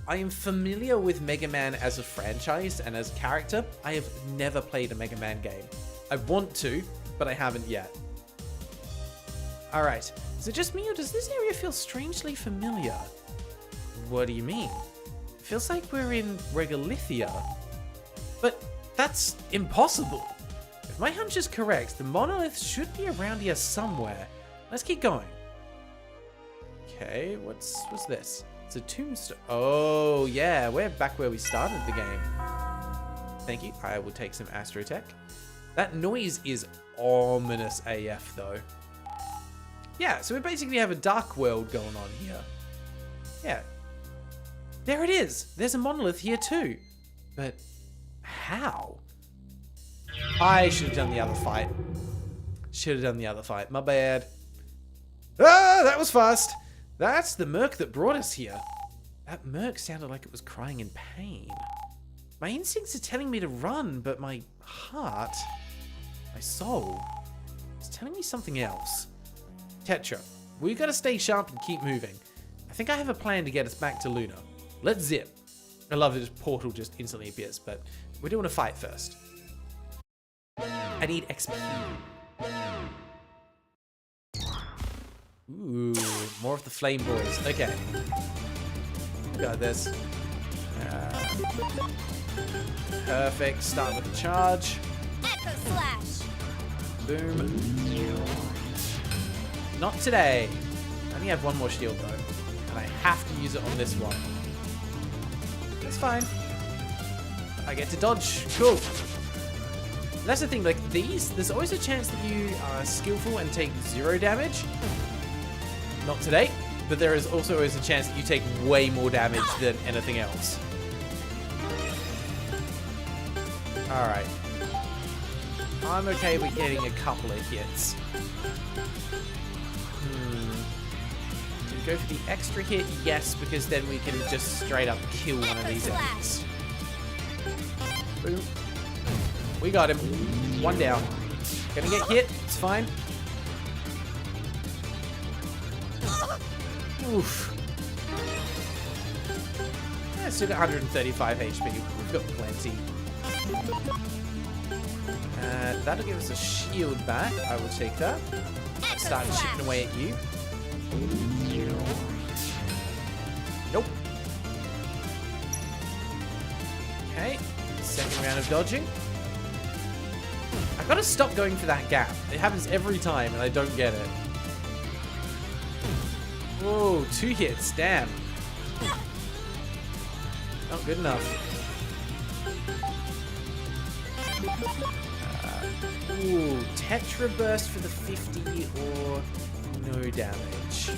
I am familiar with Mega Man as a franchise and as a character. I have never played a Mega Man game. I want to, but I haven't yet. Alright, is it just me or does this area feel strangely familiar? What do you mean? It feels like we're in Regalithia. But that's impossible. If my hunch is correct, the monolith should be around here somewhere. Let's keep going. Okay, what's this? It's a tombstone. Oh, yeah, we're back where we started the game. Thank you. I will take some Astrotech. That noise is ominous AF, though. Yeah, so we basically have a dark world going on here. Yeah. There it is. There's a monolith here, too. But how? I should have done the other fight. Should have done the other fight. My bad. Ah, that was fast. That's the Merc that brought us here. That Merc sounded like it was crying in pain. My instincts are telling me to run, but my heart, my soul, is telling me something else. Tetra, we gotta stay sharp and keep moving. I think I have a plan to get us back to Luna. Let's zip. I love that this portal just instantly appears, but we're doing a fight first. I need XP. Ooh, more of the flame boys. Okay. Got this. Perfect. Start with the charge. Echo Slash. Boom. Not today. I only have one more shield though. And I have to use it on this one. That's fine. I get to dodge. Cool. That's the thing, like these, there's always a chance that you are skillful and take 0 damage. Not today, but there is also always a chance that you take way more damage than anything else. Alright. I'm okay with getting a couple of hits. Do we go for the extra hit? Yes, because then we can just straight up kill one of these enemies. Boom. We got him. One down. Gonna get hit. It's fine. Oof. Yeah, still got 135 HP. We've got plenty. That'll give us a shield back. I will take that. Start chipping away at you. Nope. Okay. Second round of dodging. I gotta stop going for that gap. It happens every time and I don't get it. Whoa, 2 hits, damn. Not good enough. Ooh, Tetra Burst for the 50 or no damage.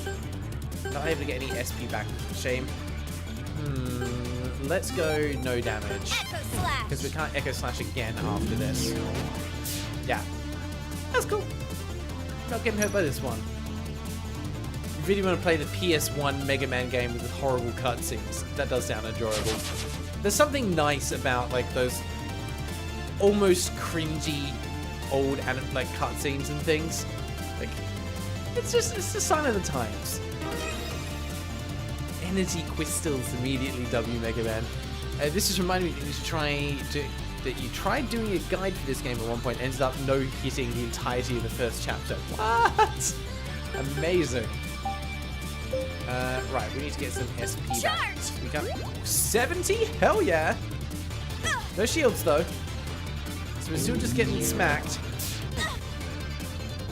Not able to get any SP back, shame. Let's go no damage. Because we can't Echo Slash again after this. Yeah. That's cool. Not getting hurt by this one. You really want to play the PS1 Mega Man game with horrible cutscenes. That does sound enjoyable. There's something nice about like those almost cringy old like cutscenes and things. Like it's the sign of the times. Energy crystals immediately W Mega Man. This just reminded me that you tried doing a guide for this game at one point, ended up no hitting the entirety of the first chapter. What? Amazing. Right, we need to get some SP back. We got 70? Hell yeah! No shields though. So we're still just getting smacked.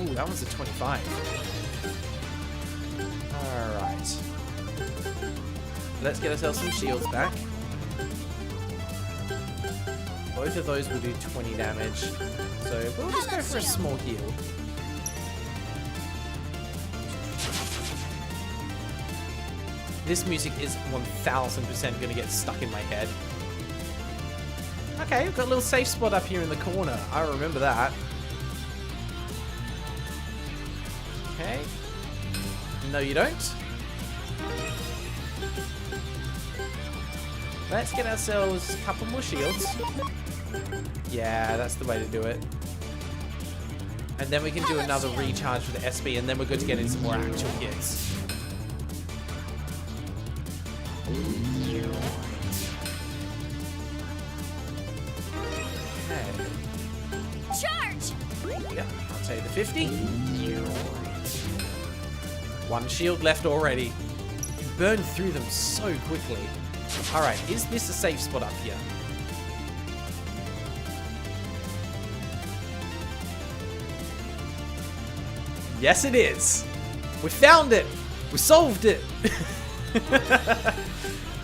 Ooh, that one's a 25. Alright. Let's get ourselves some shields back. Both of those will do 20 damage. So we'll just go for a small heal. This music is 1000% going to get stuck in my head. Okay, we've got a little safe spot up here in the corner. I remember that. Okay. No, you don't. Let's get ourselves a couple more shields. Yeah, that's the way to do it. And then we can do another recharge for the SP, and then we're good to get in some more actual hits. Okay. Charge! Yep, I'll take the 50. One shield left already. You burn through them so quickly. Alright, is this a safe spot up here? Yes, it is. We found it. We solved it.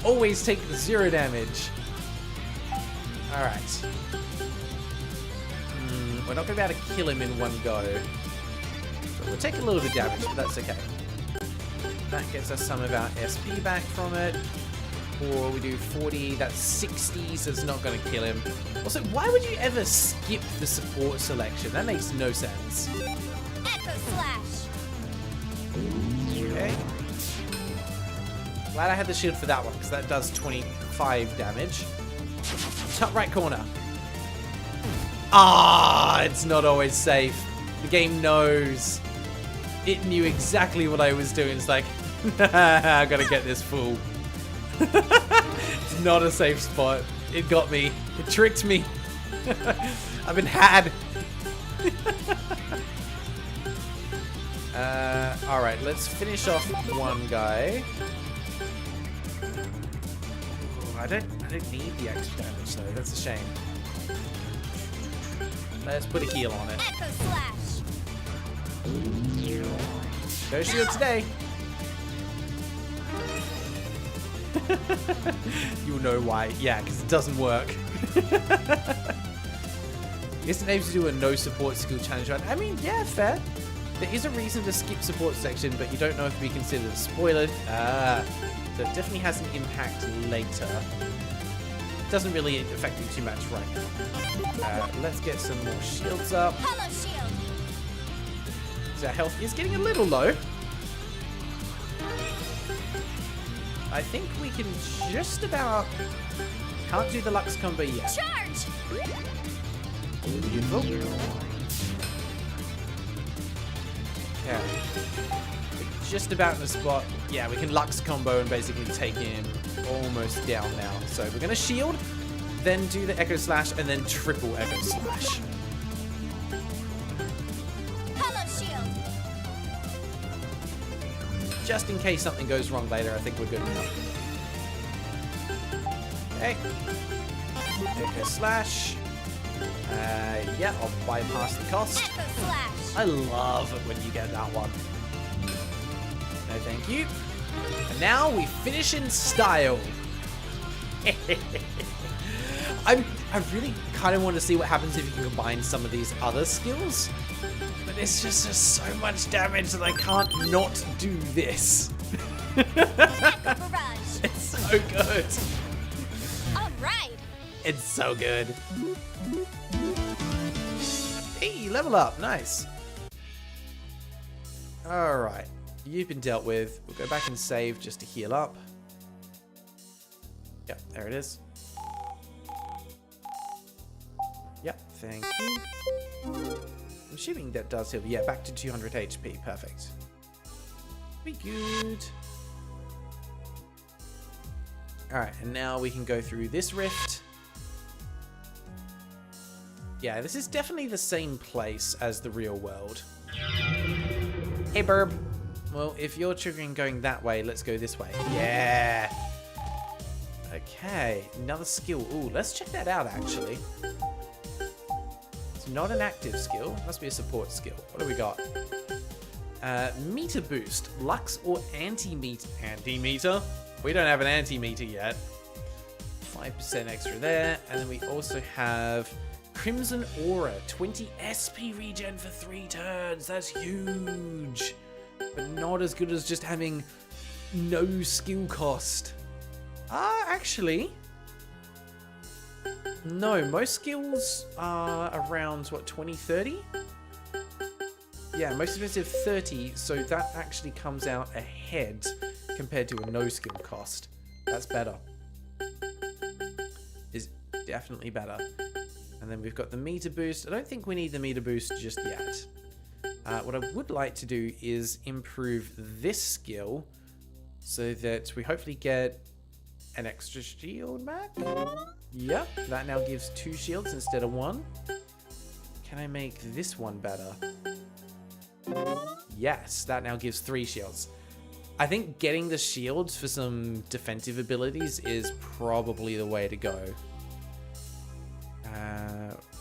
Always take the 0 damage. Alright. We're not going to be able to kill him in one go. So we'll take a little bit of damage, but that's okay. That gets us some of our SP back from it. Or we do 40, that's 60, so it's not going to kill him. Also, why would you ever skip the support selection? That makes no sense. Echo Slash! Okay. Glad I had the shield for that one, because that does 25 damage. Top right corner. Ah, it's not always safe. The game knows. It knew exactly what I was doing. It's like, I gotta get this fool. It's not a safe spot. It got me. It tricked me. I've been had. Alright, let's finish off one guy. Ooh, I don't need the extra damage though. That's a shame. Let's put a heal on it. Echo Slash! Go shield today. You'll know why. Yeah, because it doesn't work. Isn't able to do a no support skill challenge run. I mean, yeah, fair. There is a reason to skip support section, but you don't know if it be considered a spoiler. So it definitely has an impact later. Doesn't really affect you too much right now. Let's get some more shields up. Hollow Shield! So our health is getting a little low. I think we can just about... Can't do the Lux combo yet. Charge! Beautiful. Okay. We're just about in the spot. Yeah, we can Lux combo and basically take him almost down now. So we're going to shield, then do the Echo Slash, and then triple Echo Slash. Hollow Shield! Just in case something goes wrong later, I think we're good now. Okay. Echo Slash. Yeah, I'll bypass the cost. Echo Slash! I love it when you get that one. No, thank you. And now we finish in style. I really kind of want to see what happens if you can combine some of these other skills. But it's just so much damage that I can't not do this. Echo Barrage! It's so good. Alright! It's so good. Hey, level up. Nice. Alright. You've been dealt with. We'll go back and save just to heal up. Yep, there it is. Yep, thank you. I'm assuming that does heal. Yeah, back to 200 HP. Perfect. Be good. Alright, and now we can go through this rift. Yeah, this is definitely the same place as the real world. Hey, Burb. Well, if you're triggering going that way, let's go this way. Yeah. Okay, another skill. Ooh, let's check that out, actually. It's not an active skill. It must be a support skill. What do we got? Meter boost. Lux or anti-meter. Anti-meter? We don't have an anti-meter yet. 5% extra there. And then we also have Crimson Aura. 20 SP regen for 3 turns. That's huge. But not as good as just having no skill cost. Actually. No, most skills are around, what, 20, 30? Yeah, most expensive 30, so that actually comes out ahead compared to a no skill cost. That's better. Is definitely better. And then we've got the meter boost. I don't think we need the meter boost just yet. What I would like to do is improve this skill so that we hopefully get an extra shield back. Yep, that now gives 2 shields instead of 1. Can I make this one better? Yes, that now gives 3 shields. I think getting the shields for some defensive abilities is probably the way to go.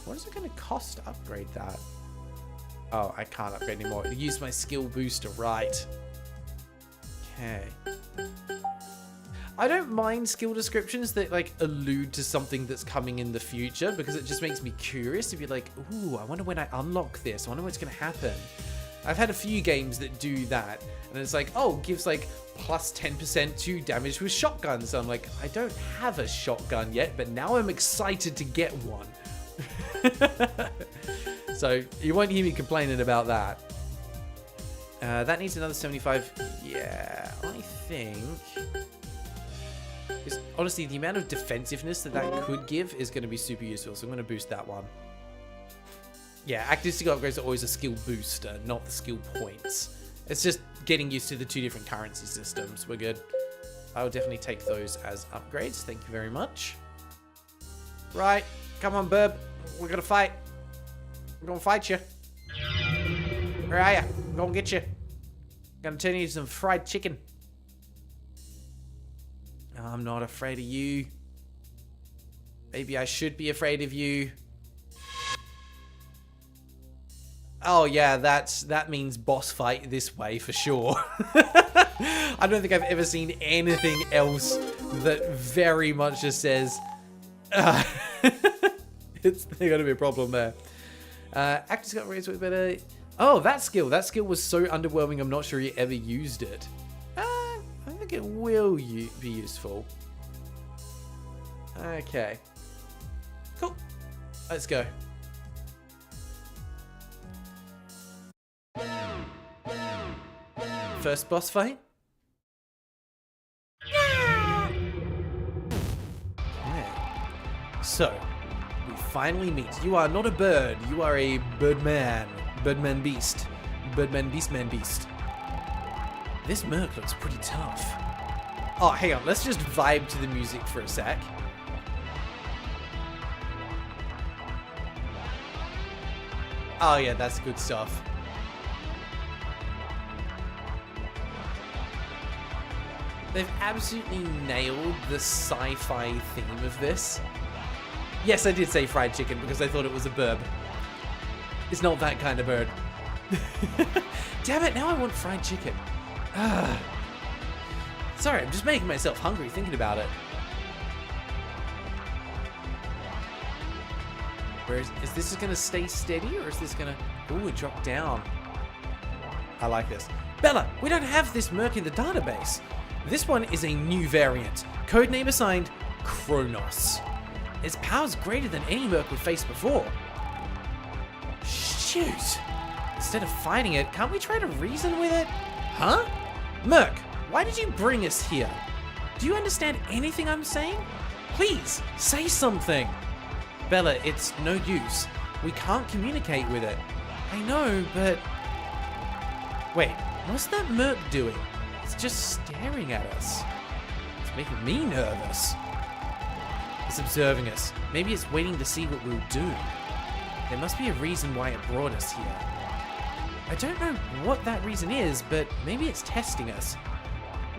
What is it going to cost to upgrade that? Oh, I can't upgrade anymore. Use my skill booster, right. Okay. I don't mind skill descriptions that like allude to something that's coming in the future because it just makes me curious to be like, ooh, I wonder when I unlock this. I wonder what's going to happen. I've had a few games that do that, and it's like, oh, gives like plus 10% to damage with shotguns. So I'm like, I don't have a shotgun yet, but now I'm excited to get one. So you won't hear me complaining about that. That needs another 75. Yeah, I think. Honestly, the amount of defensiveness that could give is going to be super useful. So I'm going to boost that one. Yeah, active skill upgrades are always a skill booster, not the skill points. It's just getting used to the 2 different currency systems. We're good. I will definitely take those as upgrades. Thank you very much. Right. Come on, Burb. We're going to fight. We're going to fight you. Where are you? I'm going to get you. I'm going to turn you into some fried chicken. I'm not afraid of you. Maybe I should be afraid of you. Oh yeah, that means boss fight this way for sure. I don't think I've ever seen anything else that very much just says there's gonna be a problem there. Active skill raise with better. Oh, that skill was so underwhelming. I'm not sure you ever used it. I think it will be useful. Okay, cool. Let's go. First boss fight? Yeah. So, we finally meet. You are not a bird. You are a birdman. Birdman beast. Birdman beastman beast. This merc looks pretty tough. Oh, hang on. Let's just vibe to the music for a sec. Oh yeah, that's good stuff. They've absolutely nailed the sci-fi theme of this. Yes, I did say fried chicken because I thought it was a burb. It's not that kind of bird. Damn it, now I want fried chicken. Sorry, I'm just making myself hungry thinking about it. Where is this going to stay steady or is this going to... Ooh, it dropped down. I like this. Bella, we don't have this merc in the database. This one is a new variant. Codename assigned Kronos. Its power's greater than any merc we've faced before. Shoot. Instead of fighting it, can't we try to reason with it? Huh? Merc, why did you bring us here? Do you understand anything I'm saying? Please, say something. Bella, it's no use. We can't communicate with it. I know, but... Wait, what's that merc doing? It's just staring at us. It's making me nervous. It's observing us. Maybe it's waiting to see what we'll do. There must be a reason why it brought us here. I don't know what that reason is, but maybe it's testing us.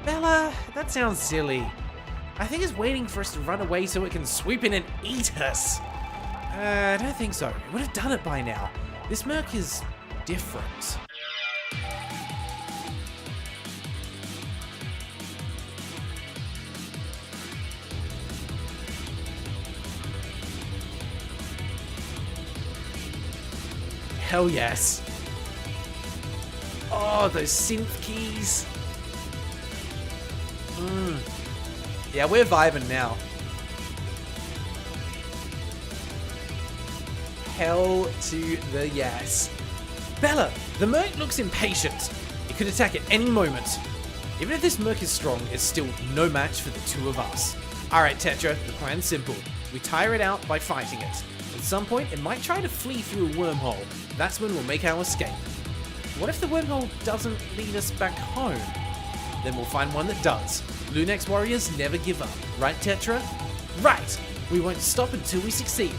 Bella, that sounds silly. I think it's waiting for us to run away so it can swoop in and eat us. I don't think so. It would have done it by now. This merc is different. Hell yes. Oh, those synth keys. Yeah, we're vibing now. Hell to the yes. Bella, the Merc looks impatient. It could attack at any moment. Even if this Merc is strong, it's still no match for the two of us. Alright Tetra, the plan's simple. We tire it out by fighting it. At some point, it might try to flee through a wormhole. That's when we'll make our escape. What if the wormhole doesn't lead us back home? Then we'll find one that does. Lunex warriors never give up. Right, Tetra? Right! We won't stop until we succeed.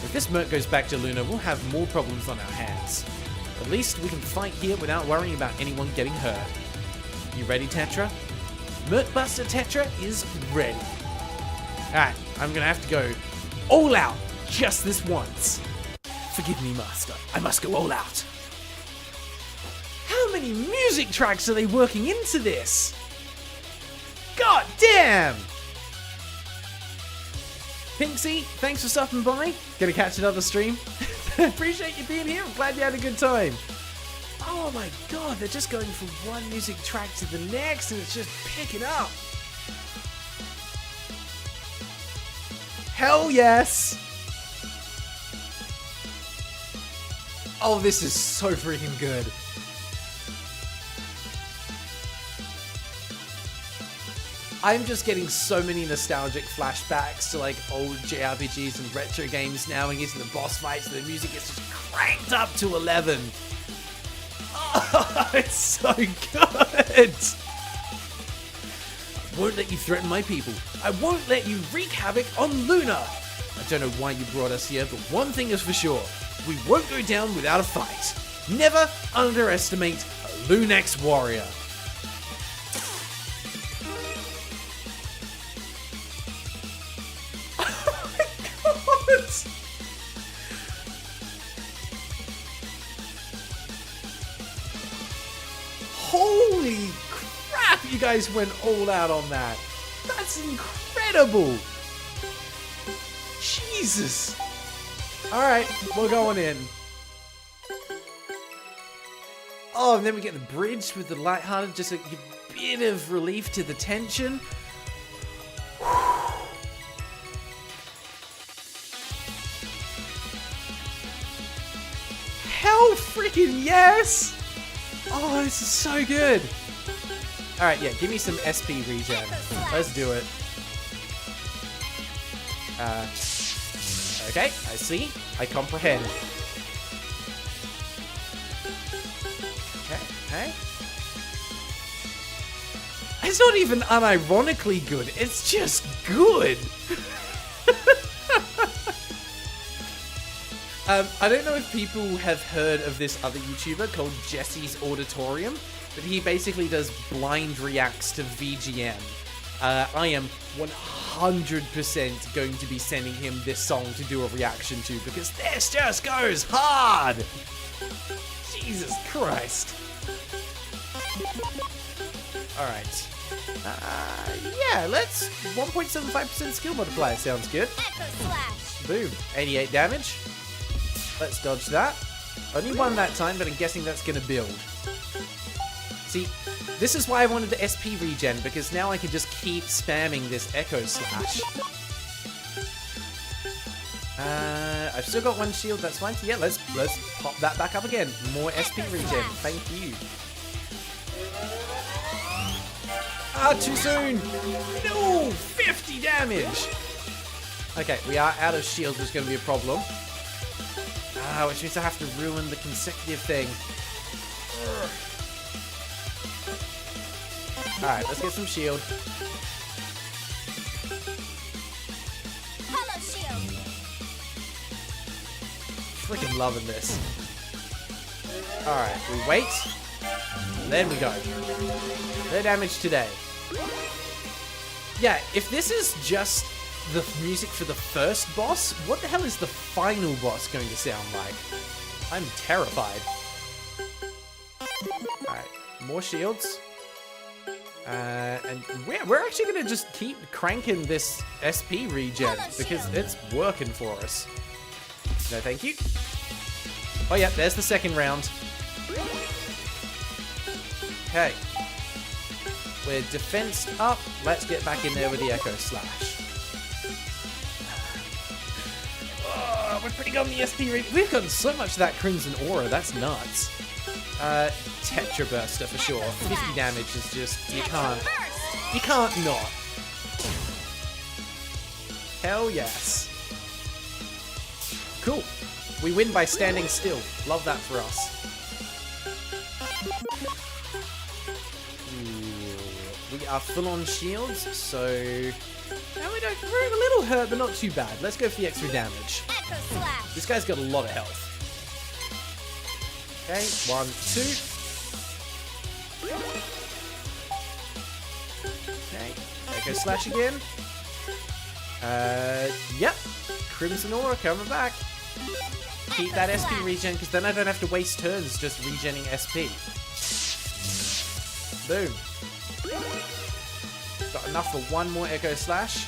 If this Merc goes back to Luna, we'll have more problems on our hands. At least we can fight here without worrying about anyone getting hurt. You ready, Tetra? Mercbuster Tetra is ready. Alright, I'm gonna have to go all out just this once. Forgive me, Master. I must go all out. How many music tracks are they working into this? God damn! Pinksy, thanks for stopping by. Gonna catch another stream. Appreciate you being here. I'm glad you had a good time. Oh my god, they're just going from one music track to the next and it's just picking up. Hell yes! Oh, this is so freaking good. I'm just getting so many nostalgic flashbacks to like old JRPGs and retro games now, and getting the boss fights and the music is just cranked up to 11. Oh, it's so good! I won't let you threaten my people. I won't let you wreak havoc on Luna. I don't know why you brought us here, but one thing is for sure. We won't go down without a fight. Never underestimate a Lunex warrior. Holy crap, you guys went all out on that. That's incredible. Jesus. Alright, we're going in. Oh, and then we get the bridge with the lighthearted, just a bit of relief to the tension. Hell freaking yes! Oh, this is so good. Alright, yeah, give me some SP regen. Let's do it. Okay, I see. I comprehend. Okay. It's not even unironically good. It's just good. I don't know if people have heard of this other YouTuber called Jesse's Auditorium, but he basically does blind reacts to VGM. I am 100% going to be sending him this song to do a reaction to, because this just goes hard! Jesus Christ. Alright. Yeah, let's... 1.75% skill multiplier sounds good. Echo Slash. Boom. 88 damage. Let's dodge that. Only one that time, but I'm guessing that's going to build. See, this is why I wanted the SP regen, because now I can just keep spamming this Echo Slash. I've still got one shield, that's fine. So yeah, let's pop that back up again. More SP regen, thank you. Ah, too soon! No! 50 damage! Okay, we are out of shields, which is going to be a problem. Which means I have to ruin the consecutive thing. Alright, let's get some shield. Hollow shield. Freaking loving this. Alright, we wait. Then we go. No damage today. Yeah, if this is just the music for the first boss, what the hell is the final boss going to sound like? I'm terrified. Alright, more shields. And we're actually going to just keep cranking this SP regen, because it's working for us. No thank you. Oh yeah, there's the second round. Okay. We're defensed up. Let's get back in there with the Echo Slash. we're pretty good on the SP regen. We've gotten so much of that Crimson Aura, that's nuts. Tetra Burster for sure. 50 damage is just, you can't not. Hell yes. Cool. We win by standing still. Love that for us. Ooh, we are full on shields, so... No, we're a little hurt, but not too bad. Let's go for the extra damage. This guy's got a lot of health. Okay, 1, 2. Okay, Echo Slash again. Yep. Crimson Aura coming back. Keep that SP regen, because then I don't have to waste turns just regenning SP. Boom. Got enough for one more Echo Slash.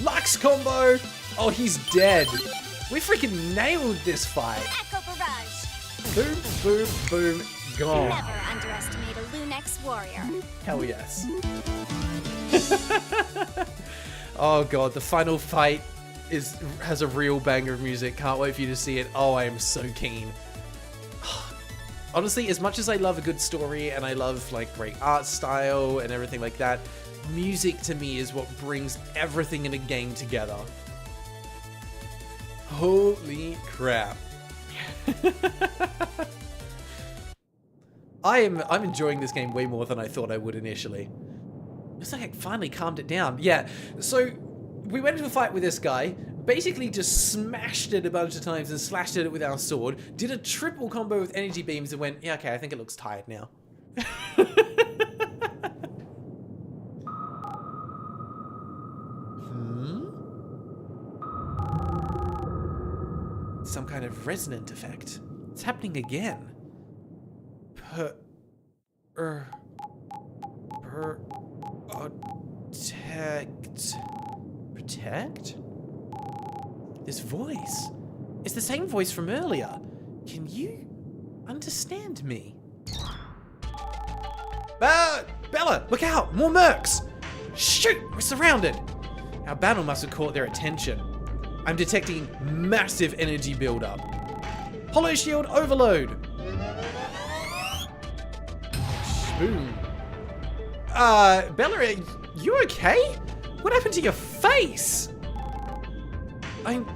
Lux combo! Oh, he's dead. We freaking nailed this fight. Echo Barrage. Boom, boom, boom, gone. Never underestimate a Lunex warrior. Hell yes. Oh god, the final fight has a real banger of music. Can't wait for you to see it. Oh, I am so keen. Honestly, as much as I love a good story and I love like great art style and everything like that, music to me is what brings everything in a game together. Holy crap. I'm enjoying this game way more than I thought I would initially. Looks like I finally calmed it down. Yeah, so we went into a fight with this guy, basically just smashed it a bunch of times and slashed at it with our sword, did a triple combo with energy beams and went, yeah, okay, I think it looks tired now. Some kind of resonant effect. It's happening again. Protect? This voice. It's the same voice from earlier. Can you understand me? Bella, look out! More mercs! Shoot! We're surrounded! Our battle must have caught their attention. I'm detecting massive energy buildup. Hollow Shield overload! Boom. Bella, are you okay? What happened to your face? I'm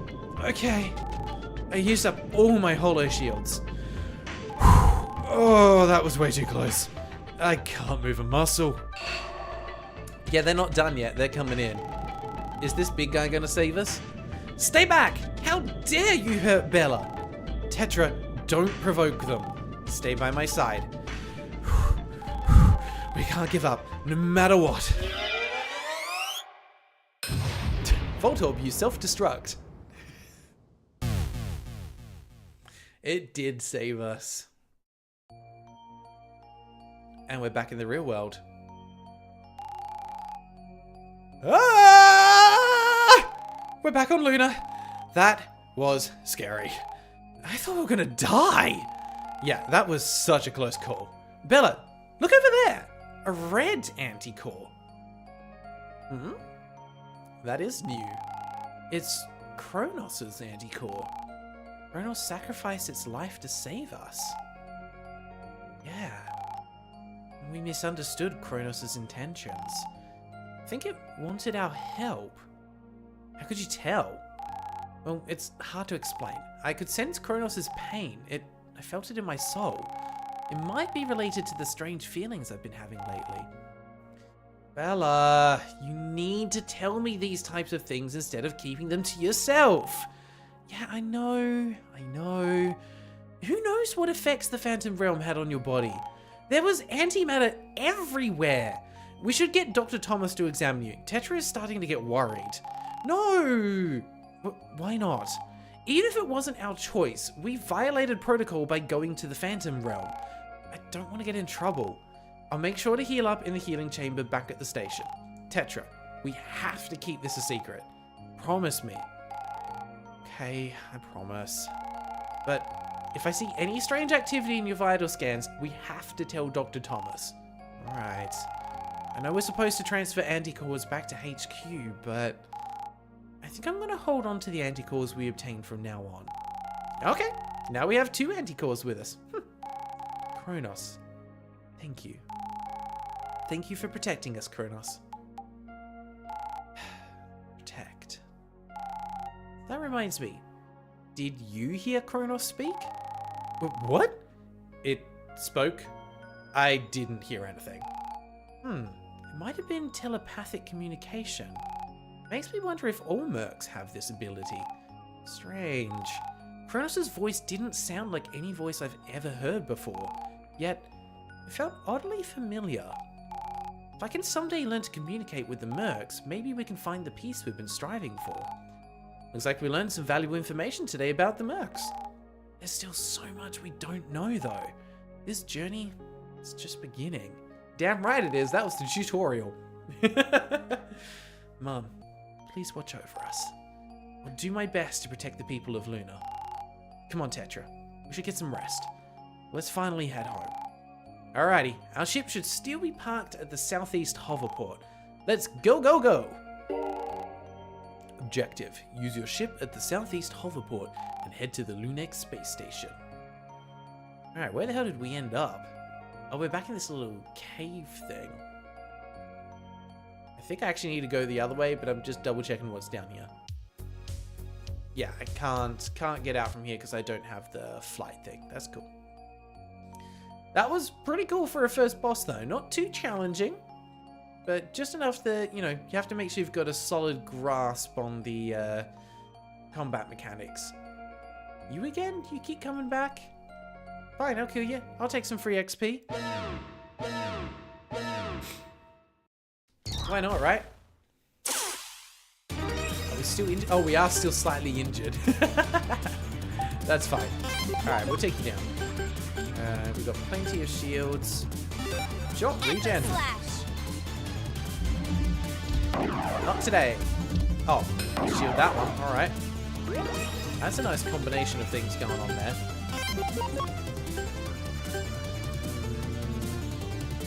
okay. I used up all my Hollow Shields. Oh, that was way too close. I can't move a muscle. Yeah, they're not done yet. They're coming in. Is this big guy gonna save us? Stay back! How dare you hurt Bella? Tetra, don't provoke them. Stay by my side. We can't give up, no matter what. Voltorb, you self-destruct. It did save us. And we're back in the real world. Ah! We're back on Luna. That was scary. I thought we were gonna die. Yeah, that was such a close call. Bella, look over there. A red anti-core. Hmm? That is new. It's Kronos' anti-core. Kronos sacrificed its life to save us. Yeah. We misunderstood Kronos' intentions. I think it wanted our help. How could you tell? Well, it's hard to explain. I could sense Kronos' pain. I felt it in my soul. It might be related to the strange feelings I've been having lately. Bella, you need to tell me these types of things instead of keeping them to yourself. Yeah, I know. Who knows what effects the Phantom Realm had on your body? There was antimatter everywhere. We should get Dr. Thomas to examine you. Tetra is starting to get worried. No! Why not? Even if it wasn't our choice, we violated protocol by going to the Phantom Realm. I don't want to get in trouble. I'll make sure to heal up in the healing chamber back at the station. Tetra, we have to keep this a secret. Promise me. Okay, I promise. But if I see any strange activity in your vital scans, we have to tell Dr. Thomas. Alright. I know we're supposed to transfer anti-cores back to HQ, but I think I'm going to hold on to the anti-cores we obtained from now on. Okay, now we have 2 anti-cores with us. Kronos, thank you. Thank you for protecting us, Kronos. Protect. That reminds me. Did you hear Kronos speak? What? It spoke? I didn't hear anything. It might have been telepathic communication. Makes me wonder if all mercs have this ability. Strange. Kronos' voice didn't sound like any voice I've ever heard before, yet it felt oddly familiar. If I can someday learn to communicate with the mercs, maybe we can find the peace we've been striving for. Looks like we learned some valuable information today about the mercs. There's still so much we don't know though. This journey is just beginning. Damn right it is, that was the tutorial. Mum, please watch over us. I'll do my best to protect the people of Luna. Come on, Tetra. We should get some rest. Let's finally head home. Alrighty, our ship should still be parked at the southeast hoverport. Let's go, go, go! Objective, use your ship at the southeast hoverport and head to the Lunex space station. Alright, where the hell did we end up? Oh, we're back in this little cave thing. I think I actually need to go the other way, but I'm just double checking what's down here. Yeah, I can't get out from here because I don't have the flight thing. That's cool. That was pretty cool for a first boss though. Not too challenging, but just enough that, you know, you have to make sure you've got a solid grasp on the combat mechanics. You again? You keep coming back? Fine, I'll kill you. I'll take some free XP. Why not, right? Are we still injured? Oh, we are still slightly injured. That's fine. Alright, we'll take you down. We've got plenty of shields. Sure, regen. Not today. Oh, shield that one. Alright. That's a nice combination of things going on there.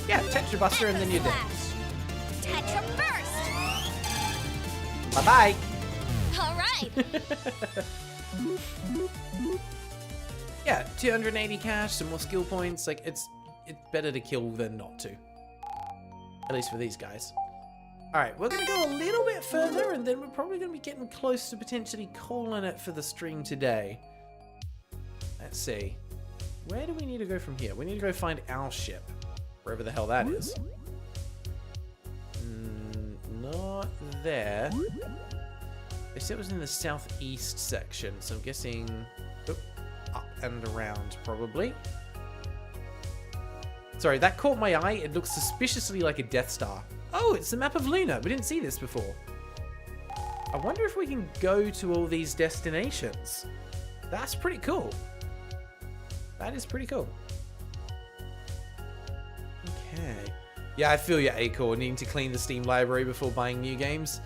Yeah, Tetra Buster and then you're dead. Tetra burst. Bye-bye. All right. Yeah, 280 cash, some more skill points. Like, it's better to kill than not to. At least for these guys. Alright, we're going to go a little bit further, and then we're probably going to be getting close to potentially calling it for the stream today. Let's see. Where do we need to go from here? We need to go find our ship. Wherever the hell that is. Not there. They said it was in the southeast section, so I'm guessing up and around, probably. Sorry, that caught my eye. It looks suspiciously like a Death Star. Oh, it's the map of Luna. We didn't see this before. I wonder if we can go to all these destinations. That's pretty cool. That is pretty cool. Okay. Yeah, I feel your Acorn needing to clean the Steam library before buying new games.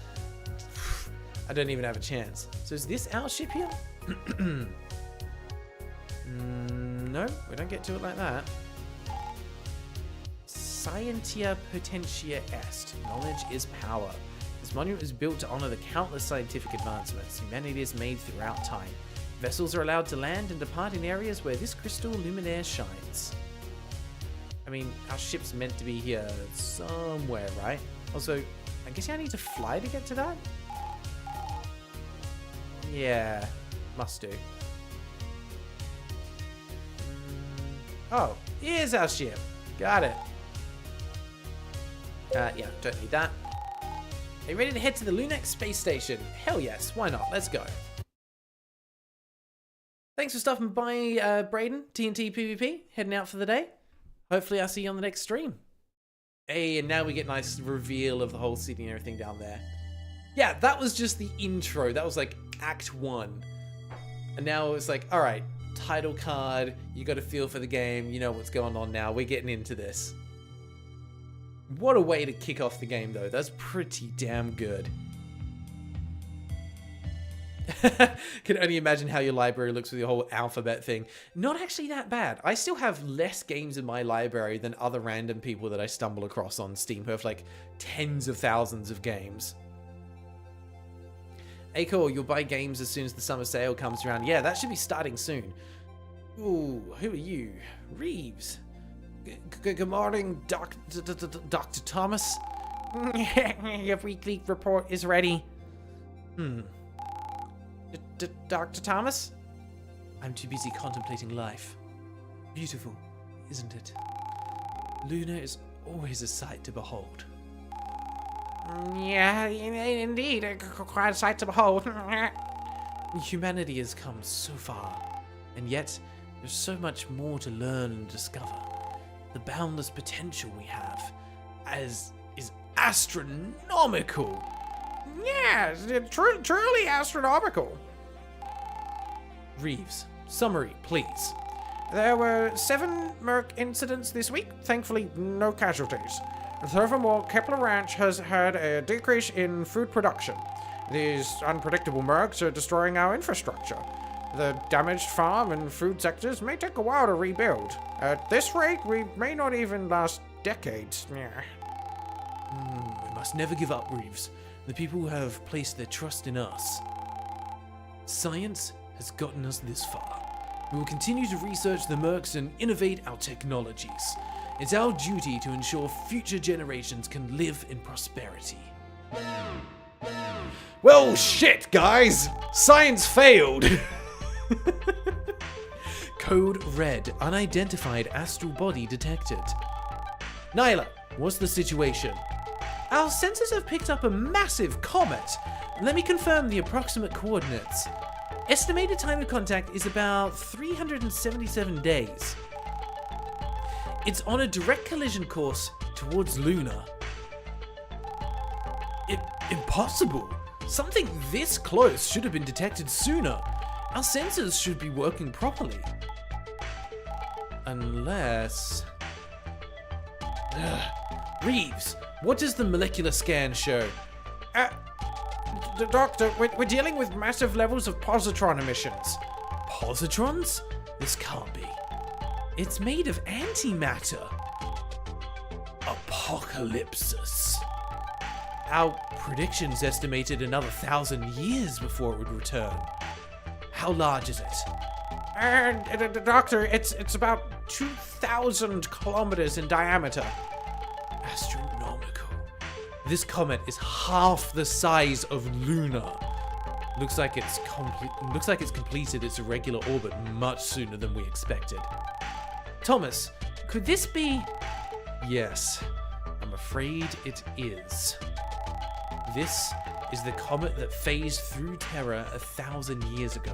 I don't even have a chance. So is this our ship here? No, we don't get to it like that. Scientia Potentia Est. Knowledge is power. This monument was built to honor the countless scientific advancements humanity has made throughout time. Vessels are allowed to land and depart in areas where this crystal luminaire shines. I mean, our ship's meant to be here somewhere, right? Also, I guess I need to fly to get to that? Yeah, must do. Oh, here's our ship. Got it. Yeah, don't need that. Are you ready to head to the Lunex space station? Hell yes, why not? Let's go. Thanks for stopping by, Graeldon, TNT PvP, heading out for the day. Hopefully I'll see you on the next stream. Hey, and now we get a nice reveal of the whole city and everything down there. Yeah, that was just the intro. That was like Act 1. And now it's like, alright, title card, you got a feel for the game, you know what's going on now, we're getting into this. What a way to kick off the game though, that's pretty damn good. Can only imagine how your library looks with your whole alphabet thing. Not actually that bad. I still have less games in my library than other random people that I stumble across on Steam who have like tens of thousands of games. Hey, cool, you'll buy games as soon as the summer sale comes around. Yeah, that should be starting soon. Ooh, who are you? Reeves. Good morning, Dr. Thomas. Your weekly report is ready. Dr. Thomas? I'm too busy contemplating life. Beautiful, isn't it? Luna is always a sight to behold. Yeah, indeed, quite a sight to behold. Humanity has come so far, and yet there's so much more to learn and discover. The boundless potential we have is astronomical. Yeah, truly astronomical. Reeves, summary, please. There were 7 Merc incidents this week, thankfully no casualties. Furthermore, Kepler Ranch has had a decrease in food production. These unpredictable Mercs are destroying our infrastructure. The damaged farm and food sectors may take a while to rebuild. At this rate, we may not even last decades. Yeah. We must never give up, Reeves. The people who have placed their trust in us. Science has gotten us this far. We will continue to research the Mercs and innovate our technologies. It's our duty to ensure future generations can live in prosperity. Well, shit, guys! Science failed! Code red, unidentified astral body detected. Nyla, what's the situation? Our sensors have picked up a massive comet. Let me confirm the approximate coordinates. Estimated time of contact is about 377 days. It's on a direct collision course towards Luna. Impossible! Something this close should have been detected sooner. Our sensors should be working properly. Unless... Reeves, what does the molecular scan show? Doctor, we're dealing with massive levels of positron emissions. Positrons? This can't be. It's made of antimatter. Apocalypsis. Our predictions estimated another 1,000 years before it would return. How large is it? Doctor, it's about 2,000 kilometers in diameter. Astronomical. This comet is half the size of Luna. Looks like it's completed its irregular orbit much sooner than we expected. Thomas, could this be... Yes, I'm afraid it is. This is the comet that phased through Terra 1,000 years ago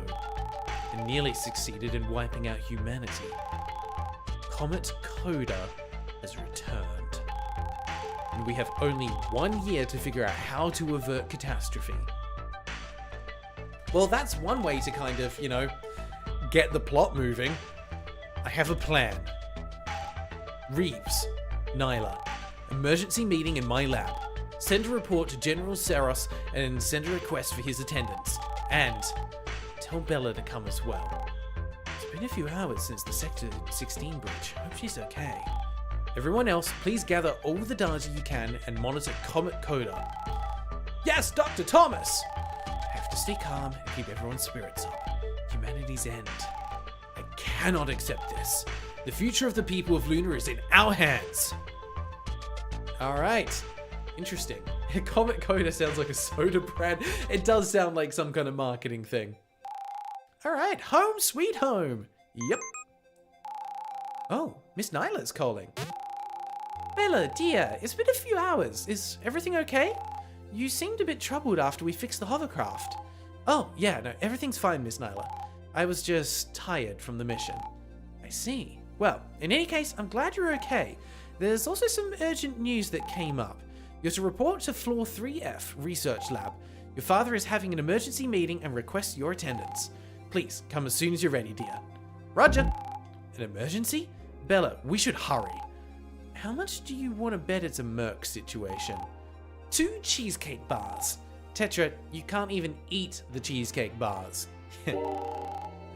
and nearly succeeded in wiping out humanity. Comet Coda has returned. And we have only 1 year to figure out how to avert catastrophe. Well, that's one way to kind of, get the plot moving. I have a plan. Reeves, Nyla, emergency meeting in my lab. Send a report to General Saros and send a request for his attendance. And tell Bella to come as well. It's been a few hours since the Sector 16 bridge. Hope she's okay. Everyone else, please gather all the data you can and monitor Comet Coda. Yes, Dr. Thomas! I have to stay calm and keep everyone's spirits up. Humanity's end. I cannot accept this. The future of the people of Luna is in our hands. Alright. Interesting. Comet Coda sounds like a soda brand. It does sound like some kind of marketing thing. Alright, home sweet home. Yep. Oh, Miss Nyla's calling. Bella, dear, it's been a few hours. Is everything okay? You seemed a bit troubled after we fixed the hovercraft. Oh, yeah, no, everything's fine, Miss Nyla. I was just tired from the mission. I see. Well, in any case, I'm glad you're okay. There's also some urgent news that came up. You're to report to Floor 3F Research Lab. Your father is having an emergency meeting and requests your attendance. Please, come as soon as you're ready, dear. Roger. An emergency? Bella, we should hurry. How much do you want to bet it's a Merc situation? 2 cheesecake bars. Tetra, you can't even eat the cheesecake bars.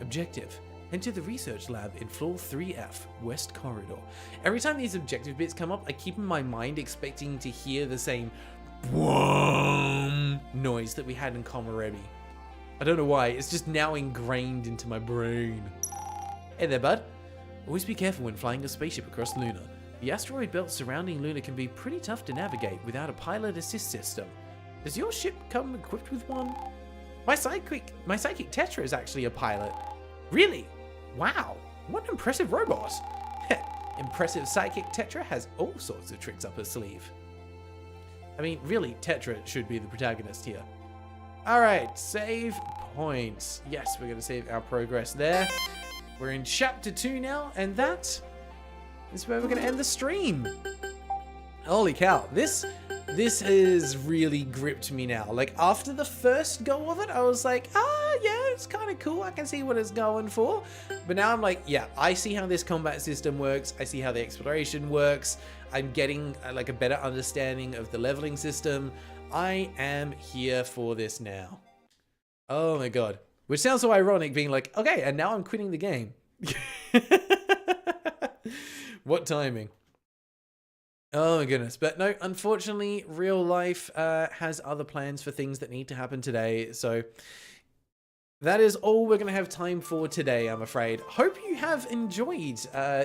Objective. Enter the research lab in floor 3F, West Corridor. Every time these objective bits come up, I keep in my mind expecting to hear the same boom noise noise that we had in Komorebi. I don't know why, it's just now ingrained into my brain. Hey there, bud. Always be careful when flying a spaceship across Luna. The asteroid belt surrounding Luna can be pretty tough to navigate without a pilot assist system. Does your ship come equipped with one? My psychic Tetra is actually a pilot. Really? Wow, what an impressive robot. Impressive psychic Tetra has all sorts of tricks up her sleeve. I mean, really, Tetra should be the protagonist here. Alright, save points. Yes, we're going to save our progress there. We're in chapter 2 now, and that is where we're going to end the stream. Holy cow, this has really gripped me now. Like, after the first go of it, I was like, yeah, it's kind of cool. I can see what it's going for. But now I'm like, yeah, I see how this combat system works. I see how the exploration works. I'm getting like a better understanding of the leveling system. I am here for this now. Oh my god. Which sounds so ironic, being like, okay, and now I'm quitting the game. What timing. Oh my goodness. But no, unfortunately, real life has other plans for things that need to happen today. So that is all we're going to have time for today, I'm afraid. Hope you have enjoyed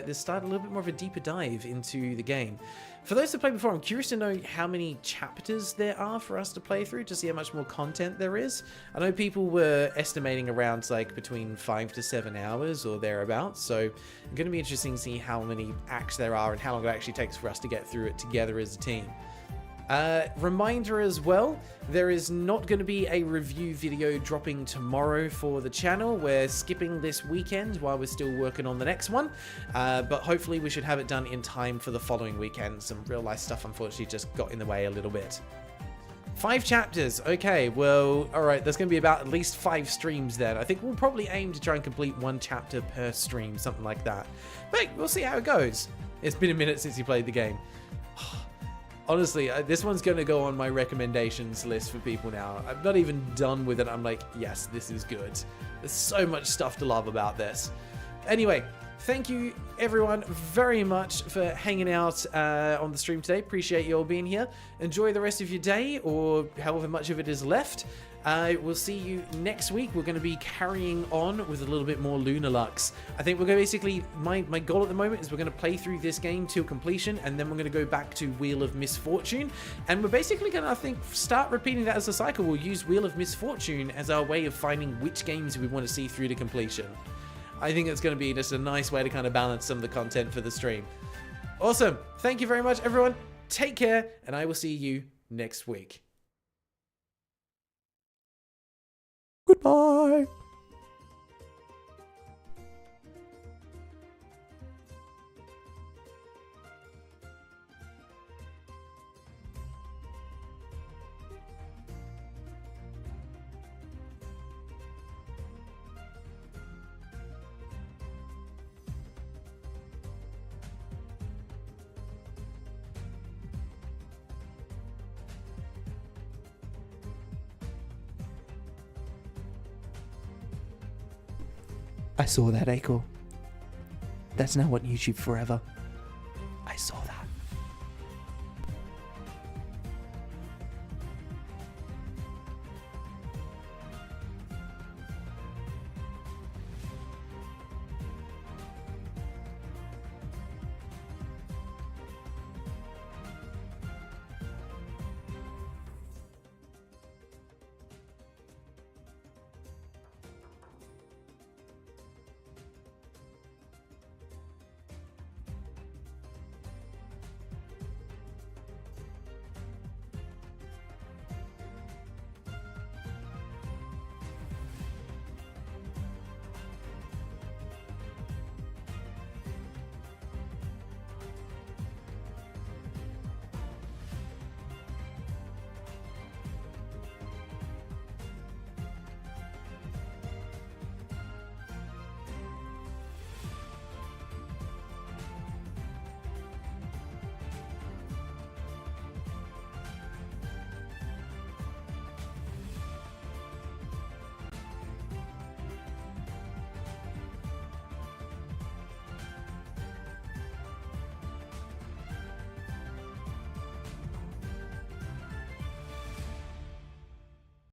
this start, a little bit more of a deeper dive into the game. For those that played before, I'm curious to know how many chapters there are for us to play through to see how much more content there is. I know people were estimating around like between 5 to 7 hours or thereabouts, so it's going to be interesting to see how many acts there are and how long it actually takes for us to get through it together as a team. Reminder as well, there is not going to be a review video dropping tomorrow for the channel. We're skipping this weekend while we're still working on the next one, but hopefully we should have it done in time for the following weekend. Some real life stuff unfortunately just got in the way a little bit. 5 chapters. Okay, well, alright, there's going to be about at least 5 streams then. I think we'll probably aim to try and complete 1 chapter per stream, something like that. But we'll see how it goes. It's been a minute since you played the game. Honestly, this one's going to go on my recommendations list for people now. I'm not even done with it. I'm like, yes, this is good. There's so much stuff to love about this. Anyway, thank you everyone very much for hanging out on the stream today. Appreciate you all being here. Enjoy the rest of your day, or however much of it is left. We'll see you next week. We're going to be carrying on with a little bit more LunarLux. I think we're going to basically, my goal at the moment is we're going to play through this game to completion, and then we're going to go back to Wheel of Misfortune, and we're basically going to, I think, start repeating that as a cycle. We'll use Wheel of Misfortune as our way of finding which games we want to see through to completion. I think it's going to be just a nice way to kind of balance some of the content for the stream. Awesome. Thank you very much, everyone. Take care, and I will see you next week. Goodbye. I saw that echo. That's now on YouTube forever.